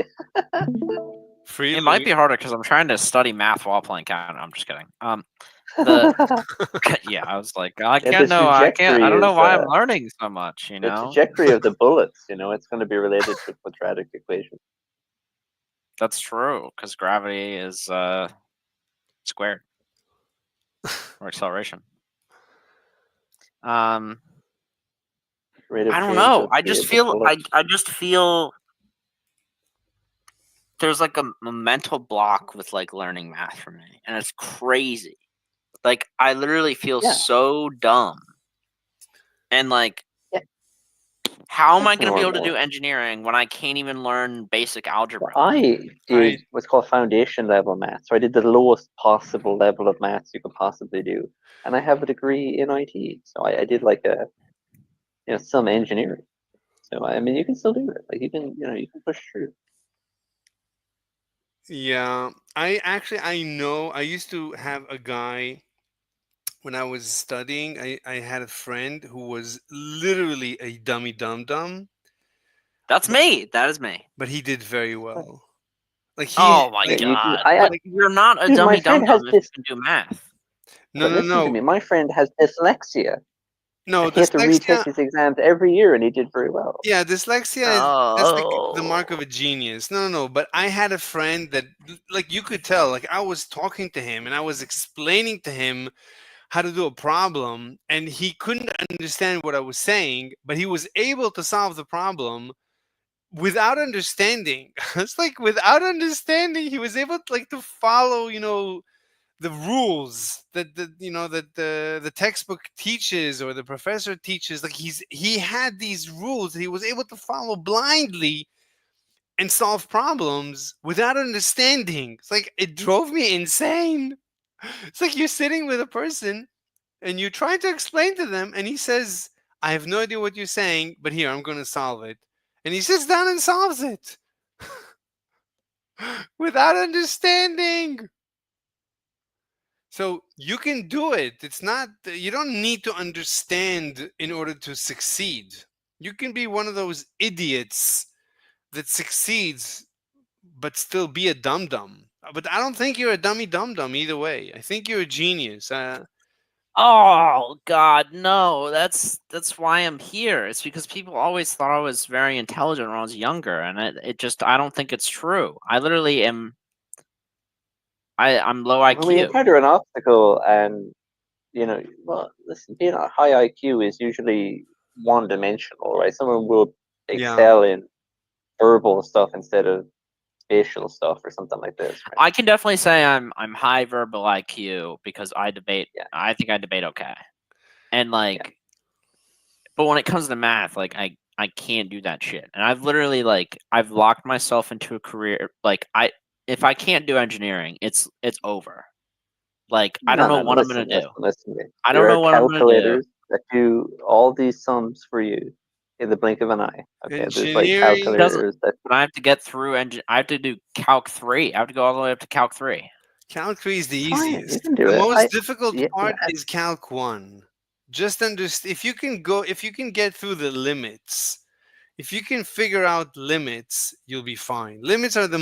free. It might be harder because I'm trying to study math while playing Counter. I'm just kidding. The yeah, I was like, I Yeah, can't the know. I can't. I trajectory don't know is why I'm learning so much. You the know, trajectory of the bullets. You know, it's going to be related to quadratic equations. that's true because gravity is squared or acceleration. Rate of I don't change know. of I just the feel bullet. I just feel there's like a mental block with like learning math for me, and it's crazy. Like I literally feel Yeah. so dumb, and like, Yeah. how am I That's going to be able to normal. do engineering when I can't even learn basic algebra? Well, I did what's called foundation level math. So I did the lowest possible level of maths you could possibly do, and I have a degree in IT. So I did like some engineering. So I mean, you can still do it. Like you can push through. Yeah, I know. I used to have a guy when I was studying. I had a friend who was literally a dummy dum dum, That's me. That is me. but he did very well. Like Oh my Yeah, you do. god! I Like you're not a dude, my dummy dum friend has dum if this. you can do math. no, But no, listen to no, me. My friend has dyslexia. no. He had to retake Dyslexia. his exams every year, and he did very well. Yeah, dyslexia is that's like the mark of a genius. No, no, no. But I had a friend that, like, you could tell. Like, I was talking to him and I was explaining to him how to do a problem, and he couldn't understand what I was saying, but he was able to solve the problem without understanding. It's like without understanding, he was able to, like, to follow, the rules that the textbook teaches or the professor teaches. Like, he had these rules that he was able to follow blindly and solve problems without understanding. It's like it drove me insane. It's like you're sitting with a person and you try to explain to them, and he says, I have no idea what you're saying, but here, I'm going to solve it. And he sits down and solves it without understanding. So you can do it. It's not, you don't need to understand in order to succeed. You can be one of those idiots that succeeds, but still be a dum dum. But I don't think you're a dummy dum dum either way. I think you're a genius. Oh God, no! That's why I'm here. It's because people always thought I was very intelligent when I was younger, and it just I don't think it's true. I literally am. I'm low When we IQ. encounter an obstacle and, well, listen, being a high IQ is usually one-dimensional, right? Someone will Yeah. excel in verbal stuff instead of spatial stuff or something like this, right? I can definitely say I'm high verbal IQ because I debate. Yeah. I think I debate okay, and like, but when it comes to math, like I can't do that shit, and I've literally like I've locked myself into a career. Like if I can't do engineering, it's over. Like I don't No, know no, what I'm listen, gonna do. listen to me. I don't There are know what I'm gonna do. calculators that do all these sums for you in the blink of an eye. Okay, there's like Engineering. Doesn't calculators that. but I have to get through engine. I have to do Calc 3. I have to go all the way up to Calc 3. Calc 3 is the Fine, you easiest. can do The it. most difficult Yeah, part is Calc 1. Just understand if you can get through the limits, if you can figure out limits, you'll be fine. Limits are the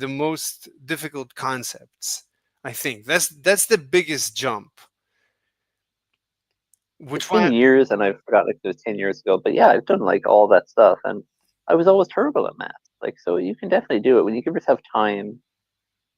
most difficult concepts. I think that's the biggest jump. it's Which been one? years, and I forgot like it was 10 years ago. But yeah, I've done like all that stuff, and I was always terrible at math. Like, so you can definitely do it when you give yourself time.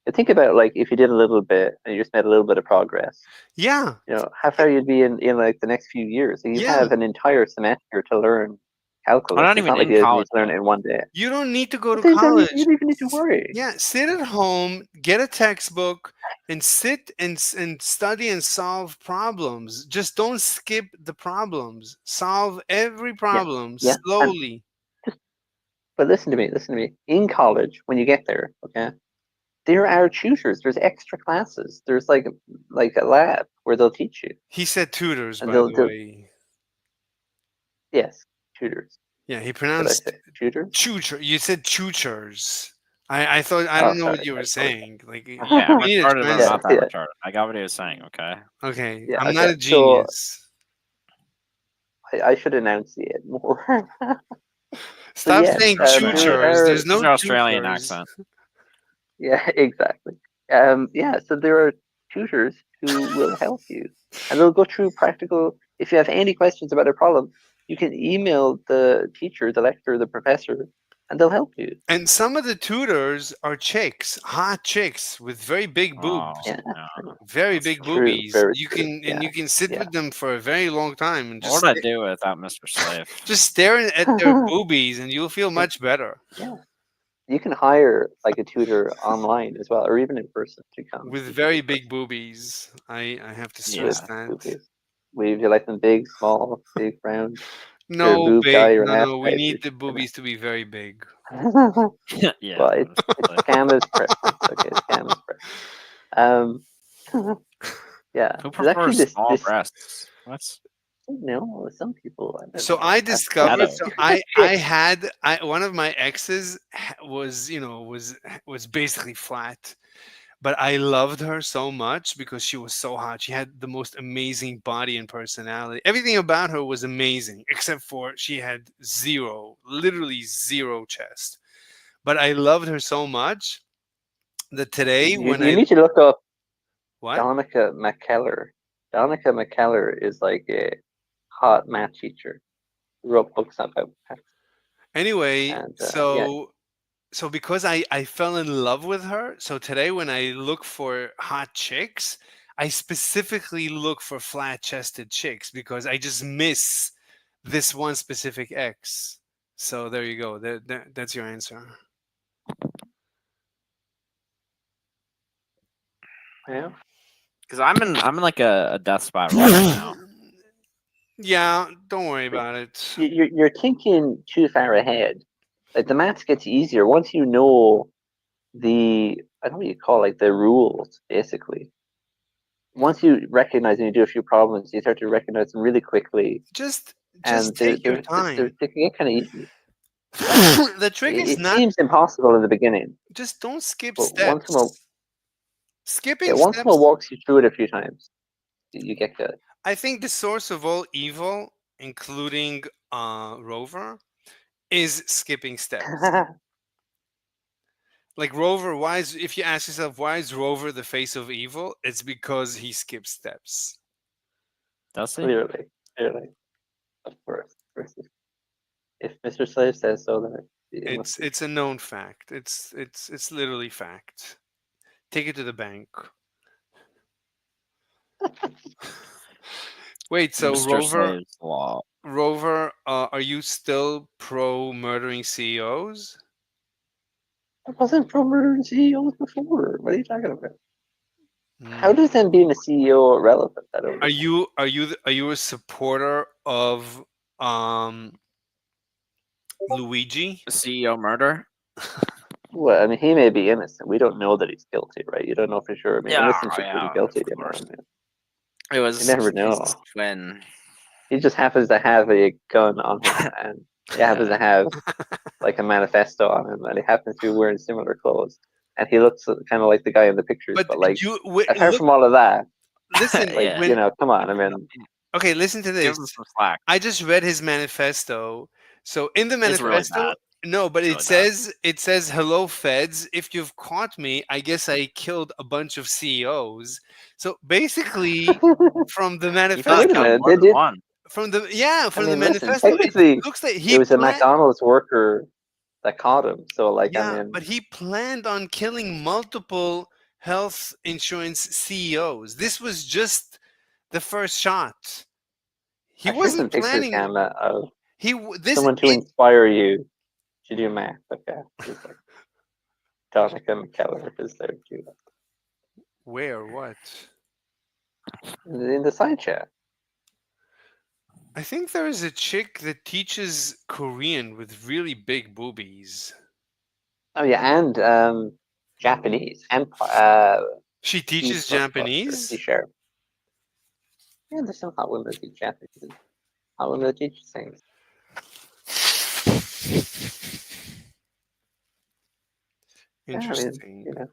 And think about like if you did a little bit and you just made a little bit of progress. Yeah. How far you'd be in like the next few years. So you Yeah. have an entire semester to learn I'm calculus. not It's even not like in you need college to learn yet. it in one day. You don't need to go to But then college. you don't even need to worry. Yeah, sit at home, get a textbook, and sit and study and solve problems. Just don't skip the problems. Solve every problem Yeah. And slowly. but listen to me, listen to me. In college, when you get there, okay, there are tutors. There's extra classes. There's like a lab where they'll teach you. He said tutors, And by the they'll way. yes, tutors. Yeah, he Did I pronounced say tutors? tutor. You said tutors. I thought I Oh, don't know what sorry, you were sorry, sorry. saying. Like Yeah, I'm we need a retarded, but I'm Yeah, not that translator. yeah, retarded. I got what he was saying. Okay. Okay, yeah. I'm not Okay, a so genius. I should enunciate more. So Stop yes, saying Australian. there tutors. are. There's This is no your Australian tutors. accent. Yeah, exactly. Yeah, so there are tutors who will help you, and they'll go through practical. If you have any questions about a problem, you can email the teacher, the lecturer, the professor, and they'll help you. And some of the tutors are chicks, hot chicks with very big boobs. Oh, Yeah, no. Very That's big true. true, boobies. very You true. can Yeah, you can sit yeah. with them for a very long time and What would I do without Mr. Slave? just staring at their boobies, and you'll feel much better Yeah, you can hire like a tutor online as well, or even in person to come with teach you very in big person boobies. I have to with stress Yeah. that. boobies. Would you like them big, small, big, round? You're a No boob guy. big. You're an No, ass no. We guy. need the boobies to be very big. Yeah. Well, it's Gamma's preference. Okay, it's Gamma's preference. Um, yeah, Who there's actually prefers small this. breasts? What? No, some people. I don't So know. I Have discovered. Ghetto. So shit. one of my exes was was basically flat. But I loved her so much because she was so hot. She had the most amazing body and personality. Everything about her was amazing, except for she had zero, literally zero chest. But I loved her so much that today, when You I need to look up what Donica McKellar. Donica McKellar is like a hot math teacher. Wrote books about math. anyway, And yeah, so because I fell in love with her, so today when I look for hot chicks, I specifically look for flat chested chicks because I just miss this one specific ex. So there you go. That's your answer. yeah. Because I'm in like a death spiral right now. Yeah, don't worry But about it. you're thinking too far ahead. Like the maths gets easier once you know I don't know what you call like the rules basically. Once you recognize and you do a few problems, you start to recognize them really quickly, Just and take your time. they can get kind of easy. The trick is It not seems impossible in the beginning, just don't skip but once someone steps. Skipping once someone steps. walks you through it a few times, you get good. I think the source of all evil, including Rover, is skipping steps. Like Rover, if you ask yourself why is Rover the face of evil, it's because he skips steps. Does he? Clearly, of course. If Mr. Slave says so, then it must be. It's a known fact. It's literally fact. Take it to the bank. Wait, so Mr. Rover, Slave's Law. are you still pro murdering CEOs? I wasn't pro murdering CEOs before. What are you talking about? How Hmm. does them being a CEO relevant? I don't. Are you a supporter of Luigi? CEO murder? Well, I mean, he may be innocent. We don't know that he's guilty, right? You don't know for sure. I mean, Yeah, innocent to proven yeah, guilty. of You know, course. I mean, It you was never his know. twin. He just happens to have a gun on him, and he happens to have like a manifesto on him, and he happens to be wearing similar clothes, and he looks kind of like the guy in the pictures. But But like, apart look, from all of that, listen. like Yeah. you know, come on. I mean, Okay, listen to Give this. him some slack. I just read his manifesto. So in the It's really manifesto, bad. no, but It's it really bad. says hello feds. If you've caught me, I guess I killed a bunch of CEOs. So basically, from the You manifesto, probably wait a killed minute, more did than you? one. from I the mean, listen. manifesto, it Technically, looks like it he was a planned. McDonald's worker that caught him. So, like, I Yeah, mean, but he planned on killing multiple health insurance CEOs. This was just the first shot. He I shared wasn't some pictures, planning. Gamma, of This someone to inspire you to do math. Okay, it's like Donica McKellar is there too where what? in the side chat. I think there is a chick that teaches Korean with really big boobies. Oh yeah, and Japanese and She C++, teaches or C Japanese? sharp. Yeah, there's some hot women that teach Japanese. Hot women that teach things. Yeah, I mean, Interesting. you know.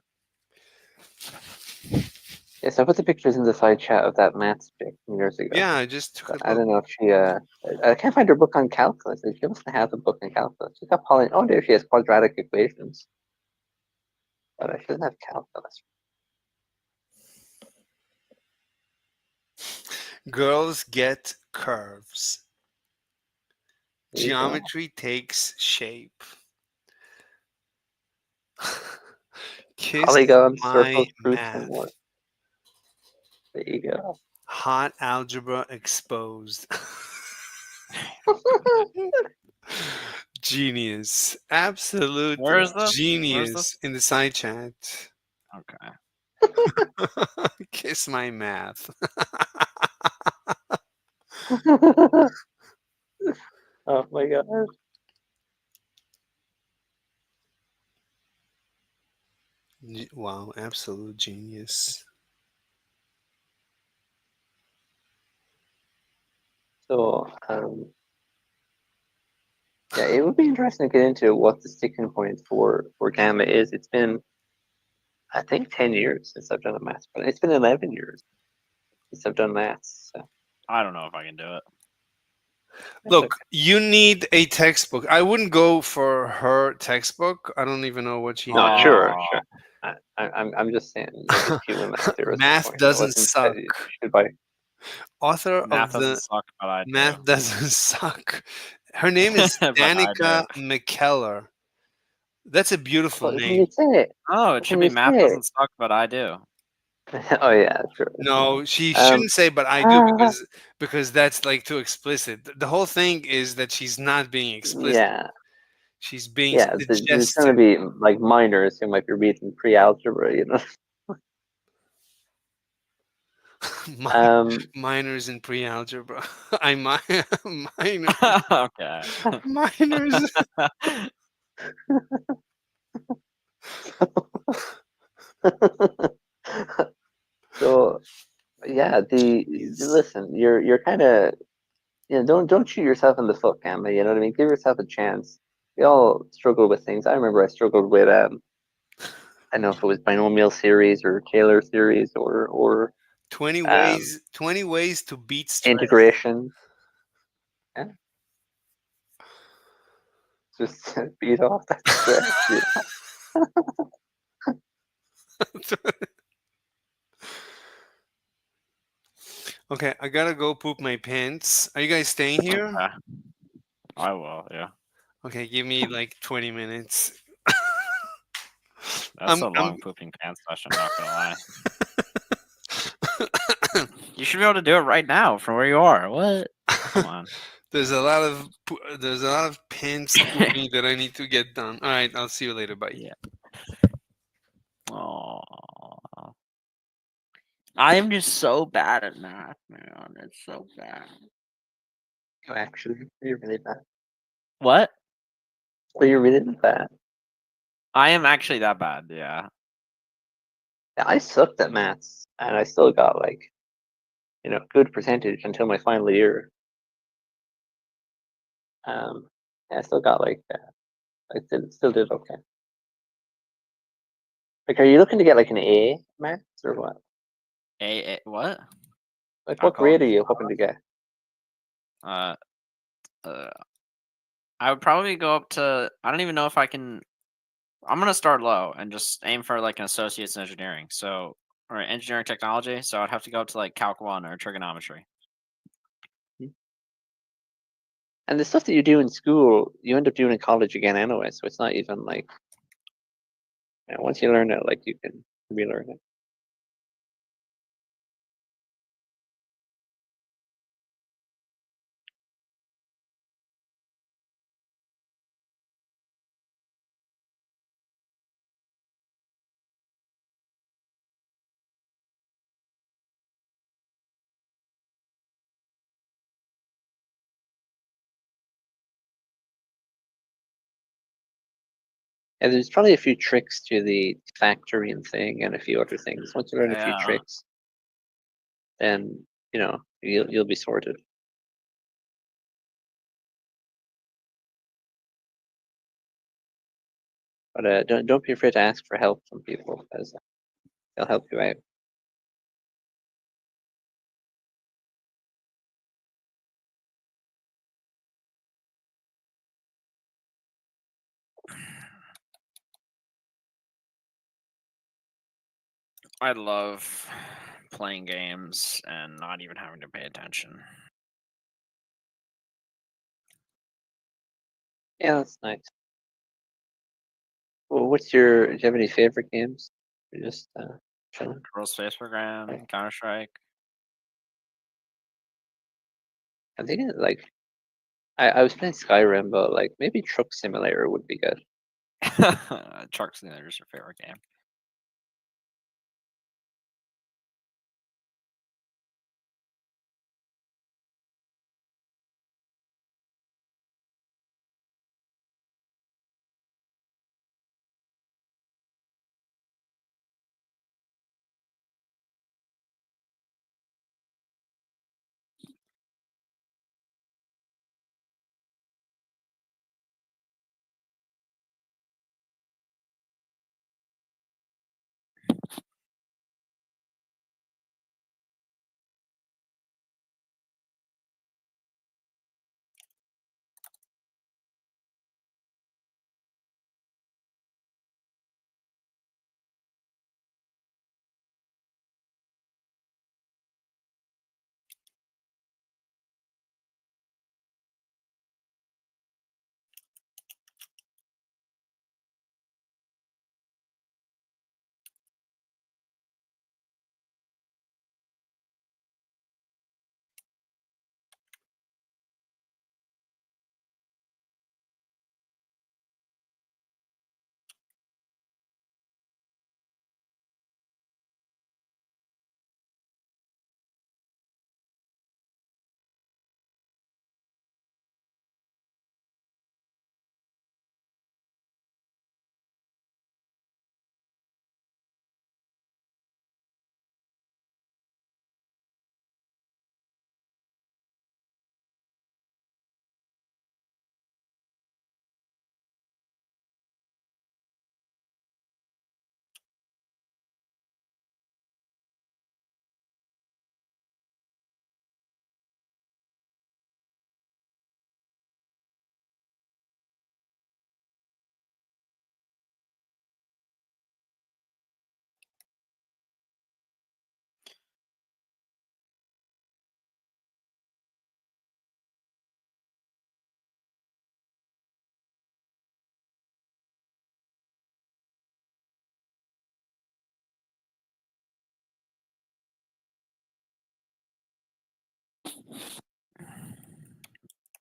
Yes, I put the pictures in the side chat of that maths chick from years ago. Yeah, I just took But a I look. don't know if she. I can't find her book on calculus. She must have the book on calculus. She's got poly. Oh, there she has quadratic equations. But I shouldn't have calculus. Girls get curves. There you go. Geometry takes shape. Kiss Polygons, my circles, fruits, and math. more. There you go. Hot algebra exposed. Genius. Absolute Where is this? Where's genius this? in the side chat. Okay. Kiss my math. Oh my god. Wow, absolute genius. So, yeah, it would be interesting to get into what the sticking point for Gamma is. It's been, I think, 10 years since I've done a maths, but it's been 11 years since I've done maths. So. I don't know if I can do it. Look, you need a textbook. I wouldn't go for her textbook. I don't even know what she No, has. sure. I'm just saying, there's few women out there at this Math point. I doesn't wasn't suck. you should buy. Author Math of doesn't the suck, but I do. Math doesn't suck. Her name is But I Danica do. McKellar. That's a beautiful What can name. you say? Oh, it What should can be you math say? doesn't suck, but I do. Oh yeah, sure. No, she shouldn't say, but I do because that's like too explicit. The whole thing is that she's not being explicit. Yeah. She's being Yeah, there's going suggestive. to be like minors who might be reading pre-algebra, you know. Minors in pre-algebra. I minor. Okay. Minors. So yeah, listen, you're kind of, you know, don't shoot yourself in the foot, Gamma. You know what I mean? Give yourself a chance. We all struggle with things. I remember I struggled with I don't know if it was binomial series or Taylor series or 20 ways to beat stress. integration. Yeah. Just beat off that stress. You know? Okay, I gotta go poop my pants. Are you guys staying here? Okay. I will. Yeah. Okay, give me like 20 minutes. That's a I'm long pooping pants session. Not gonna lie. You should be able to do it right now from where you are. What? Come on. there's a lot of pants pooping that I need to get done. All right, I'll see you later. Bye. Yeah. Oh. I am just so bad at math, man. It's so bad. Oh, actually, you're really bad. What? Well, you're really bad. I am actually that bad. Yeah. Yeah, I sucked at maths, and I still got like, good percentage until my final year. Yeah, I still got like, I still did okay. Like, are you looking to get like an A maths or what? What? Like, I'll what call it. grade are you hoping to get? Uh. I would probably go up to. I don't even know if I can. I'm gonna start low and just aim for like an associate's in engineering. So, or engineering technology. So I'd have to go up to like Calc 1 or trigonometry. And the stuff that you do in school, you end up doing in college again anyway. So it's not even like, once you learn it, like you can relearn it. And there's probably a few tricks to the factoring thing and a few other things. Once you learn a few Yeah. tricks, then you'll be sorted. But don't be afraid to ask for help from people, because they'll help you out. I love playing games and not even having to pay attention. Yeah, that's nice. Well, do you have any favorite games? Or just chilling? Kerbal Space Program, Counter Strike. I think like I was playing Skyrim, but like maybe Truck Simulator would be good. Truck Simulator is your favorite game.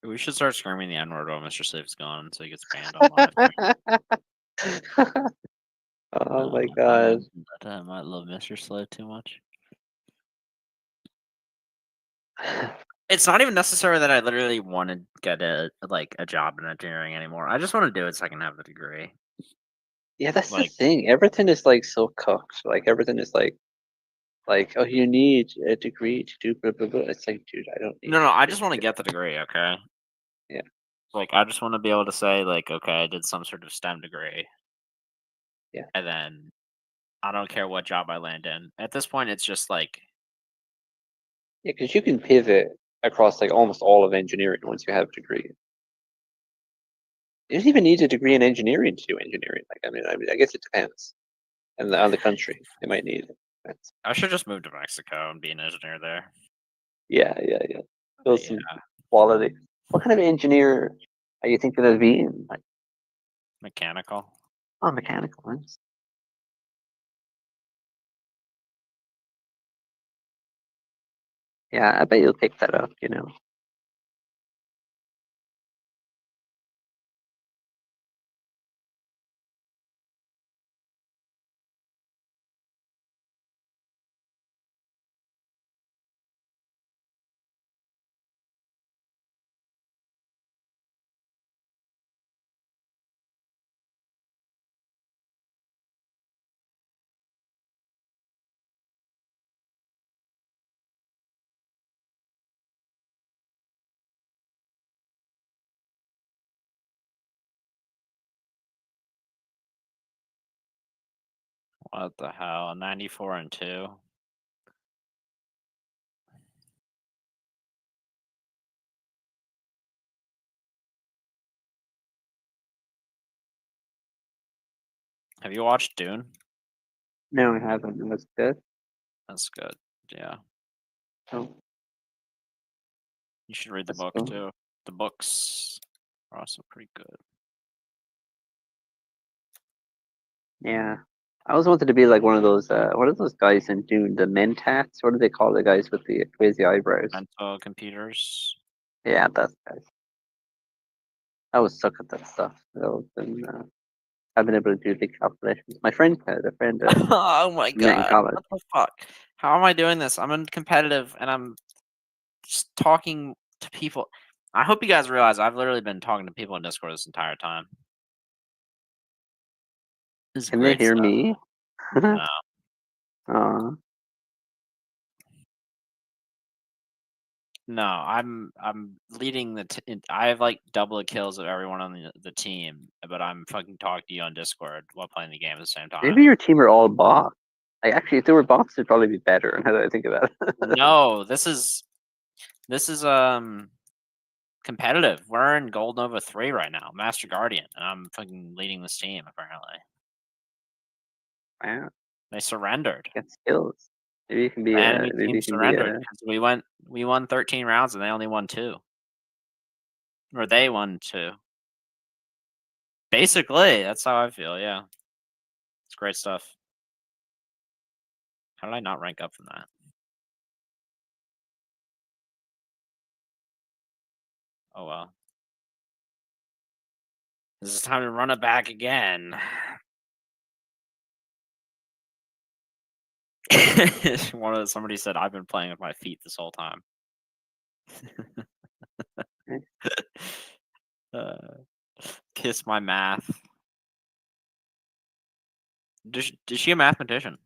We should start screaming the N-word while Mr. Slave's gone, so he gets banned on live. Oh my god. I might love Mr. Slave too much. It's not even necessary that I literally want to get a job in engineering anymore. I just want to do it so I can have the degree. Yeah, that's Like- the thing. Everything is like so cooked. Like everything is like, oh, you need a degree to do blah blah blah. It's like, dude, I don't need. No, I just want to get the degree. Okay. Yeah. Like I just want to be able to say like, okay, I did some sort of STEM degree. Yeah. And then I don't care what job I land in. At this point, it's just like. Yeah, because you can pivot across like almost all of engineering once you have a degree. You don't even need a degree in engineering to do engineering. Like, I mean, I guess it depends, and on the country, they might need it. I should just move to Mexico and be an engineer there. Yeah. Build some quality. What kind of engineer are you thinking of being? Like, Mechanical. oh, mechanical. Nice. Yeah, I bet you'll pick that up. You know. What the hell? 94-2. Have you watched Dune? No, I haven't. That's good. That's good. Yeah. Oh. You should read the That's book cool. too. The books are also pretty good. Yeah. I always wanted to be like one of those. What are those guys in Dune? The Mentats? What do they call the guys with the crazy eyebrows? Mental computers. Yeah, that's guys. I was suck at that stuff. I've been able to do big calculations. My friend had a friend. Oh my met in god! college. What the fuck? How am I doing this? I'm in competitive and I'm just talking to people. I hope you guys realize I've literally been talking to people in Discord this entire time. This is Can they great hear stuff. me? No. No, I'm leading I have like double the kills of everyone on the team, but I'm fucking talking to you on Discord while playing the game at the same time. Maybe your team are all bots. Like, actually, if they were bots, it'd probably be better. Now that I think about it. No, this is competitive. We're in Gold Nova 3 right now, Master Guardian, and I'm fucking leading this team apparently. Wow. They surrendered. Get skills. Maybe you can be. The enemy Maybe team you can be. surrendered because we won 13 rounds and they only won 2. Or they won 2. Basically, that's how I feel, yeah. It's great stuff. How did I not rank up from that? Oh well. This is time to run it back again. Somebody said I've been playing with my feet this whole time. Kiss my math. Is she a mathematician?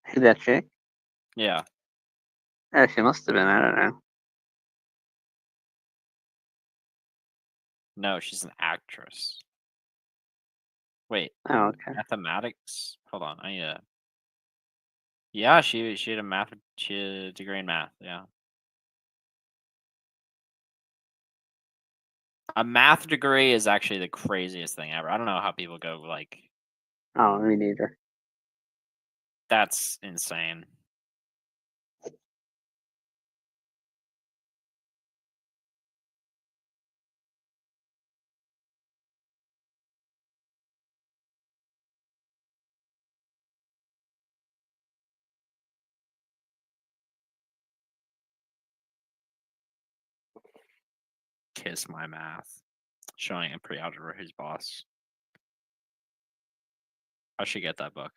Who that chick? Yeah. Oh, she must have been. I don't know. No, she's an actress. Wait. Oh, okay. Mathematics? Hold on. Yeah, she had a degree in math, yeah. A math degree is actually the craziest thing ever. I don't know how people go like. Oh, me neither. That's insane. Kiss My Math, showing in pre-algebra who's boss. I should get that book.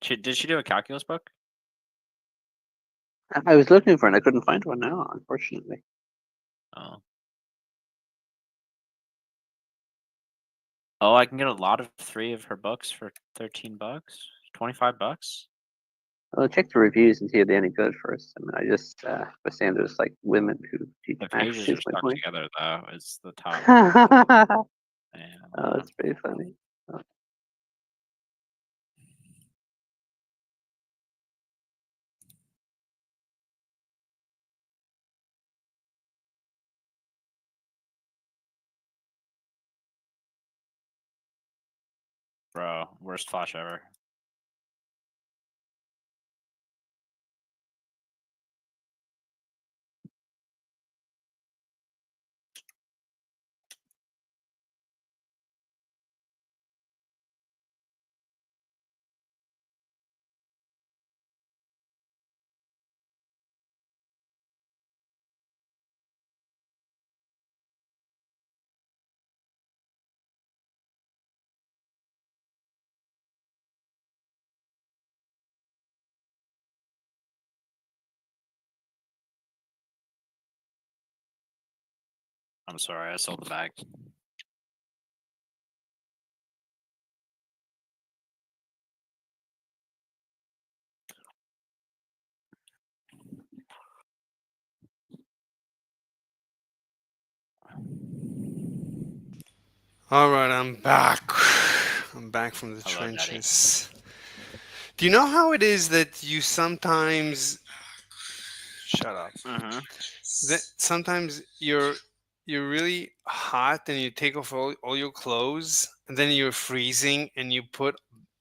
Did she do a calculus book? I was looking for it. I couldn't find one now, unfortunately. Oh. Oh, I can get a lot of 3 of her books for $13, $25. I'll check the reviews and see if they're any good first. I mean, I just was saying there's like women who teach The math. pages are stuck together though. Is the top. Oh, that's pretty funny. Oh. Bro, worst flash ever. I'm sorry, I sold the bag. All right, I'm back. I'm back from the Hello, trenches. Do you know how it is that you sometimes shut up? Mm-hmm. That sometimes you're really hot and you take off all your clothes and then you're freezing and you put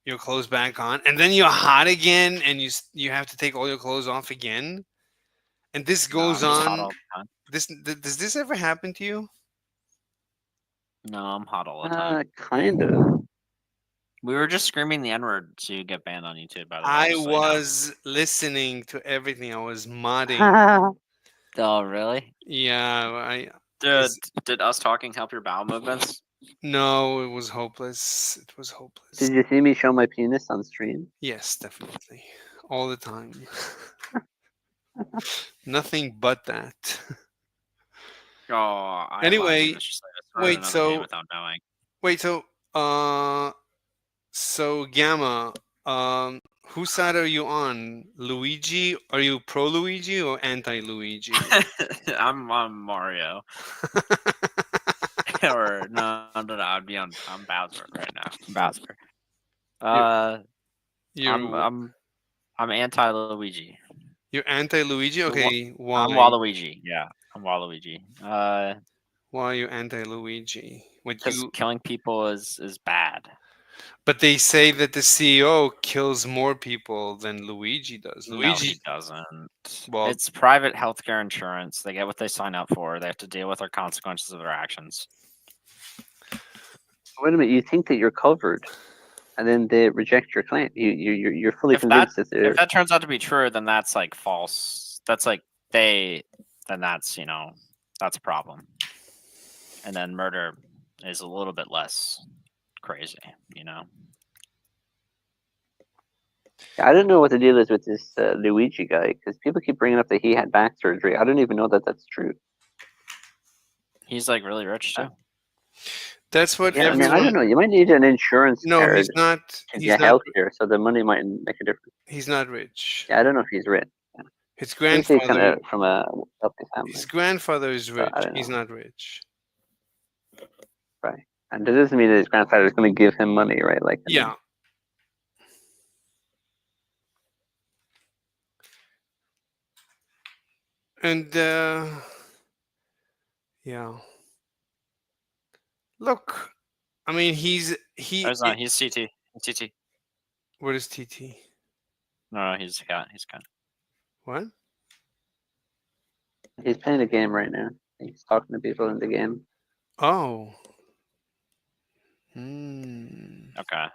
your clothes back on and then you're hot again and you have to take all your clothes off again. And this No, goes I'm just hot on. all the time. Does this ever happen to you? No, I'm hot all the time. Kind of. We were just screaming the N-word so you get banned on YouTube, by the way. I just so you know. was listening to everything. I was modding. Oh, really? Yeah, Did us talking help your bowel movements? no, it was hopeless. It was hopeless. Did you see me show my penis on stream? Yes, definitely. All the time. Nothing but that. Oh, I Anyway, let's just start another game without knowing. wait, so Gamma, whose side are you on? Luigi? Are you pro Luigi or anti Luigi? I'm on Mario. Or no, I'd be on Bowser right now. Bowser. I'm anti Luigi. You're anti Luigi? Okay, why? I'm Waluigi. Yeah, I'm Waluigi. Why are you anti Luigi? Because killing people is bad. But they say that the CEO kills more people than Luigi does. No, Luigi he doesn't. Well, It's private healthcare insurance. They get what they sign up for. They have to deal with the consequences of their actions. Wait a minute. You think that you're covered, and then they reject your claim. You're fully convinced that they're. If that turns out to be true, then that's like false. That's like then that's that's a problem. And then murder is a little bit less crazy, I don't know what the deal is with this Luigi guy because people keep bringing up that he had back surgery. I don't even know that that's true. He's like really rich too. That's what Yeah, I everyone. mean, I don't know. You might need an insurance No, card. he's not. To He's get not. healthcare, so the money might make a difference. He's not rich. Yeah, I don't know if he's rich. His Seems to be grandfather. kind of from a wealthy family. His grandfather is rich. I don't He's know. not rich. Right, and that doesn't mean that his grandfather is going to give him money, right? Like, Yeah. And yeah. Look, I mean, he's He's CT. He's CT. What is TT? No, he's got. What? he's playing a game right now. He's talking to people in the game. Oh. Okay.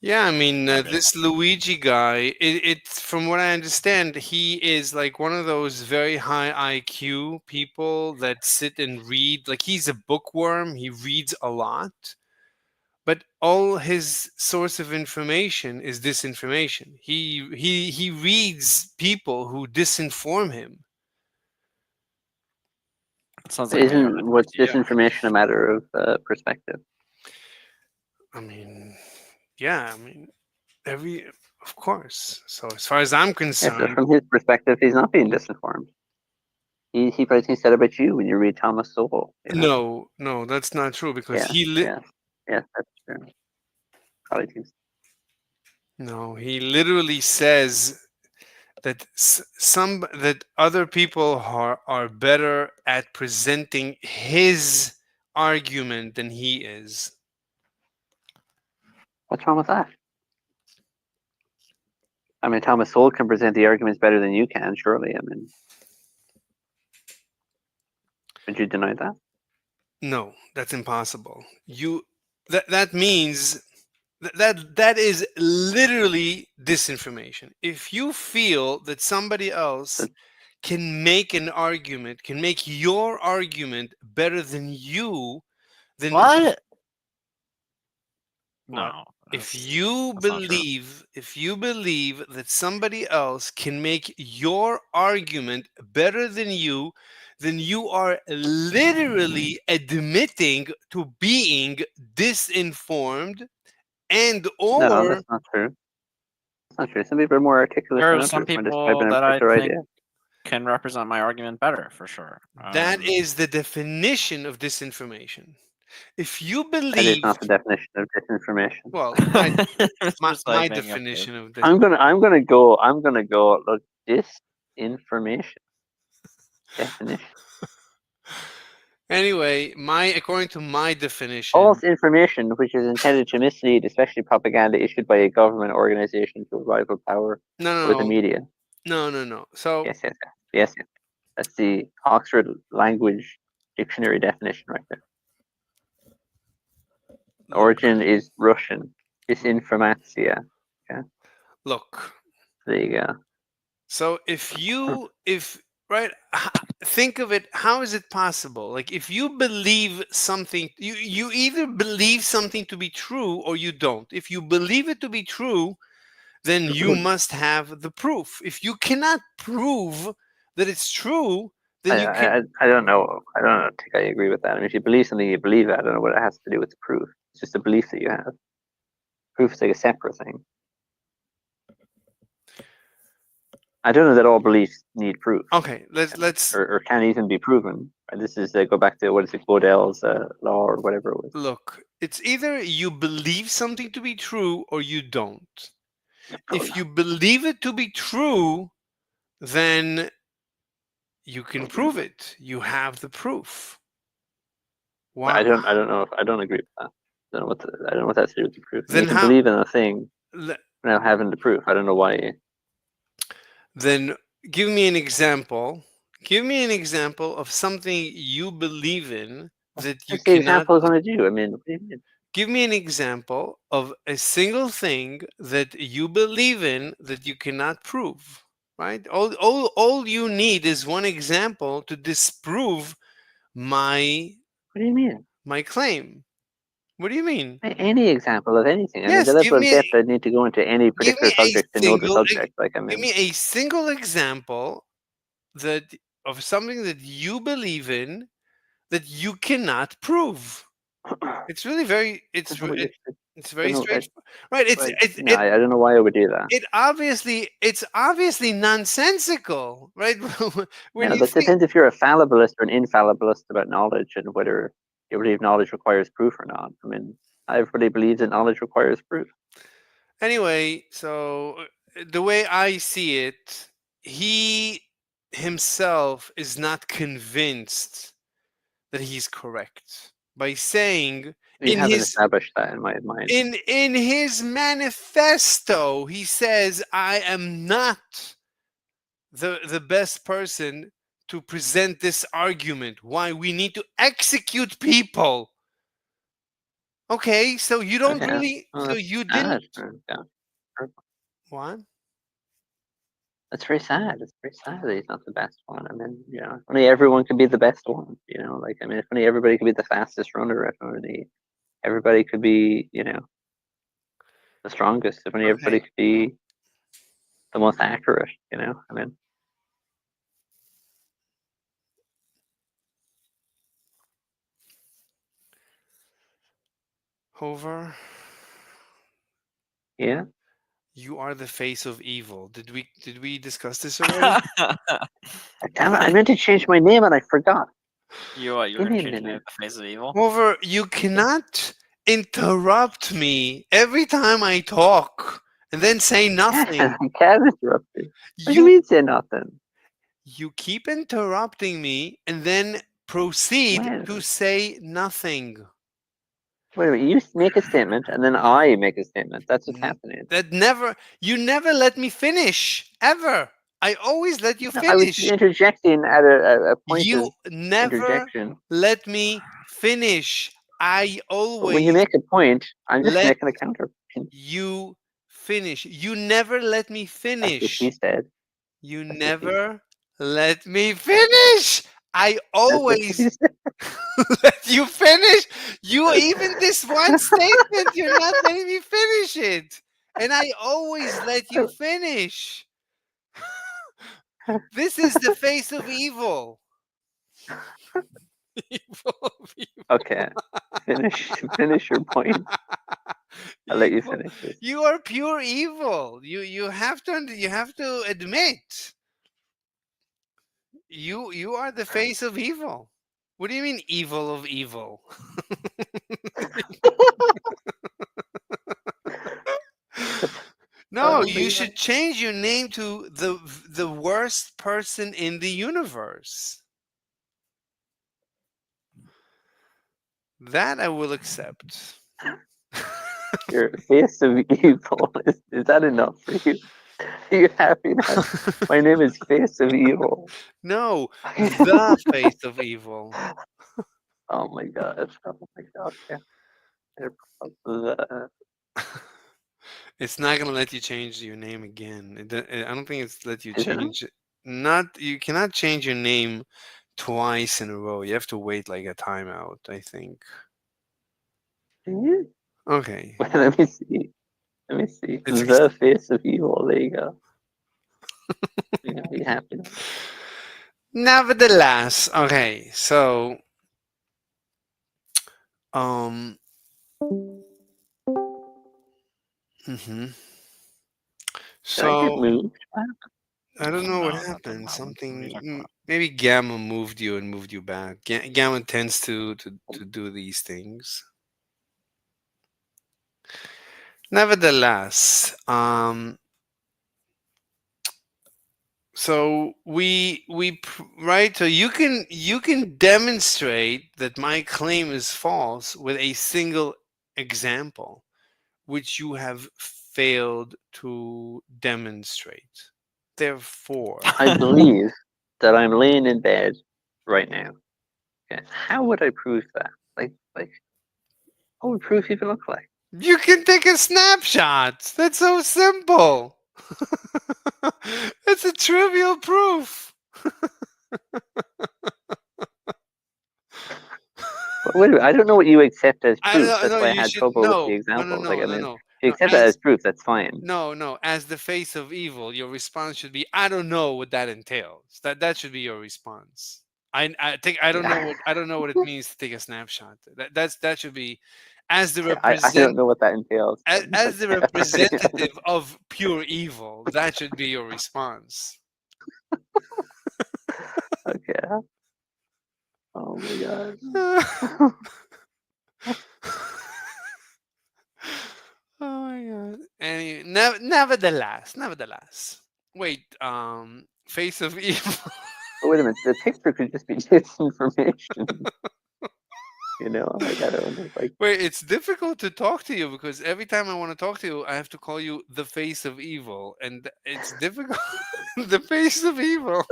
Yeah, I mean, I mean, this Luigi guy, it's from what I understand, he is like one of those very high IQ people that sit and read. Like he's a bookworm, he reads a lot, but all his source of information is disinformation. He reads people who disinform him. it sounds like me. Isn't what's disinformation a matter of perspective? I mean, yeah, I mean, of course. So as far as I'm Yeah, so concerned, from his perspective, he's not being disinformed. He probably thinks that about you when you read Thomas Sowell. You know? no, that's not true because Yes, yes, yes, that's true. Probably thinks. no, he literally says that that other people are better at presenting his argument than he is. What's wrong with that? I mean, Thomas Sowell can present the arguments better than you can, surely. I mean, would you deny that? No, that's impossible. That means that is literally disinformation. If you feel that somebody else can make an argument, can make your argument better than you, then What? what? No. If That's you not true. believe that somebody else can make your argument better than you, then you are literally admitting to being disinformed and No, or that's not true. That's not true. Some people are more articulate There than are some others when people describing a that I particular think idea. can represent my argument better, for sure. that is the definition of disinformation. If you That is believe, not the definition of disinformation. well, it's just my like being objective. definition of I'm gonna go. Look, disinformation definition. anyway, according to my definition, False information which is intended to mislead, especially propaganda issued by a government organization to a rival power or the media. no. So Yes. That's the Oxford Language Dictionary definition right there. Origin is Russian. Disinformatia. Okay. Look. There you go. So right, think of it. How is it possible? Like if you believe something, you either believe something to be true or you don't. If you believe it to be true, then you must have the proof. If you cannot prove that it's true, then you can. I don't know. I don't think I agree with that. I mean, if you believe something, you believe it. I don't know what it has to do with the proof. It's just a belief that you have. Proof is like a separate thing. I don't know that all beliefs need proof. Okay, let's or can even be proven. This is go back to what is it, Godell's law or whatever it was. Look, it's either you believe something to be true or you don't. If you believe it to be true, then you can prove it. You have the proof. Why? I don't know. I don't agree with that. I don't know what that's to do with the proof. Then you can believe in a thing without having the proof. I don't know why. Then give me an example. Give me an example of something you believe in that you What's the cannot. example going to do? I mean, what do you mean? Give me an example of a single thing that you believe in that you cannot prove. Right? All you need is one example to disprove my. What do you mean? My claim. What do you mean? Any example of anything. I mean, Yes, the level of depth I need to go into any particular subject to know the subject. Like, I mean, give me a single example of something that you believe in that you cannot prove. It's really very. It's very straightforward. Right. I don't know why I would do that. It's obviously nonsensical, right? Yeah, that depends if you're a fallibilist or an infallibilist about knowledge and whether you believe knowledge requires proof or not. I mean, everybody believes that knowledge requires proof. Anyway, so the way I see it, he himself is not convinced that he's correct by saying You haven't established that in my mind. In his manifesto, he says, "I am not the best person to present this argument. Why we need to execute people." Okay, so you don't Okay. really, Well, so that's you sad. didn't. Yeah. What? That's very sad. It's very sad that he's not the best one. I mean, you know, if only everyone could be the best one. You know, like I mean, if only everybody could be the fastest runner. If only everybody could be, you know, the strongest. If only everybody Okay. could be the most accurate. You know, I mean, Hover, yeah. you are the face of evil. Did we discuss this already? Damn it! I meant to change my name and I forgot. You what? You were Give gonna me a change the name minute. of the face of evil? Hover, you cannot interrupt me every time I talk and then say nothing. I can't interrupt you. What do you You mean say nothing? you keep interrupting me and then proceed When? to say nothing. Wait a minute. You make a statement and then I make a statement. That's what's N- happening. you never let me finish ever. I always let you No, I was finish. interjecting at a You pointed never interjection. let me finish. I But when you always make a point, I'm just let making a counter. you finish. You never let me That's what she finish. said. You That's what she said. never let me finish. I That's what she always said. let you finish. You even this one statement, you're not letting me finish it. And I always let you finish. This is the face of evil. Evil of evil. Okay. Finish your point. I'll let you finish this. You are pure evil. You have to admit. You are the face of evil. What do you mean evil of evil? No, you should change your name to the worst person in the universe. That I will accept. Your face of evil. Is that enough for you? Are you happy now? My name is Face of Evil. No, the face of evil. Oh my god. Oh my god. Yeah. It's not gonna let you change your name again. I don't think it's let you Is it not? change. Not you cannot change your name twice in a row. You have to wait like a timeout, I think. Yeah. Okay. Wait, let me see. Let me see. It's The Face of Evil. There you go. You know, you happy now? Nevertheless, okay, so um Did mhm. I get So moved? I don't know what happened. Maybe Gamma moved you and moved you back. Gamma tends to do these things. Nevertheless, so right. So you can demonstrate that my claim is false with a single example, which you have failed to demonstrate. Therefore, I believe that I'm laying in bed right now. Okay. How would I prove that? Like, what would proof even look like? you can take a snapshot. That's so simple. It's a trivial proof. But wait a minute, I don't know what you accept as I proof. don't That's know. why I You had should trouble with the no, no, no, example. Like, no, I no, mean, no, if you no. accept that as proof, that's fine. No. As the face of evil, your response should be, "I don't know what that entails." That should be your response. I think I don't know what it means to take a snapshot. That should be as the I don't know what that entails. as the Okay. representative of pure evil. That should be your response. Okay. Oh my god. Oh my god. Nevertheless. Wait, face of evil. But wait a minute, the picture could just be disinformation. You know, like I don't know, like Wait, it's difficult to talk to you because every time I want to talk to you, I have to call you the face of evil, and it's difficult. The face of evil.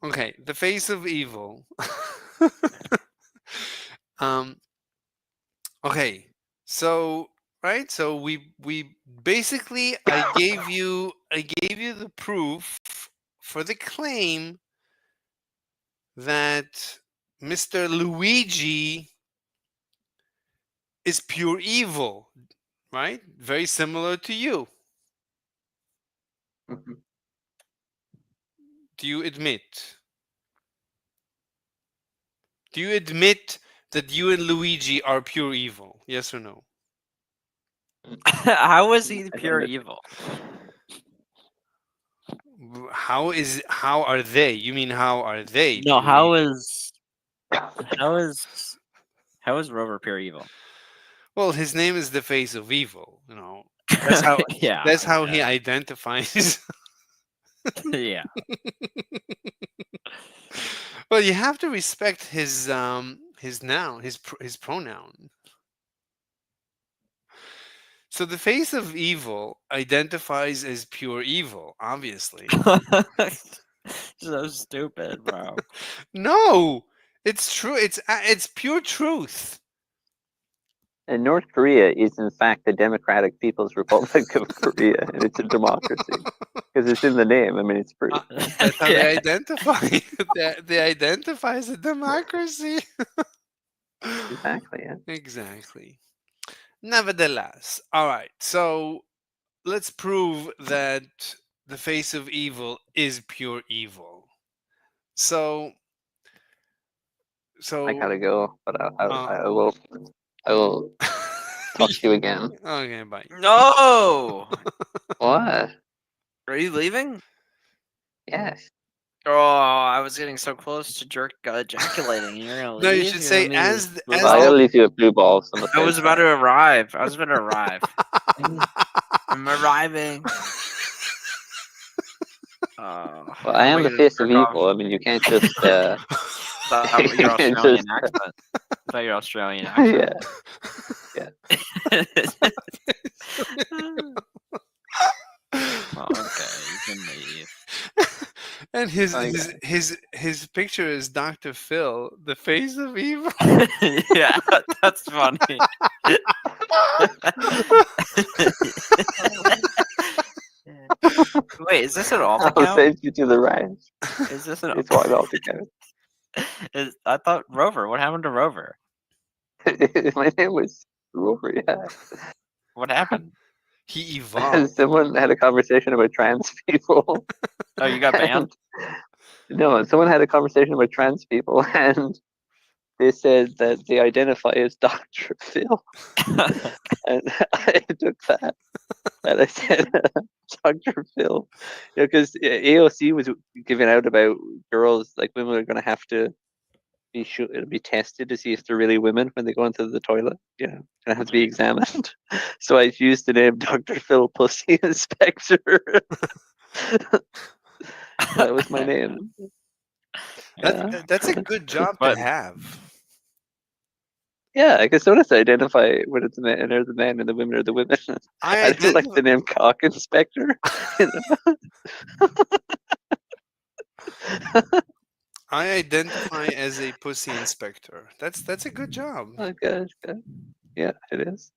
Okay, the face of evil. Um. Okay. So right. So we basically I gave you the proof for the claim that Mr. Luigi is pure evil, right? Very similar to you. Mhm. Do you admit? Do you admit that you and Luigi are pure evil? Yes or no? How is he I pure don't evil? How are they? You mean how are they No, pure evil? how is how is Rover pure evil? Well, his name is the face of evil, That's how Yeah, that's how he identifies. yeah. Well, you have to respect his noun, his pronoun. So the face of evil identifies as pure evil, obviously. So stupid, bro. No, it's true. It's pure truth. And North Korea is in fact the Democratic People's Republic of Korea, and it's a democracy because it's in the name. I mean, it's proof. That's how Yeah. they identify. They identify as a democracy. Exactly. Yeah. Exactly. Nevertheless, all right. So let's prove that the face of evil is pure evil. So, I so. gotta go, but Uh, I will talk to you again. Okay, bye. No. What? Are you leaving? Yes. Oh, I was getting so close to ejaculating. You're gonna No, you leave? should You're gonna say leave me as blue as I the gotta balls? leave you with blue balls. I'm I afraid. was about to arrive. I'm arriving. Well, How I am I am the gonna face of jerk off? evil. I mean, you can't just. Your You can't Australian just. accent. I thought your Australian Yeah. accent. Yeah. Okay, you can leave. And his Okay. his his his picture is Dr. Phil, the face of evil. Yeah, that's funny. Wait, is this an alt I'll account? save you to the right. Is this an? It's one altogether. I thought Rover. What happened to Rover? My name was Rover. Yeah. What happened? He evolved. Someone had a conversation about trans people. Oh, you got banned? No, someone had a conversation about trans people, and they said that they identify as Dr. Phil. And I took that and I said, Dr. Phil. Because AOC was giving out about girls, like women are going to have to be tested to see if they're really women when they go into the toilet. Yeah, going to have to be examined. So I used the name Dr. Phil Pussy Inspector. That was my name. Yeah. That's a good job to have. Yeah, I guess someone has to identify when it's a man or the man and the women are the women. I didn't like the name Cock Inspector. I identify as a pussy inspector. That's a good job. Oh, good. Yeah, it is.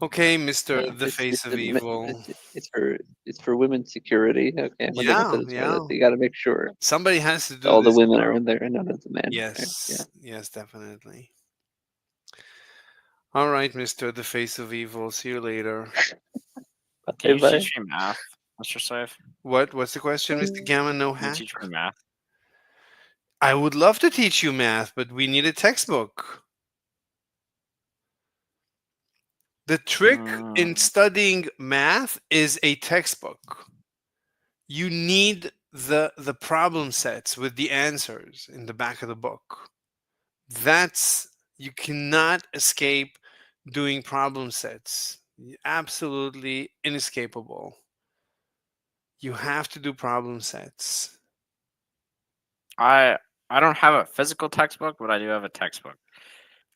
Okay, Mister the It's face of evil. it's for women's security. Okay, when they go to the toilet, you got to make sure Somebody has to do all the this women job. are in there and none of the men. Yes, yes, definitely. All right, Mister the face of evil. See you later. Can you teach me math, Mr. Safe? What's the question, Mister Gamma? No Can you hack. teach me math? I would love to teach you math, but we need a textbook. The trick in studying math is a textbook. You need the problem sets with the answers in the back of the book. You cannot escape doing problem sets. Absolutely inescapable. You have to do problem sets. I don't have a physical textbook, but I do have a textbook.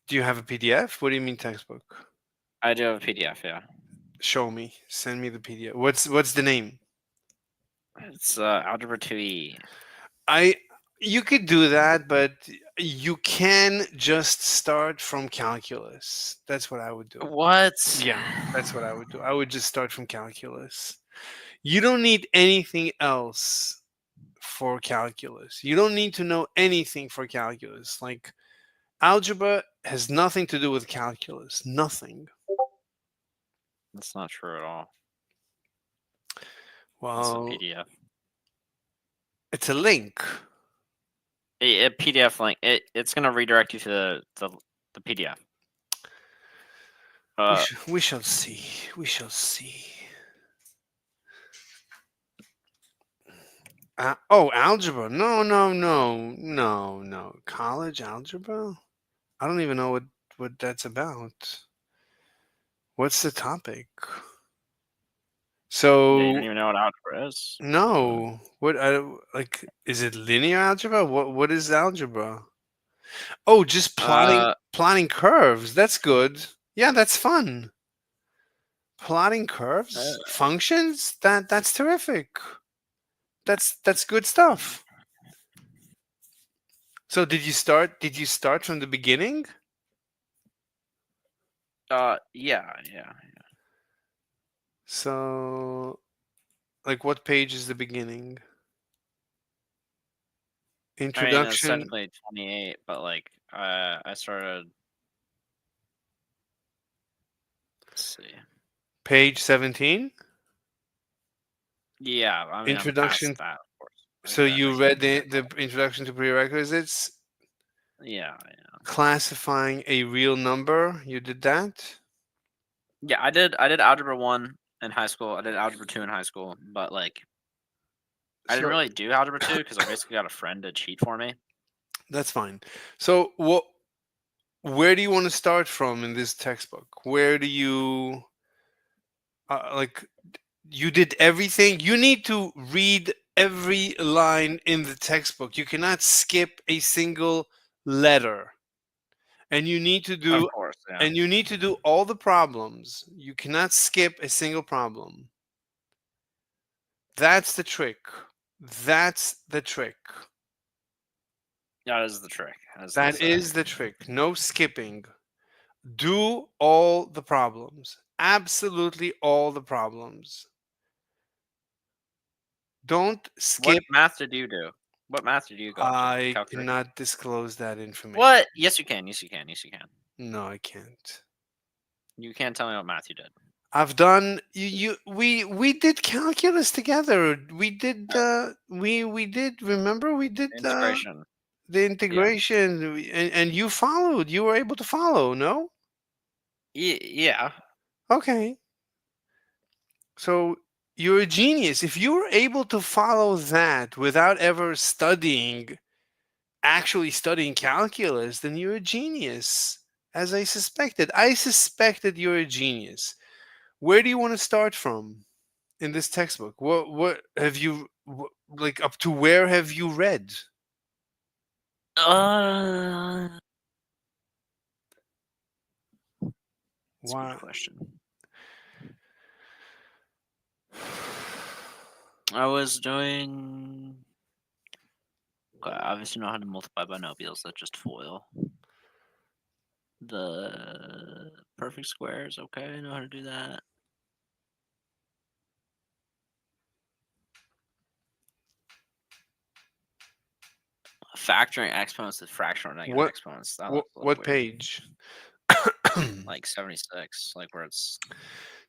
Do you have a PDF? What do you mean textbook? I do have a PDF, yeah. Show me. Send me the PDF. What's the name? It's Algebra 2E. You could do that, but you can just start from calculus. That's what I would do. What? Yeah, that's what I would do. I would just start from calculus. You don't need anything else for calculus. You don't need to know anything for calculus. Like algebra has nothing to do with calculus. Nothing. That's not true at all. It's a Well, PDF. it's a link. A PDF link. It's gonna redirect you to the PDF. We shall see. We shall see. Oh, algebra. No, no, no, no, no. College algebra? I don't even know what that's about. What's the topic? Yeah, you So don't even know what algebra is. no. What I like is it linear algebra? What is algebra? Oh, just plotting curves. That's good. Yeah, that's fun. Plotting curves, functions. That's terrific. That's good stuff. So did you start from the beginning? Yeah. So like what page is the beginning? I mean, it's Introduction, technically 28, but like, I started. Let's see. page 17? Yeah, I mean, I'm Introduction. past that, of course. So you Exactly. read the introduction to prerequisites, Yeah. classifying a real number. You did that? Yeah, I did algebra 1 in high school. I did algebra 2 in high school, but like, I didn't So really do algebra 2 because I basically got a friend to cheat for me. that's fine. So where do you want to start from in this textbook? Where do you like you did everything? You need to read every line in the textbook. You cannot skip a single letter. And you need to Of do course, yeah. and you need to do all the problems. You cannot skip a single problem. That's the trick. That's the trick. That is the trick. That is the trick. No skipping. Do all the problems. Absolutely all the problems. Don't What skip. math did you do? What math did you go to? I Calculate. cannot disclose that information. What? Yes, you can. Yes, you can. Yes, you can. No, I can't. You can't tell me what math you did. I've done we did calculus together. We did we did remember we did Integration. the integration and you followed. You were able to follow, no? Yeah. Okay. So you're a genius. If you were able to follow that without ever actually studying calculus, then you're a genius. As I suspected. I suspected you're a genius. Where do you want to start from in this textbook? What have you like up to where have you read? That's a Wow. good question. I was doing. Okay, I obviously know how to multiply binomials. That's just FOIL. The perfect squares. Okay, I know how to do that. Factoring exponents with fractional negative What exponents. That what, looks a little what weird. page? Like 76, like where it's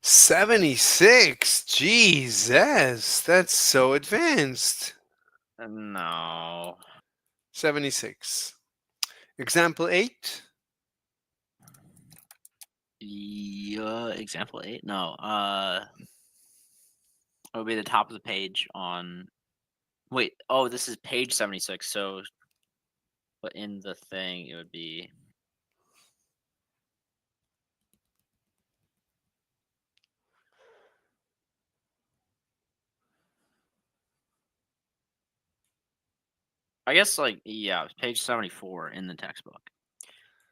76. Jesus, that's so advanced. no. 76. Example 8. Yeah, example 8. No. It would be the top of the page on. Wait. Oh, this is page 76. So, but in the thing, it would be. I guess like yeah, page 74 in the textbook.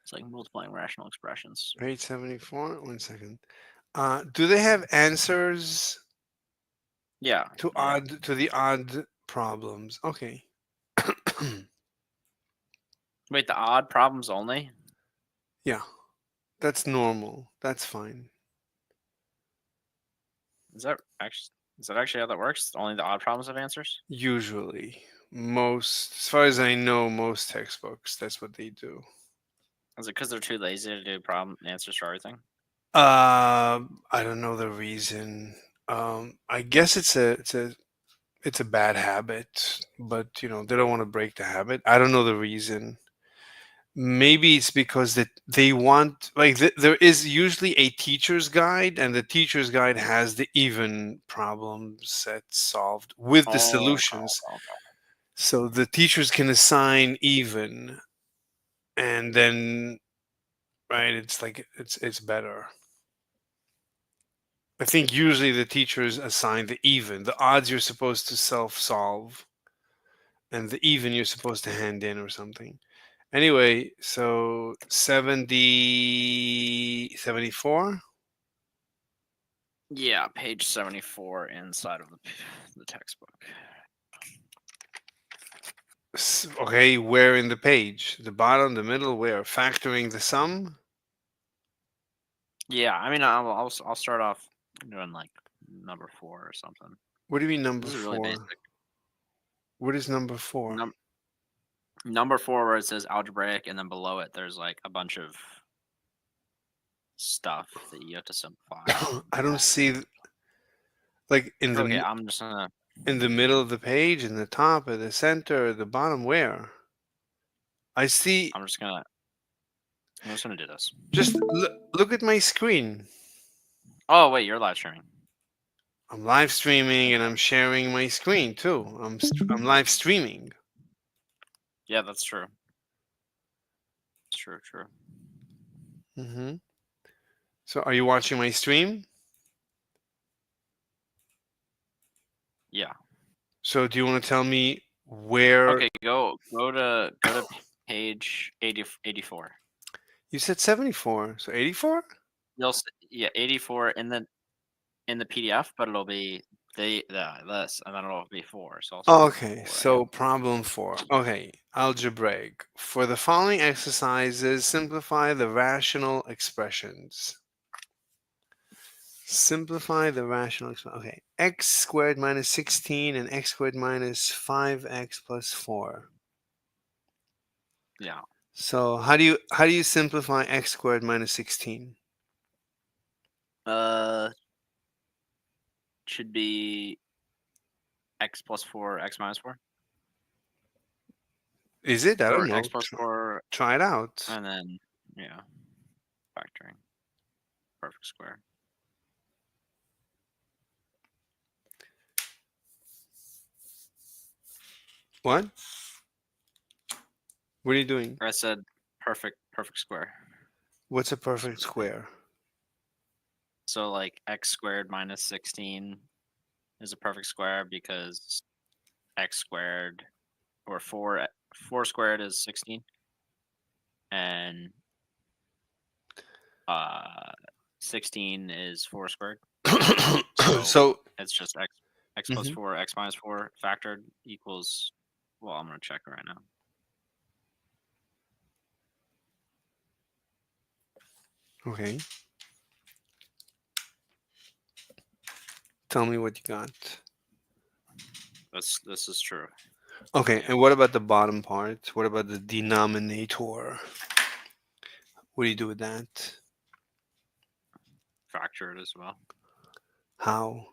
It's like multiplying rational expressions. Page 74. 1 second. Do they have answers Yeah. to the odd problems? Okay. Wait, the odd problems only? Yeah, that's normal. That's fine. Is that actually how that works? Only the odd problems have answers? Usually, most, as far as I know, most textbooks, that's what they do. Is it because they're too lazy to do problem answers for everything? I don't know the reason. I guess it's a bad habit, but they don't want to break the habit. I don't know the reason. Maybe it's because that they want, like, there is usually a teacher's guide, and the teacher's guide has the even problem set solved with the Oh, solutions. So the teachers can assign even, and then, right, it's like it's better. I think usually the teachers assign the even. The odds you're supposed to self solve, and the even you're supposed to hand in or something. Anyway, so 74. Yeah, page 74 inside of the textbook. Okay, where in the page? The bottom, the middle, where? Factoring the sum? Yeah, I mean, I'll start off doing like number 4 or something. What do you mean number This is really 4? basic. What is number 4? Number 4, where it says algebraic, and then below it there's like a bunch of stuff that you have to simplify. I don't see, like, Okay, I'm just gonna. in the middle of the page, in the top, at the center, at the bottom, where? I see. I'm just gonna do this. Just look at my screen. Oh wait, you're live streaming. I'm live streaming and I'm sharing my screen too. I'm live streaming. Yeah, that's true. True. Mm-hmm. So are you watching my stream? Yeah. So do you want to tell me where? Okay, go to page 84. You said 74, so 84? Yeah, 84 in the PDF, but it'll be this, and then it'll be 4. So Okay, so problem 4. Okay, algebraic. For the following exercises, simplify the rational expressions. Simplify the rational expression. Okay, x squared minus 16 and x squared minus 5x plus 4. Yeah. So how do you simplify x squared minus 16? Should be x plus 4, x minus 4. Is it? I don't Or know. x plus 4. Try it out. And then, yeah, factoring. Perfect square. What? What are you doing? I said perfect square. What's a perfect square? So like x squared minus 16 is a perfect square because x squared or 4 squared is 16, and 16 is 4 squared. So it's just x plus 4, x minus 4 factored equals. Well, I'm gonna check right now. Okay. Tell me what you got. This is true. Okay, and what about the bottom part? What about the denominator? What do you do with that? Factor it as well. How?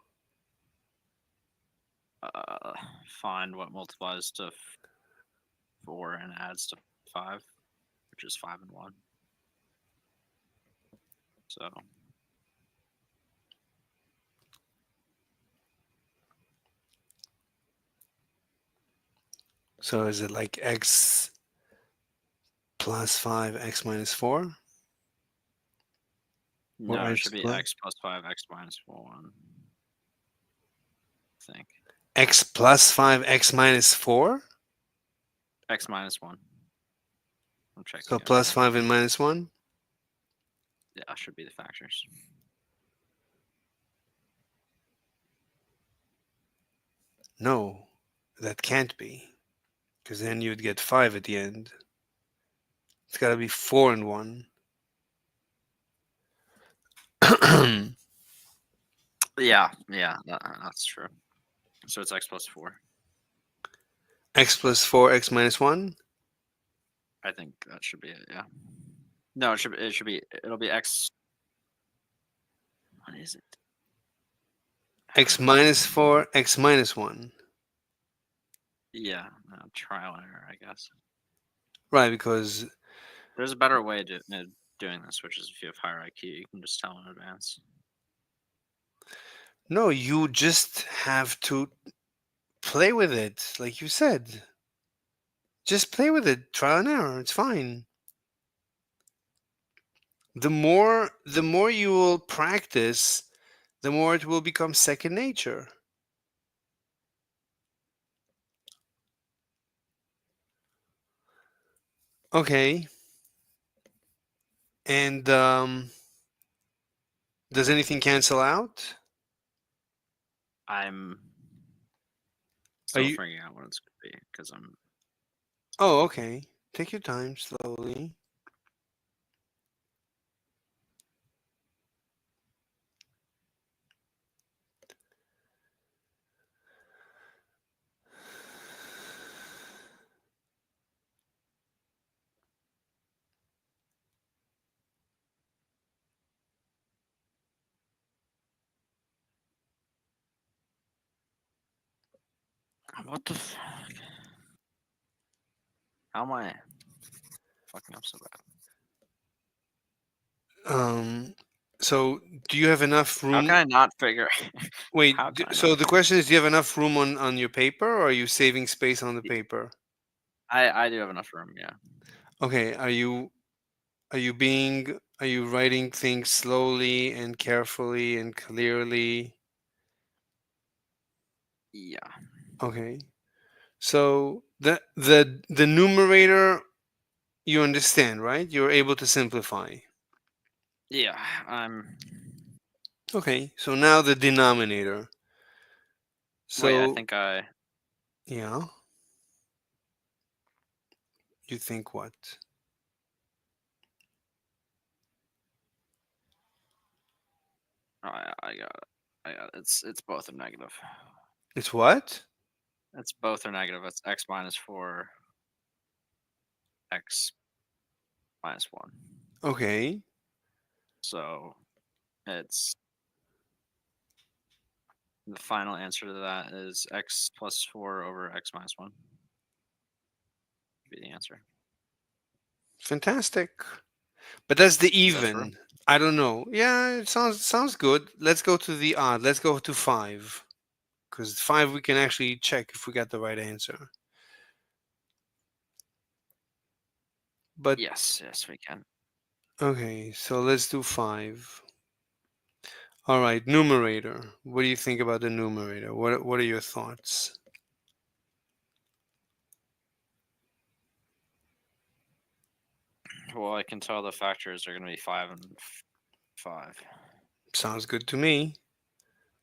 Find what multiplies to 4 and adds to 5, which is 5 and 1. So is it like x plus 5, x minus 4? No, it should be x plus 5, x minus 1. I think. X plus 5, x minus 4? X minus 1. I'm checking. So plus 5 and minus 1? Yeah, should be the factors. No, that can't be. Because then you'd get 5 at the end. It's got to be 4 and 1. Yeah, that's true. So it's x plus 4. X plus 4, x minus 1. I think that should be it. Yeah. No, it should be. It'll be x. What is it? X minus 4, x minus 1. Yeah, trial and error, I guess. Right, because There's a better way to doing this, which is if you have hierarchy, you can just tell in advance. no, you just have to play with it, like you said. Just play with it, trial and error. It's fine. The more you will practice, the more it will become second nature. Okay. And does anything cancel out? I'm Are still you? figuring out what it's going to be because I'm. Oh, okay. Take your time slowly. What the fuck? How am I fucking up so bad? So do you have enough How room? can I not figure? Wait, How can I so not the figure? question is, do you have enough room on your paper, or are you saving space on the paper? I do have enough room. Yeah. Okay, are you writing things slowly and carefully and clearly? Yeah. Okay. So the numerator, you understand, right? You're able to simplify. Yeah. I'm. Okay. So now the denominator. Wait, I So think I. yeah, you think what? Oh, I got it. I got it. It's both are negative. It's what? It's both are negative. It's x minus 4, x minus 1. Okay. So it's the final answer to that is x plus 4 over x minus 1. Be the answer. Fantastic. But that's the Is that true? even. I don't know. Yeah, it sounds good. Let's go to the odd. Let's go to 5. Because 5 we can actually check if we got the right answer. But Yes, we can. okay, so let's do 5. All right, numerator. What do you think about the numerator? What are your thoughts? Well, I can tell the factors are going to be 5 and 5. Sounds good to me.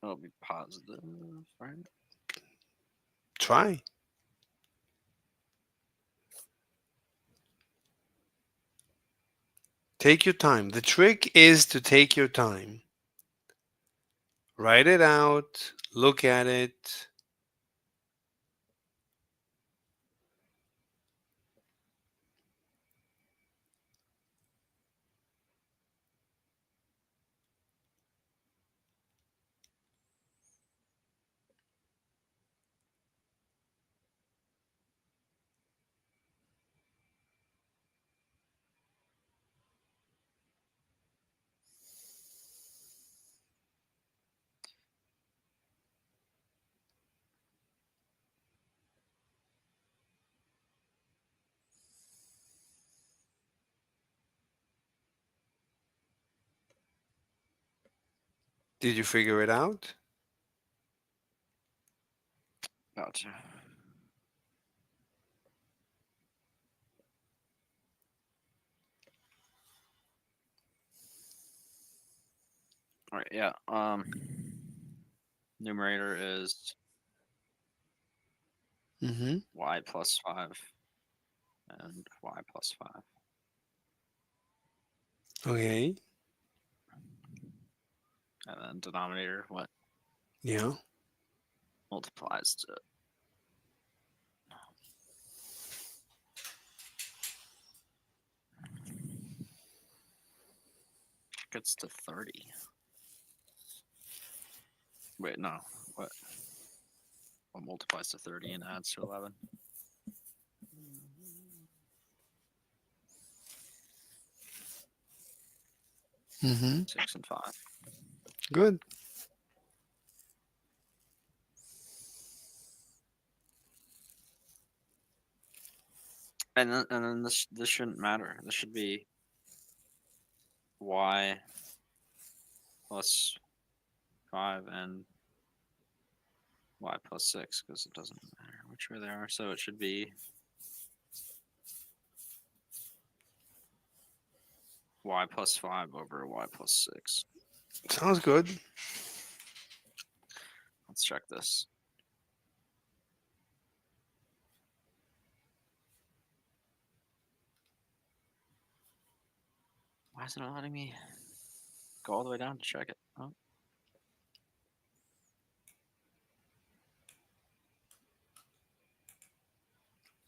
It'll be positive, right? Try. Take your time. The trick is to take your time. Write it out, look at it. Did you figure it out? Gotcha. All right, yeah. Numerator is Mm-hmm. y plus 5 and y plus 5. Okay. And then denominator, what Yeah. multiplies to gets to 30. Wait, no. What multiplies to 30 and adds to 11? Mm-hmm. 6 and 5. Good. And then this shouldn't matter. This should be y plus 5 and y plus 6 because it doesn't matter which way they are. So it should be y plus 5 over y plus 6. Sounds good. Let's check this. Why is it not letting me go all the way down to check it? Oh.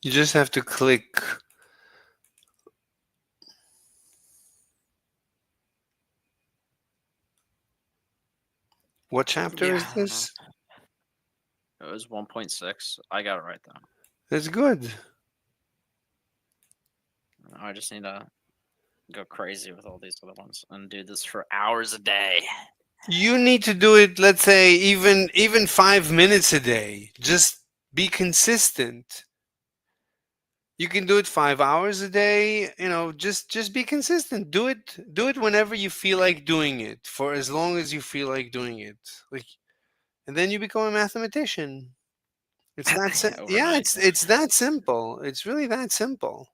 You just have to click. What chapter is this? It was 1.6. I got it right though. That's good. I just need to go crazy with all these other ones and do this for hours a day. You need to do it, let's say, even 5 minutes a day. Just be consistent. You can do it 5 hours a day. Just be consistent. Do it whenever you feel like doing it, for as long as you feel like doing it. Like, and then you become a mathematician. It's that yeah, Overnight. it's that simple. It's really that simple.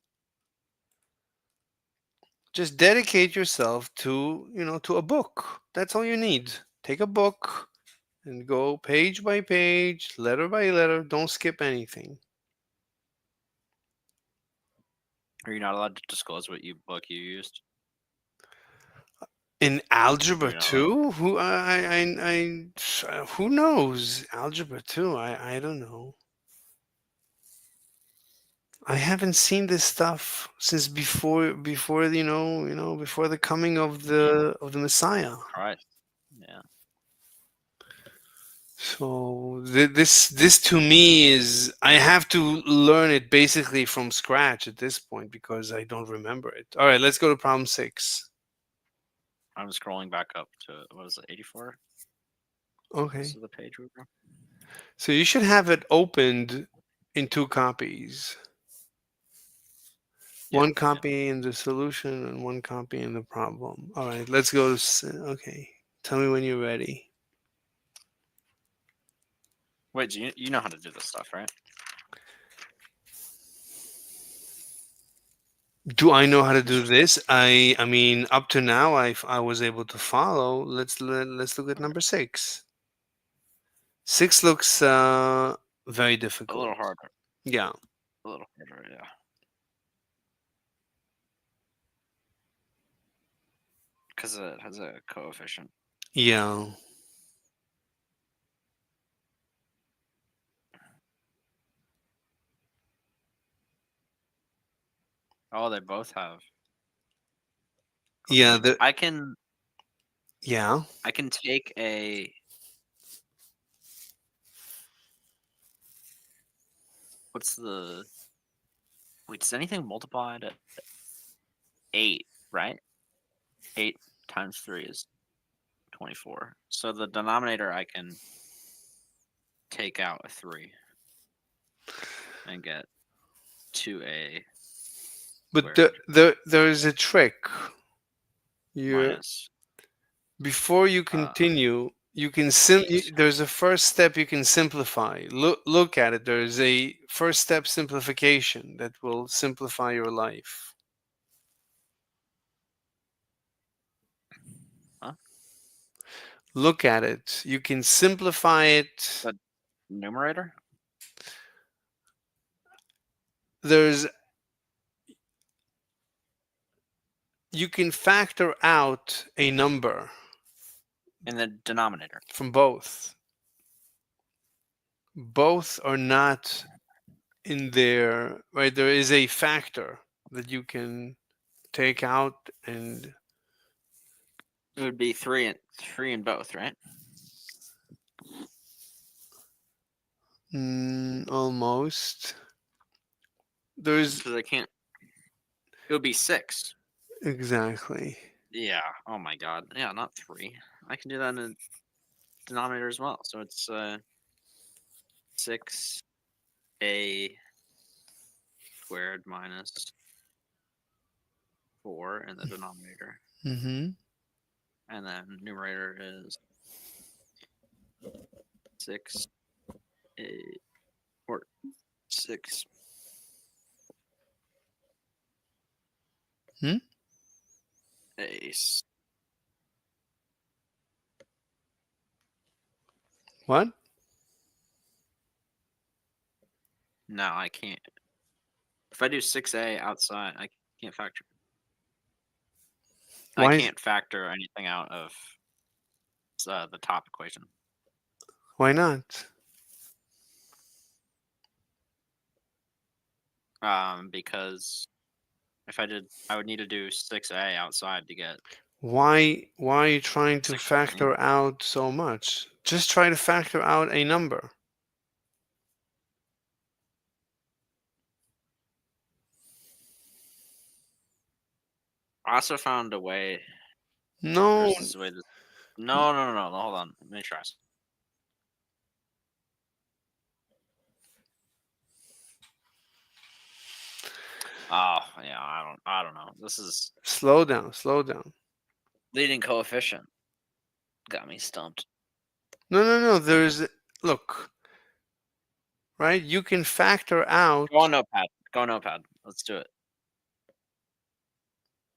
Just dedicate yourself to a book. That's all you need. Take a book and go page by page, letter by letter. Don't skip anything. Are you not allowed to disclose what book you used? In algebra You're not allowed. 2, who knows? Algebra 2, I don't know. I haven't seen this stuff since before before the coming of the Messiah. Right. Yeah. So this to me is, I have to learn it basically from scratch at this point because I don't remember it. All right, let's go to problem 6. I'm scrolling back up to, what was it, 84? Okay. This is the page we were. So you should have it opened in 2 copies. One copy in the solution and one copy in the problem. All right, let's go to, okay. Tell me when you're ready. Wait, do you know how to do this stuff, right? Do I know how to do this? I mean, up to now, I was able to follow. Let's look at number 6. 6 looks very A difficult. little harder. Yeah. A little harder, yeah. Because it has a coefficient. Yeah. Oh, they both have. Yeah. I can Yeah. take a. What's the? Wait, does anything multiply to 8, right? 8 times 3 is 24. So the denominator I can take out a 3 and get 2a. But there is a trick. Minus. Before you continue, you can there's a first step you can simplify. Look at it. There is a first step simplification that will simplify your life. Huh? Look at it. You can simplify it. The numerator? There's you can factor out a number in the denominator. from both. Both are not in there, right? There is a factor that you can take out, and It would be three in both, right? almost. There's Because I can't. It would be 6. exactly. Yeah. Oh my god. Yeah, not 3. I can do that in a denominator as well. So it's 6a squared minus 4 in the denominator, Mm-hmm. and then numerator is 6a or 6. Hmm? A What? No, I can't. If I do 6a outside, I can't factor. I Why? can't factor anything out of the top equation. Why not? Because if I did, I would need to do 6a outside to get. Why are you trying to 6A. factor out so much? Just try to factor out a number. I also found a way. No. There's a way to, no. Hold on. Let me try. Oh yeah, I don't know. This is Slow down. Slow down. leading coefficient. Got me stumped. No. There's look. Right? You can factor out. Go on notepad. Go on notepad. Let's do it.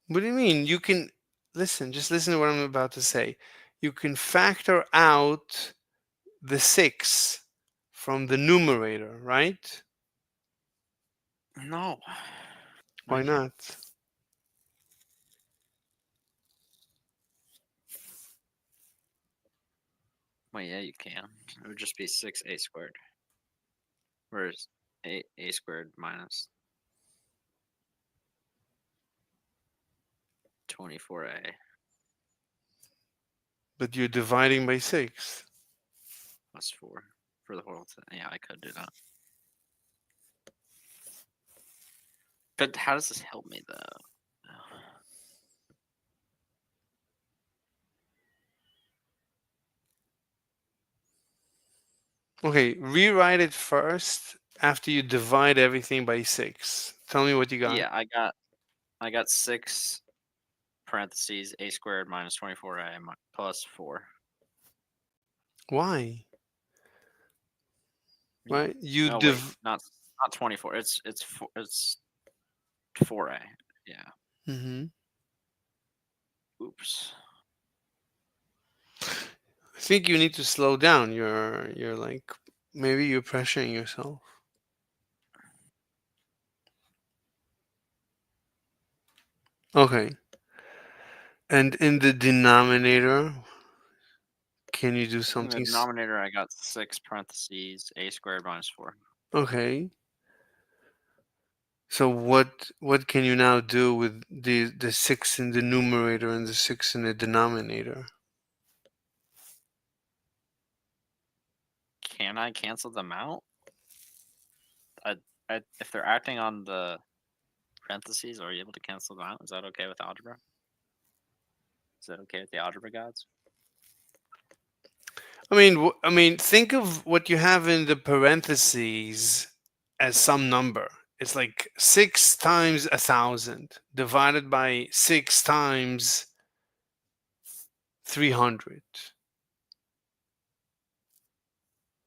What do you mean? You can listen. Just listen to what I'm about to say. You can factor out the 6 from the numerator, right? No. Why not? Well, yeah, you can. It would just be 6a squared. Whereas a squared minus 24a But you're dividing by 6. plus 4 for the whole thing. Yeah, I could do that. But how does this help me though? Okay, rewrite it first after you divide everything by 6. Tell me what you got. Yeah, I got 6 parentheses a squared minus 24a plus 4. Why? Right? You No, wait, not 24. It's 4a. Yeah. Mm-hmm. Oops. I think you need to slow down. You're like maybe you're pressuring yourself. Okay. And in the denominator, can you do In the something? denominator, I got 6 parentheses a squared minus 4. Okay. So what can you now do with the 6 in the numerator and the 6 in the denominator? Can I cancel them out? If they're acting on the parentheses, are you able to cancel them out? Is that okay with algebra? Is that okay with the algebra gods? I mean, think of what you have in the parentheses as some number. It's like 6 times 1,000 divided by 6 times 300.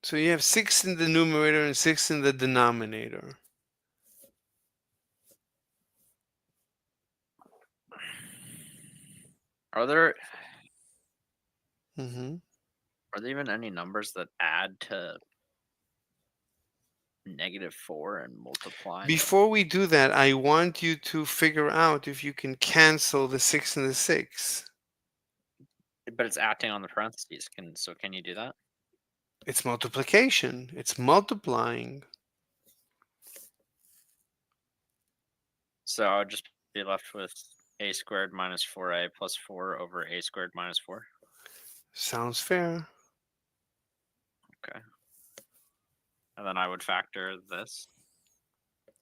So you have 6 in the numerator and 6 in the denominator. Are there Mm-hmm. Are there even any numbers that add to -4 and multiply. Before we do that, I want you to figure out if you can cancel the 6 and the 6. But it's acting on the parentheses. Can you do that? It's multiplication. It's multiplying. So I would just be left with a squared minus 4a plus 4 over a squared minus 4. Sounds fair. Okay. And then I would factor this.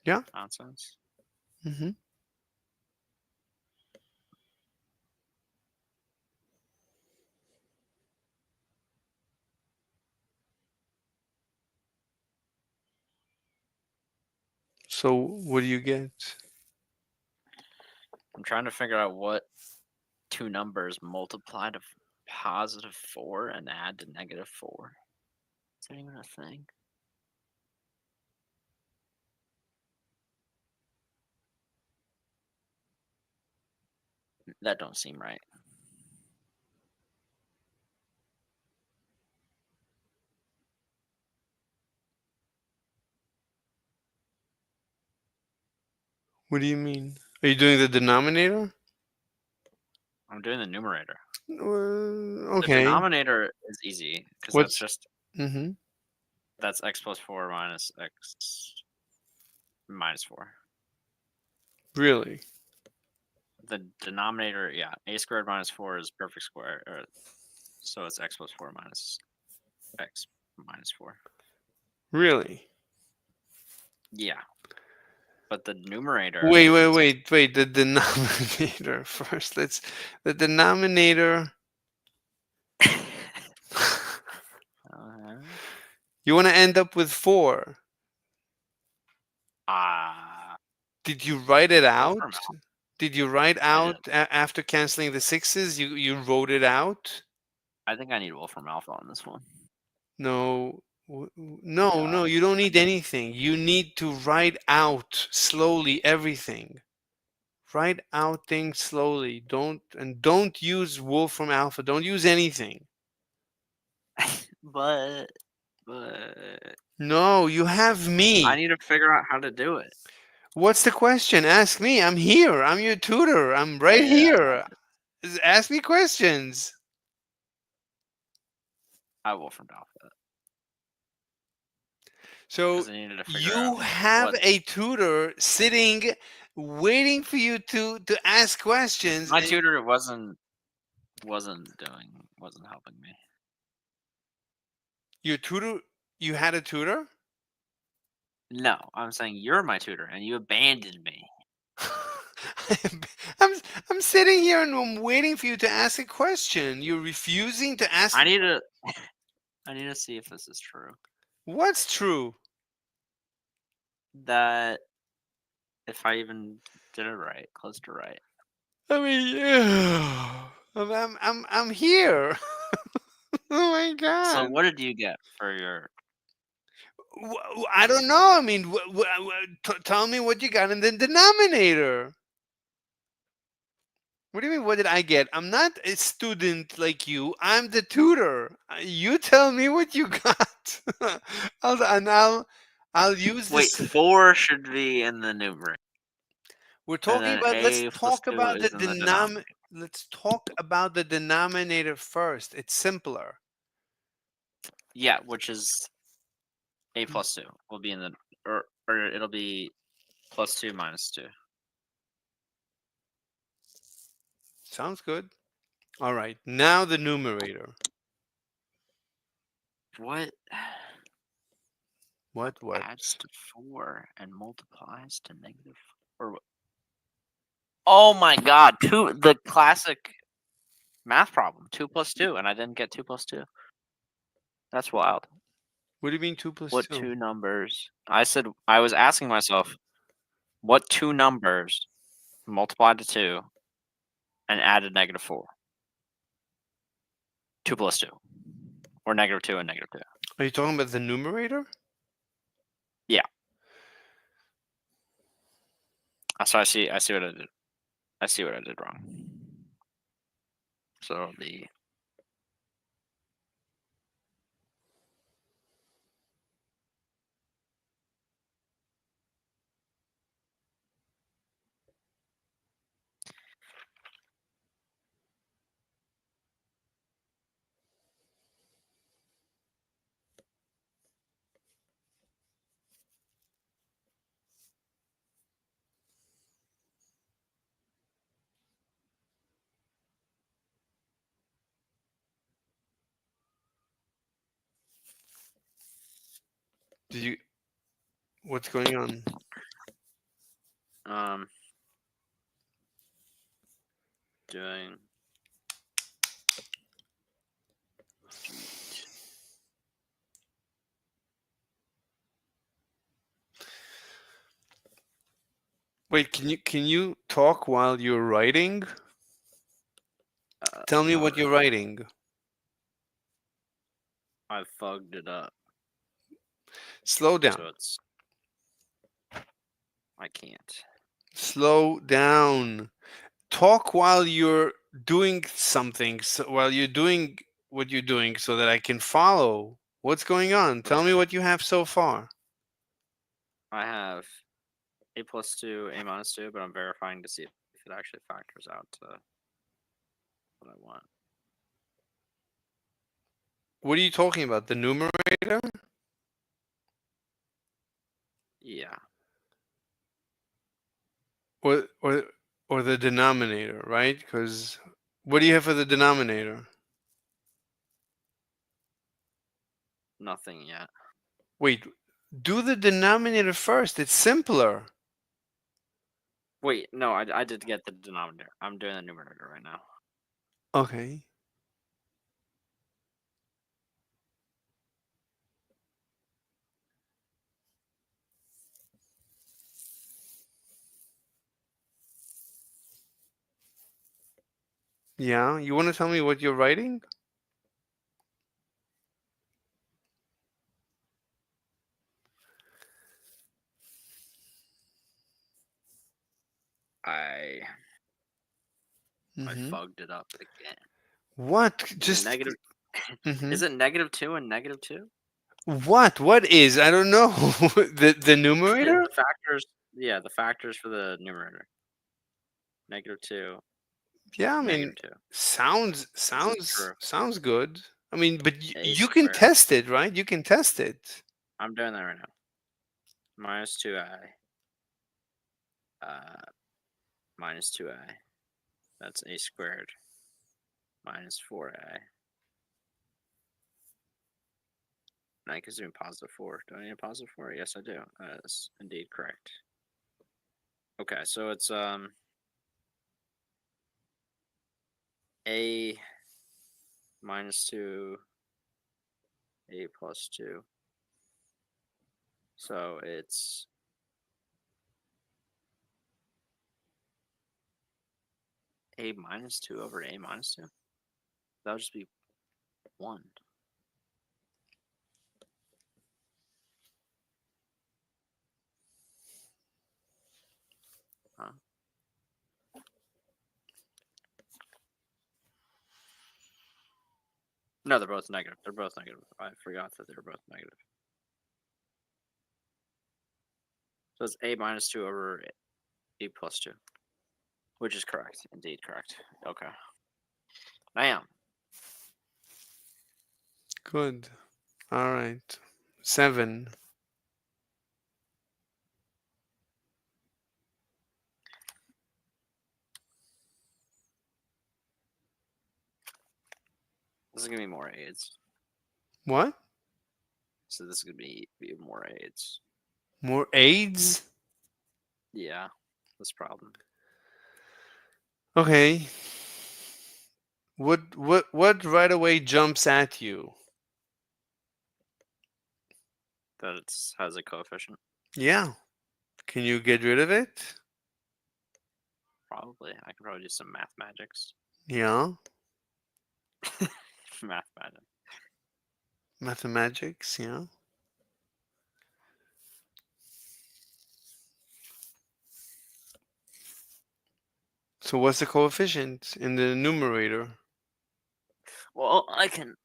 Yeah. Nonsense. Mm-hmm. So what do you get? I'm trying to figure out what two numbers multiply to +4 and add to -4. Is that even a thing? That don't seem right. What do you mean? Are you doing the denominator? I'm doing the numerator. Okay. The denominator is easy because that's just Mm-hmm. that's x plus 4 minus x minus 4. Really? The denominator, yeah, a squared minus 4 is perfect square, so it's x plus 4 minus x minus 4. Really? Yeah. But the numerator. Wait. The denominator first. The denominator. You want to end up with 4. Did you write it out? Did you write out after canceling the 6s? You wrote it out? I think I need Wolfram Alpha on this one. No. No, you don't need anything. You need to write out slowly everything. Write out things slowly. Don't use Wolfram Alpha. Don't use anything. But No, you have me. I need to figure out how to do it. What's the question? Ask me. I'm here. I'm your tutor. I'm right here. Ask me questions. I Wolfram Alpha. So you have a tutor sitting, waiting for you to ask questions. My tutor wasn't helping me. Your tutor? You had a tutor? No, I'm saying you're my tutor and you abandoned me. I'm sitting here and I'm waiting for you to ask a question. You're refusing to ask. I need to see if this is true. What's true? That if I even did it right, close to right. I mean, I'm here. Oh my god! So what did you get for your? I don't know. I mean, tell me what you got in the denominator. What do you mean? What did I get? I'm not a student like you. I'm the tutor. You tell me what you got. I'll use this. Wait, 4 should be in the numerator. We're talking about. Let's talk about the denominator. Let's talk about the denominator first. It's simpler. Yeah, which is a plus 2 will be in the or it'll be +2 minus 2. Sounds good. All right, now the numerator. What? What adds to 4 and multiplies to -4? Or oh my god, the classic math problem, 2 plus 2, and I didn't get 2 plus 2. That's wild. What do you mean 2 plus 2? What two numbers? I was asking myself, what two numbers multiplied to 2 and added -4? 2 plus 2. Or -2 and -2. Are you talking about the numerator? Yeah. So I see what I did. I see what I did wrong. So the Did you? What's going on? Doing. Wait, can you talk while you're writing? Tell me what you're writing. I fugged it up. Slow down. So it's. I can't. Slow down. Talk while you're doing something. So while you're doing what you're doing, so that I can follow. What's going on? Tell me what you have so far. I have A+2, A-2, but I'm verifying to see if it actually factors out to what I want. What are you talking about? The numerator? Yeah. Or or the denominator, right? Because what do you have for the denominator? Nothing yet. Wait, do the denominator first. It's simpler. Wait, no, I did get the denominator. I'm doing the numerator right now. Okay. Yeah, you want to tell me what you're writing? I Mhm. fugged it up again. What? Is Just it negative? Mhm. Is it -2 and -2? What? What is? I don't know. The numerator? The factors. Yeah, the factors for the numerator. -2, Yeah, I mean, -2. sounds This is sounds true. sounds good. I mean, but A you can squared. test it, right? You can test it. I'm doing that right now. -2i. -2i. That's a squared. -4i. And I can zoom +4. Do I need a +4? Yes, I do. That's indeed correct. Okay, so it's a -2, a +2. So it's a -2 over a -2. That would just be 1. Huh? No, they're both negative. They're both negative. I forgot that they were both negative. So it's a -2 over a +2, which is correct. Indeed correct. Okay. Bam. Good. All right. 7. This is gonna be more aids. What? So this is gonna be more aids. More AIDS? Yeah, that's a problem. Okay. What right away jumps at you? That it has a coefficient. Yeah. Can you get rid of it? Probably. I could probably do some math magics. Yeah. Math magic. Mathematics, yeah. So what's the coefficient in the numerator? Well, I can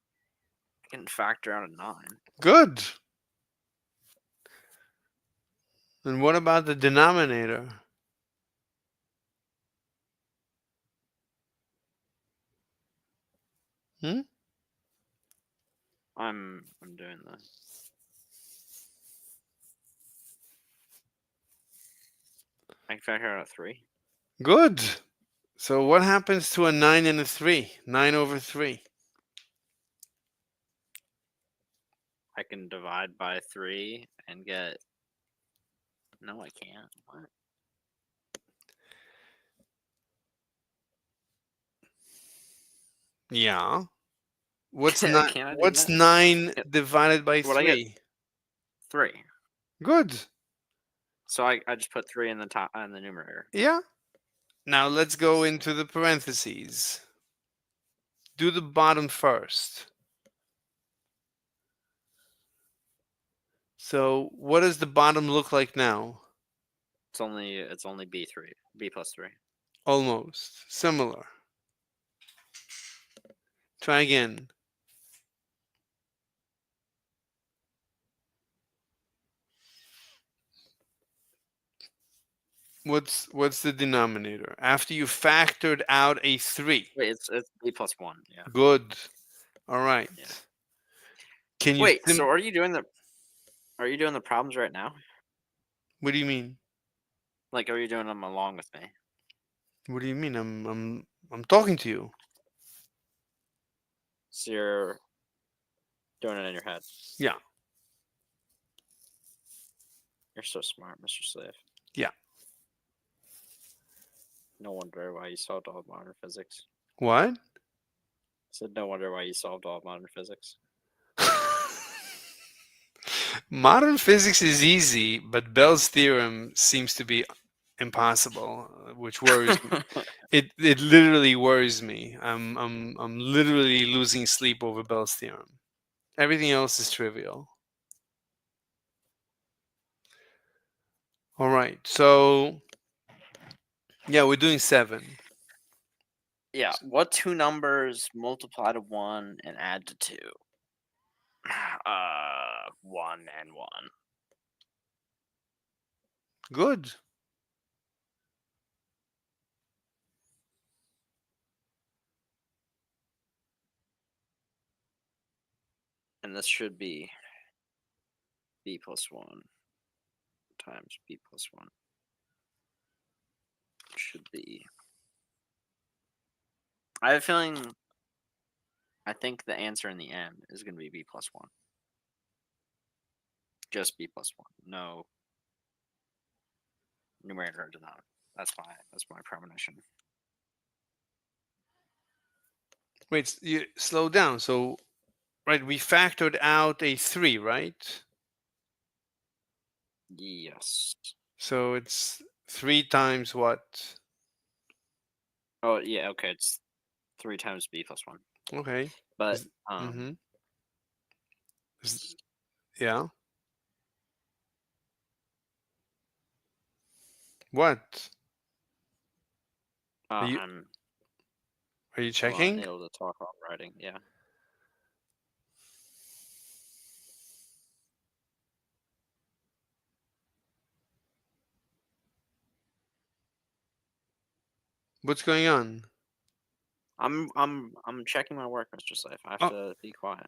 factor out a 9. Good. And what about the denominator? Hmm? I'm doing the. I can factor out a 3. Good. So what happens to a 9 and a 3? 9 over 3. I can divide by 3 and get. No, I can't. What? Yeah. What's Can't nine? I do What's that? 9 Yeah. divided by What I get? 3? 3. Good. So I just put 3 in the top in the numerator. Yeah. Now let's go into the parentheses. Do the bottom first. So what does the bottom look like now? It's only B3. B plus 3. Almost. Similar. Try again. What's the denominator? After you factored out a 3. Wait, it's B plus 1. Yeah. Good. All right. Yeah. Can you Wait, so are you doing the problems right now? What do you mean? Like, are you doing them along with me? What do you mean? I'm talking to you. So you're doing it in your head. Yeah. You're so smart, Mr. Slave. Yeah. No wonder why you solved all of modern physics. What? I said no wonder why you solved all of modern physics. Modern physics is easy, but Bell's theorem seems to be impossible, which worries me. It literally worries me. I'm literally losing sleep over Bell's theorem. Everything else is trivial. All right. So yeah, we're doing 7. Yeah. What 2 numbers multiply to 1 and add to 2? 1 and 1. Good. And this should be B plus 1 times B plus 1. Should be. I have a feeling. I think the answer in the end is going to be B plus 1. Just B plus 1. No numerator or denominator. That's my premonition. Wait, you slow down. So, right, we factored out a 3, right? Yes. So it's 3 times what? Oh yeah. Okay. It's 3 times B plus 1. Okay. But Mm-hmm. Yeah. What? Are you I'm are you a lot checking? able to talk while writing. Yeah. What's going on? I'm checking my work, Mr. Slave. I have to be quiet.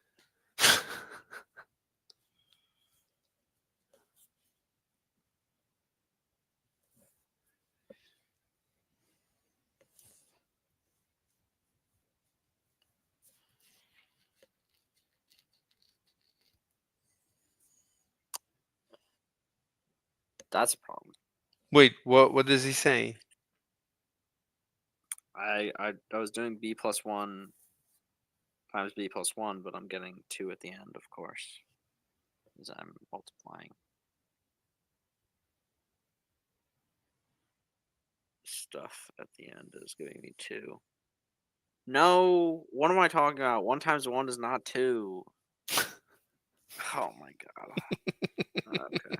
That's a problem. Wait, what does he say? I was doing B plus 1 times B plus 1, but I'm getting 2 at the end, of course, as I'm multiplying stuff at the end is giving me 2. No, what am I talking about? 1 times 1 is not 2. Oh my god. Okay.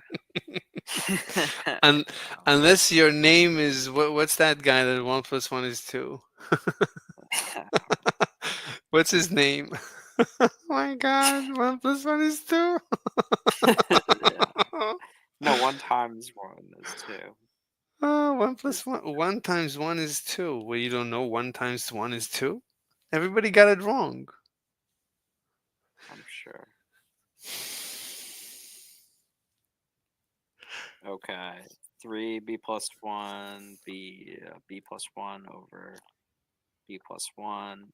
And unless your name is what's that guy that 1 plus 1 is 2? What's his name? Oh my god, 1 plus 1 is 2. No, 1 times 1 is 2. Oh, 1 plus 1. 1 times 1 is 2. Well, you don't know 1 times 1 is 2? Everybody got it wrong. I'm sure. Okay. 3b plus 1, b plus 1 over b plus 1.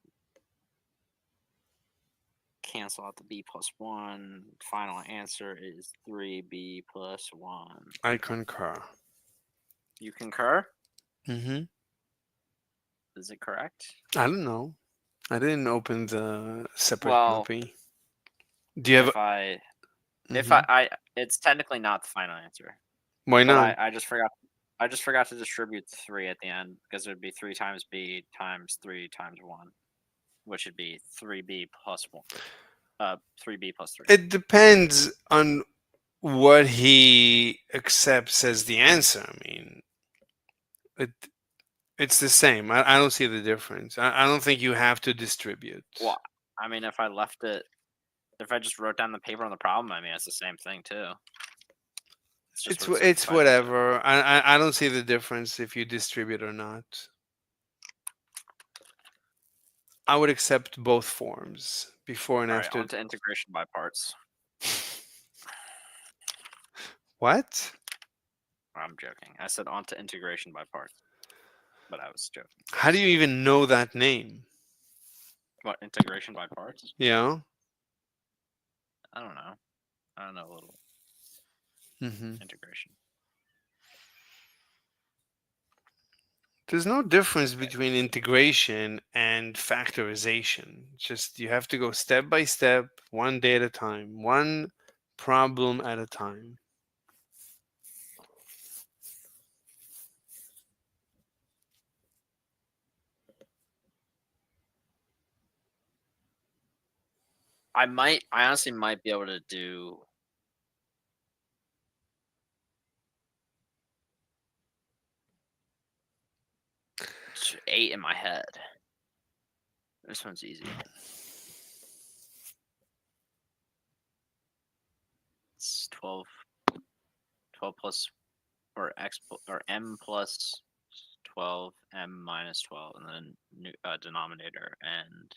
Cancel cancel out the b plus 1. Final answer is 3b plus 1. I concur. You concur? Mm-hmm. Is it correct? I don't know. I didn't open the separate Well, copy. Do you have? if I Mhm. it's technically not the final answer. Why But not? I just forgot to distribute 3 at the end because it would be 3 times b times 3 times 1, which would be 3b plus 1. 3b plus 3. It depends on what he accepts as the answer. I mean, it it's the same. I don't see the difference. I don't think you have to distribute. Well, I mean, if I just wrote down the paper on the problem, I mean, it's the same thing too. It's just what It's specifies into it. whatever. I don't see the difference if you distribute or not. I would accept both forms before and All right, after. on to integration by parts. What? I'm joking. I said on to integration by parts, but I was joking. How do you even know that name? What, integration by parts? Yeah. I don't know. I don't know a little Mm-hmm. integration. There's no difference between integration and factorization. Just you have to go step by step, one day at a time, one problem at a time. I honestly might be able to do t- 8 in my head. This one's easy. It's 12 plus or x or m plus 12 m minus 12 and then denominator and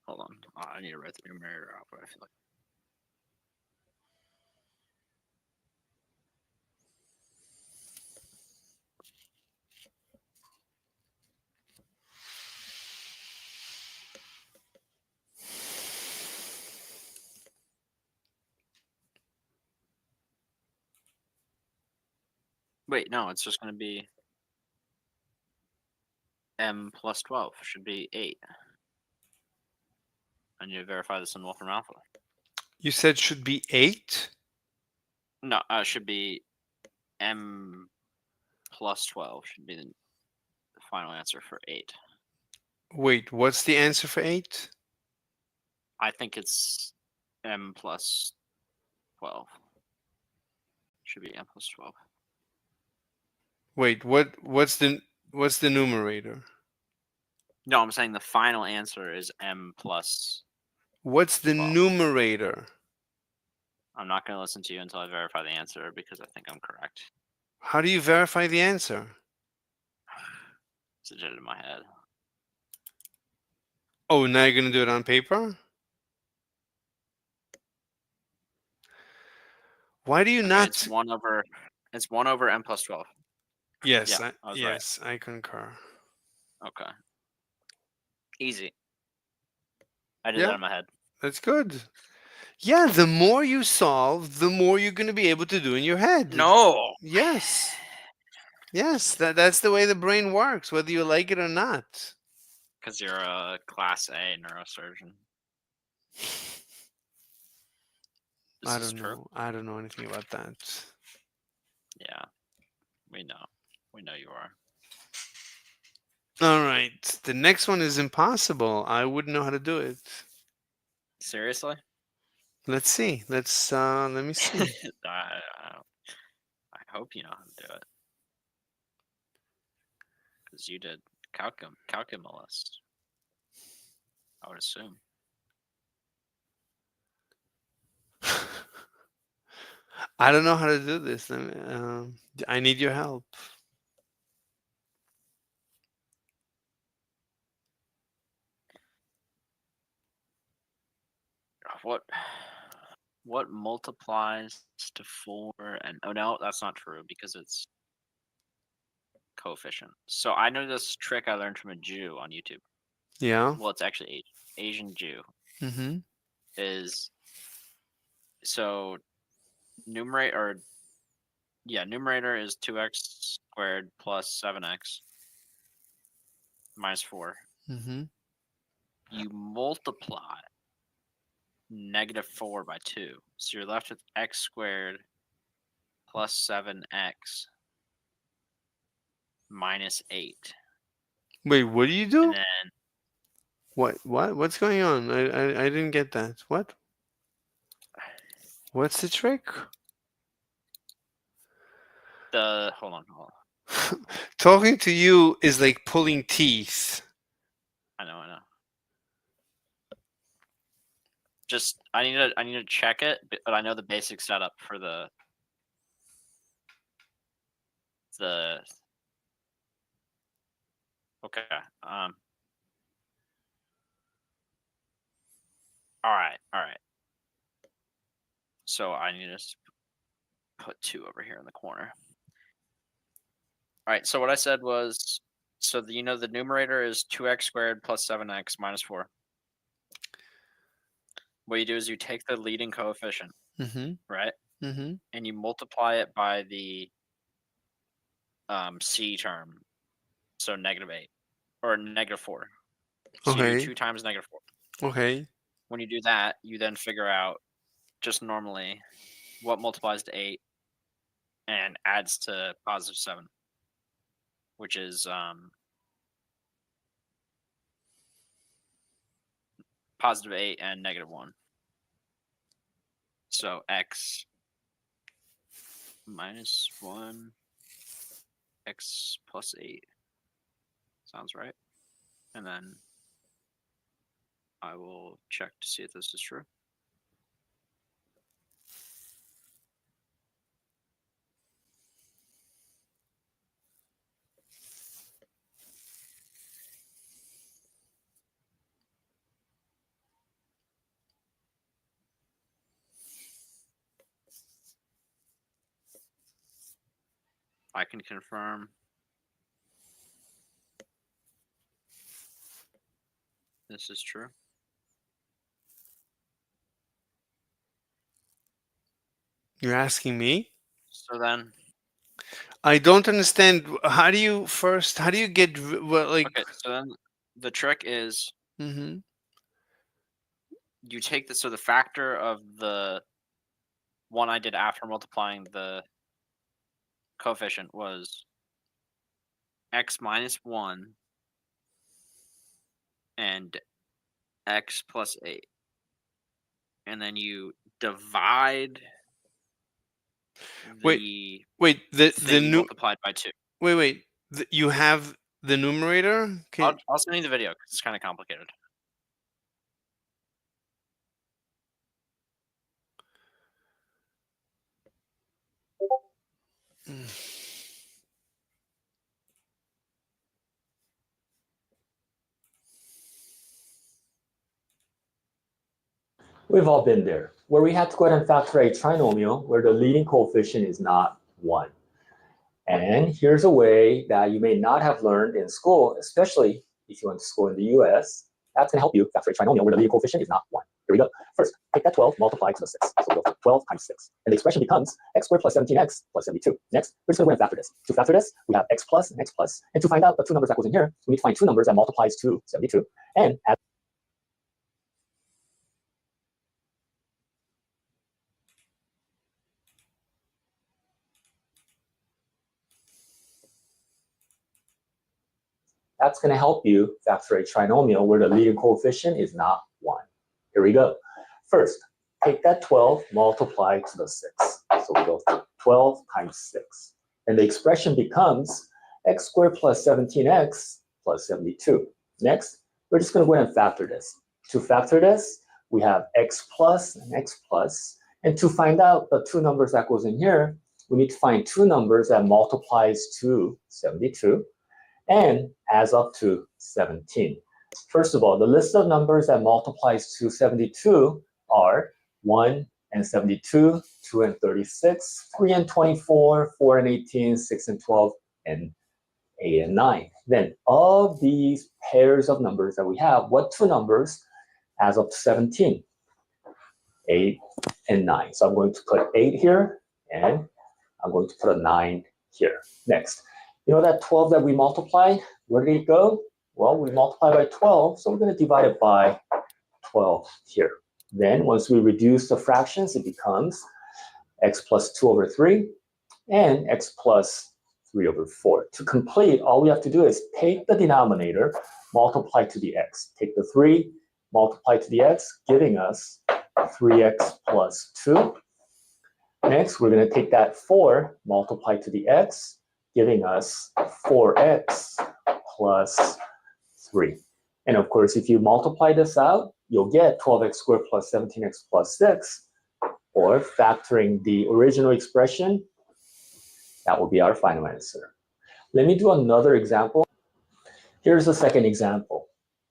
hold on. I need to write the numerator out, but I feel like wait, no, it's just going to be m plus 12 should be 8. I need to verify this in Wolfram Alpha. You said should be 8? No, should be m plus 12 should be the final answer for 8. Wait, what's the answer for 8? I think it's m plus 12. Should be m plus 12. Wait, what's the numerator? No, I'm saying the final answer is m plus. What's the 12. numerator? I'm not going to listen to you until I verify the answer because I think I'm correct. How do you verify the answer? It's legit in my head. Oh, now you're gonna do it on paper? Why do you Okay, not? It's 1 over m plus 12. Yes, Yeah, I was yes, I concur. right. Okay. Easy. I did Yeah, that in my head. that's good. Yeah, the more you solve, the more you're gonna be able to do in your head. No. Yes. Yes, that's the way the brain works, whether you like it or not. Because you're a class A neurosurgeon. I This is don't true. know. I don't know anything about that. Yeah, we know. We know you are. All right. The next one is impossible. I wouldn't know how to do it. Seriously? Let's see. Let me see. I hope you know how to do it. Because you did calculus. I would assume. I don't know how to do this. I need your help. What multiplies to 4 and oh no, that's not true because it's coefficient. So I know this trick I learned from a Jew on YouTube. Yeah. Well, it's actually Asian Jew. Mm-hmm. Is so numerator is 2x squared plus 7x minus 4. Mm-hmm. You multiply -4 by 2. So you're left with x squared plus 7x minus 8. Wait, what do you do? And then What's going on? I didn't get that. What? What's the trick? hold on. Talking to you is like pulling teeth. I know. Just I need to check it, but I know the basic setup for the okay. All right. So I need to put 2 over here in the corner. All right. So what I said was, so the numerator is 2x squared plus 7x minus 4. What you do is you take the leading coefficient, Mm-hmm. right? Mm-hmm. And you multiply it by the c term, so -8 or -4. So you do Okay. 2 times -4. Okay. When you do that, you then figure out just normally what multiplies to 8 and adds to +7, which is +8 and -1. So x minus 1, x plus 8. Sounds right. And then I will check to see if this is true. I can confirm this is true. You're asking me? So then, I don't understand. How do you get like? okay. So then, the trick is Mm-hmm. you take the factor of the one I did after multiplying the coefficient was x minus 1 and x plus 8. And then you divide the the thing you new multiplied by 2. wait. You have the numerator? I'll send you the video because it's kind of complicated. We've all been there, where we had to go ahead and factor a trinomial where the leading coefficient is not 1. And here's a way that you may not have learned in school, especially if you went to school in the US. That's going to help you factor a trinomial where the leading coefficient is not 1. Here we go. First, take that 12, multiply to the 6. So we go from 12 times 6. And the expression becomes x squared plus 17x plus 72. Next, we're just going to go ahead and factor this. To factor this, we have x plus and x plus. And to find out the 2 numbers that goes in here, we need to find 2 numbers that multiplies to 72. And add that's going to help you factor a trinomial where the leading coefficient is not 1. Here we go. First, take that 12, multiply to the 6. So we go 12 times 6. And the expression becomes x squared plus 17x plus 72. Next, we're just going to go ahead and factor this. To factor this, we have x plus and x plus. And to find out the 2 numbers that goes in here, we need to find 2 numbers that multiplies to 72 and adds up to 17. First of all, the list of numbers that multiplies to 72 are 1 and 72, 2 and 36, 3 and 24, 4 and 18, 6 and 12, and 8 and 9. Then of these pairs of numbers that we have, what two numbers as of 17? 8 and 9. So I'm going to put 8 here, and I'm going to put a 9 here. Next, you know that 12 that we multiplied? Where did it go? Well, we multiplied by 12, so we're going to divide it by 12 here. Then once we reduce the fractions, it becomes x plus 2 over 3 and x plus 3 over 4. To complete, all we have to do is take the denominator, multiply to the x. Take the 3, multiply to the x, giving us 3x plus 2. Next, we're going to take that 4, multiply to the x, giving us 4x plus 3. And of course, if you multiply this out, you'll get 12x squared plus 17x plus 6, or factoring the original expression, that will be our final answer. Let me do another example. Here's the second example.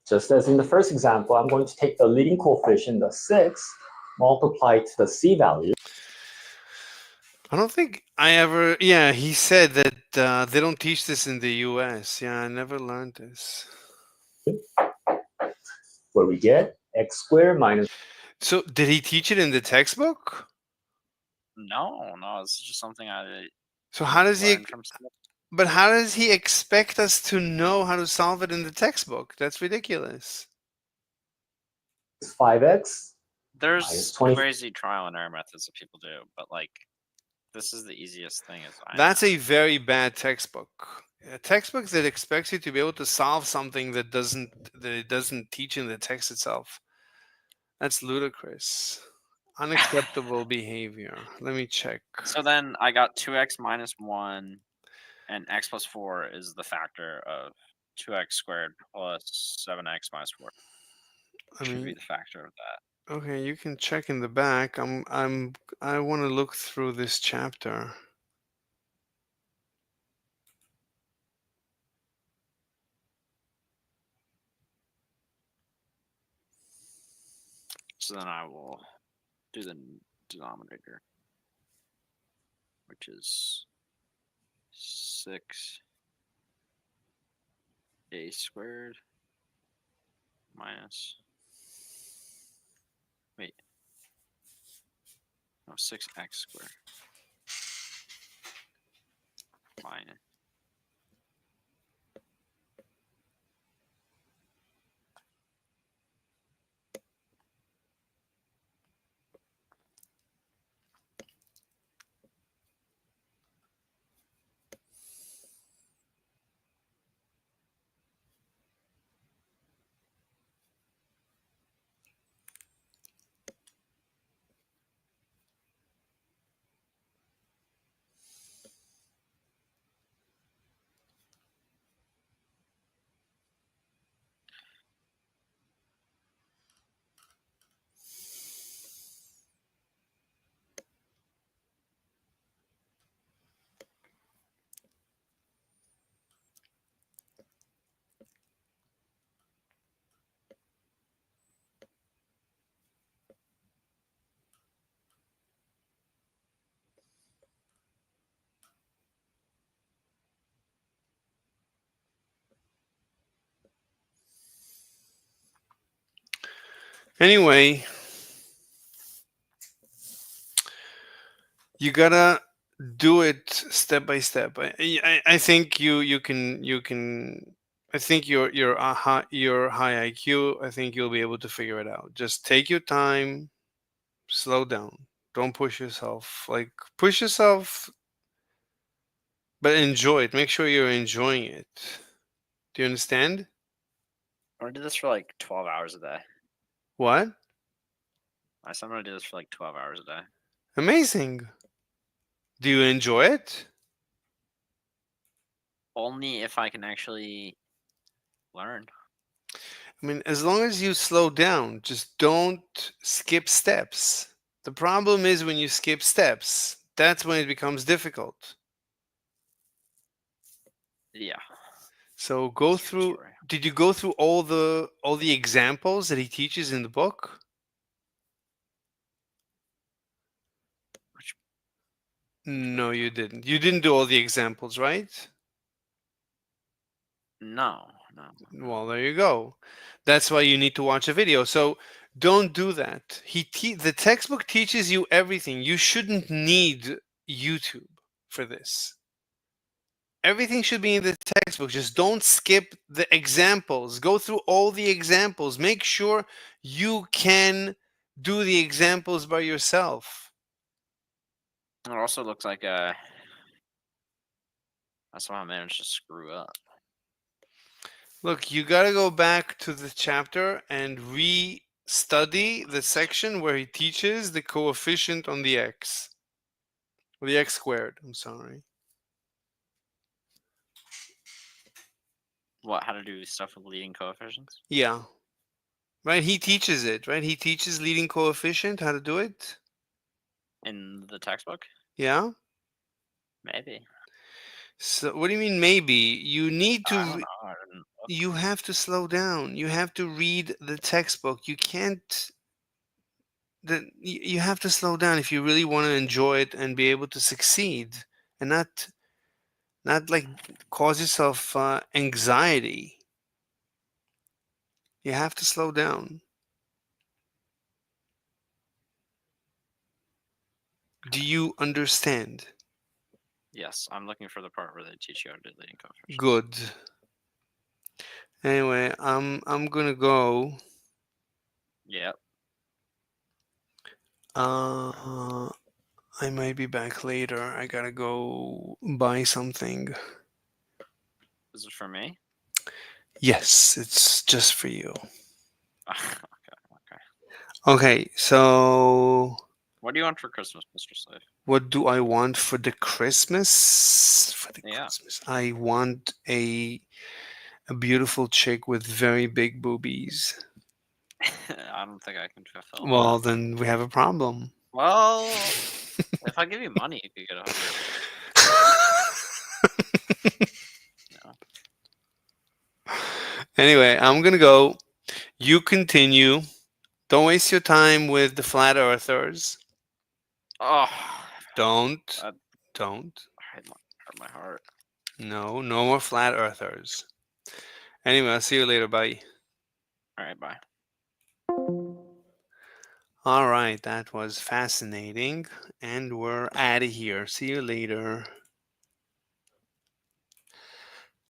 Just as in the first example, I'm going to take the leading coefficient, the 6, multiply to the c value. I don't think I ever. Yeah, he said that they don't teach this in the U.S. Yeah, I never learned this. Where we get x squared minus. So, did he teach it in the textbook? No, it's just something I. So how does he? learned from school. But how does he expect us to know how to solve it in the textbook? That's ridiculous. 5x. There's 20. crazy trial and error methods that people do, but like this is the easiest thing. That's a very bad textbook. A textbook that expects you to be able to solve something that it doesn't teach in the text itself. That's ludicrous. Unacceptable behavior. Let me check. So then I got 2x minus 1 and x plus 4 is the factor of 2x squared plus 7x minus 4. Should be the factor of that. Okay, you can check in the back. I want to look through this chapter. So then I will do the denominator, which is 6a squared minus, wait, no, 6x squared minus. Anyway, you gotta do it step by step. I think you can. I think you're high IQ. I think you'll be able to figure it out. Just take your time, slow down. Don't push yourself. Like push yourself, but enjoy it. Make sure you're enjoying it. Do you understand? I'm gonna do this for like 12 hours a day. What? I said I'm gonna do this for like 12 hours a day. Amazing. Do you enjoy it? Only if I can actually learn. I mean, as long as you slow down, just don't skip steps. The problem is when you skip steps, that's when it becomes difficult. Yeah. So go through. Did you go through all the examples that he teaches in the book? No, you didn't. You didn't do all the examples, right? No. Well, there you go. That's why you need to watch a video. So don't do that. The textbook teaches you everything. You shouldn't need YouTube for this. Everything should be in the textbook. Just don't skip the examples. Go through all the examples. Make sure you can do the examples by yourself. It also looks like that's why I managed to screw up. Look, you got to go back to the chapter and re-study the section where he teaches the coefficient on the x. Or the x squared, I'm sorry. What? How to do stuff with leading coefficients? Yeah. Right, he teaches it, right? He teaches leading coefficient, how to do it. In the textbook? Yeah? Maybe. So what do you mean maybe? You need to I don't know. I didn't look. you have to slow down. You have to read the textbook. You can't you have to slow down if you really want to enjoy it and be able to succeed and not like cause yourself anxiety. You have to slow down. Do you understand? Yes, I'm looking for the part where they teach you how to do leading coefficients. Good. Anyway, I'm gonna go. Yep. I might be back later. I gotta go buy something. Is it for me? Yes, it's just for you. Okay. Okay, so What do you want for Christmas, Mr. Slave? what do I want for the Christmas? Yeah. Christmas, I want a beautiful chick with very big boobies. I don't think I can fulfill Well, that. then we have a problem. Well, if I give you money, you could get 100. Anyway, I'm gonna go. You continue. Don't waste your time with the flat earthers. Oh, Don't. that Don't. hurt my heart. No more flat earthers. Anyway, I'll see you later. Bye. All right, bye. All right, that was fascinating. And we're out of here. See you later.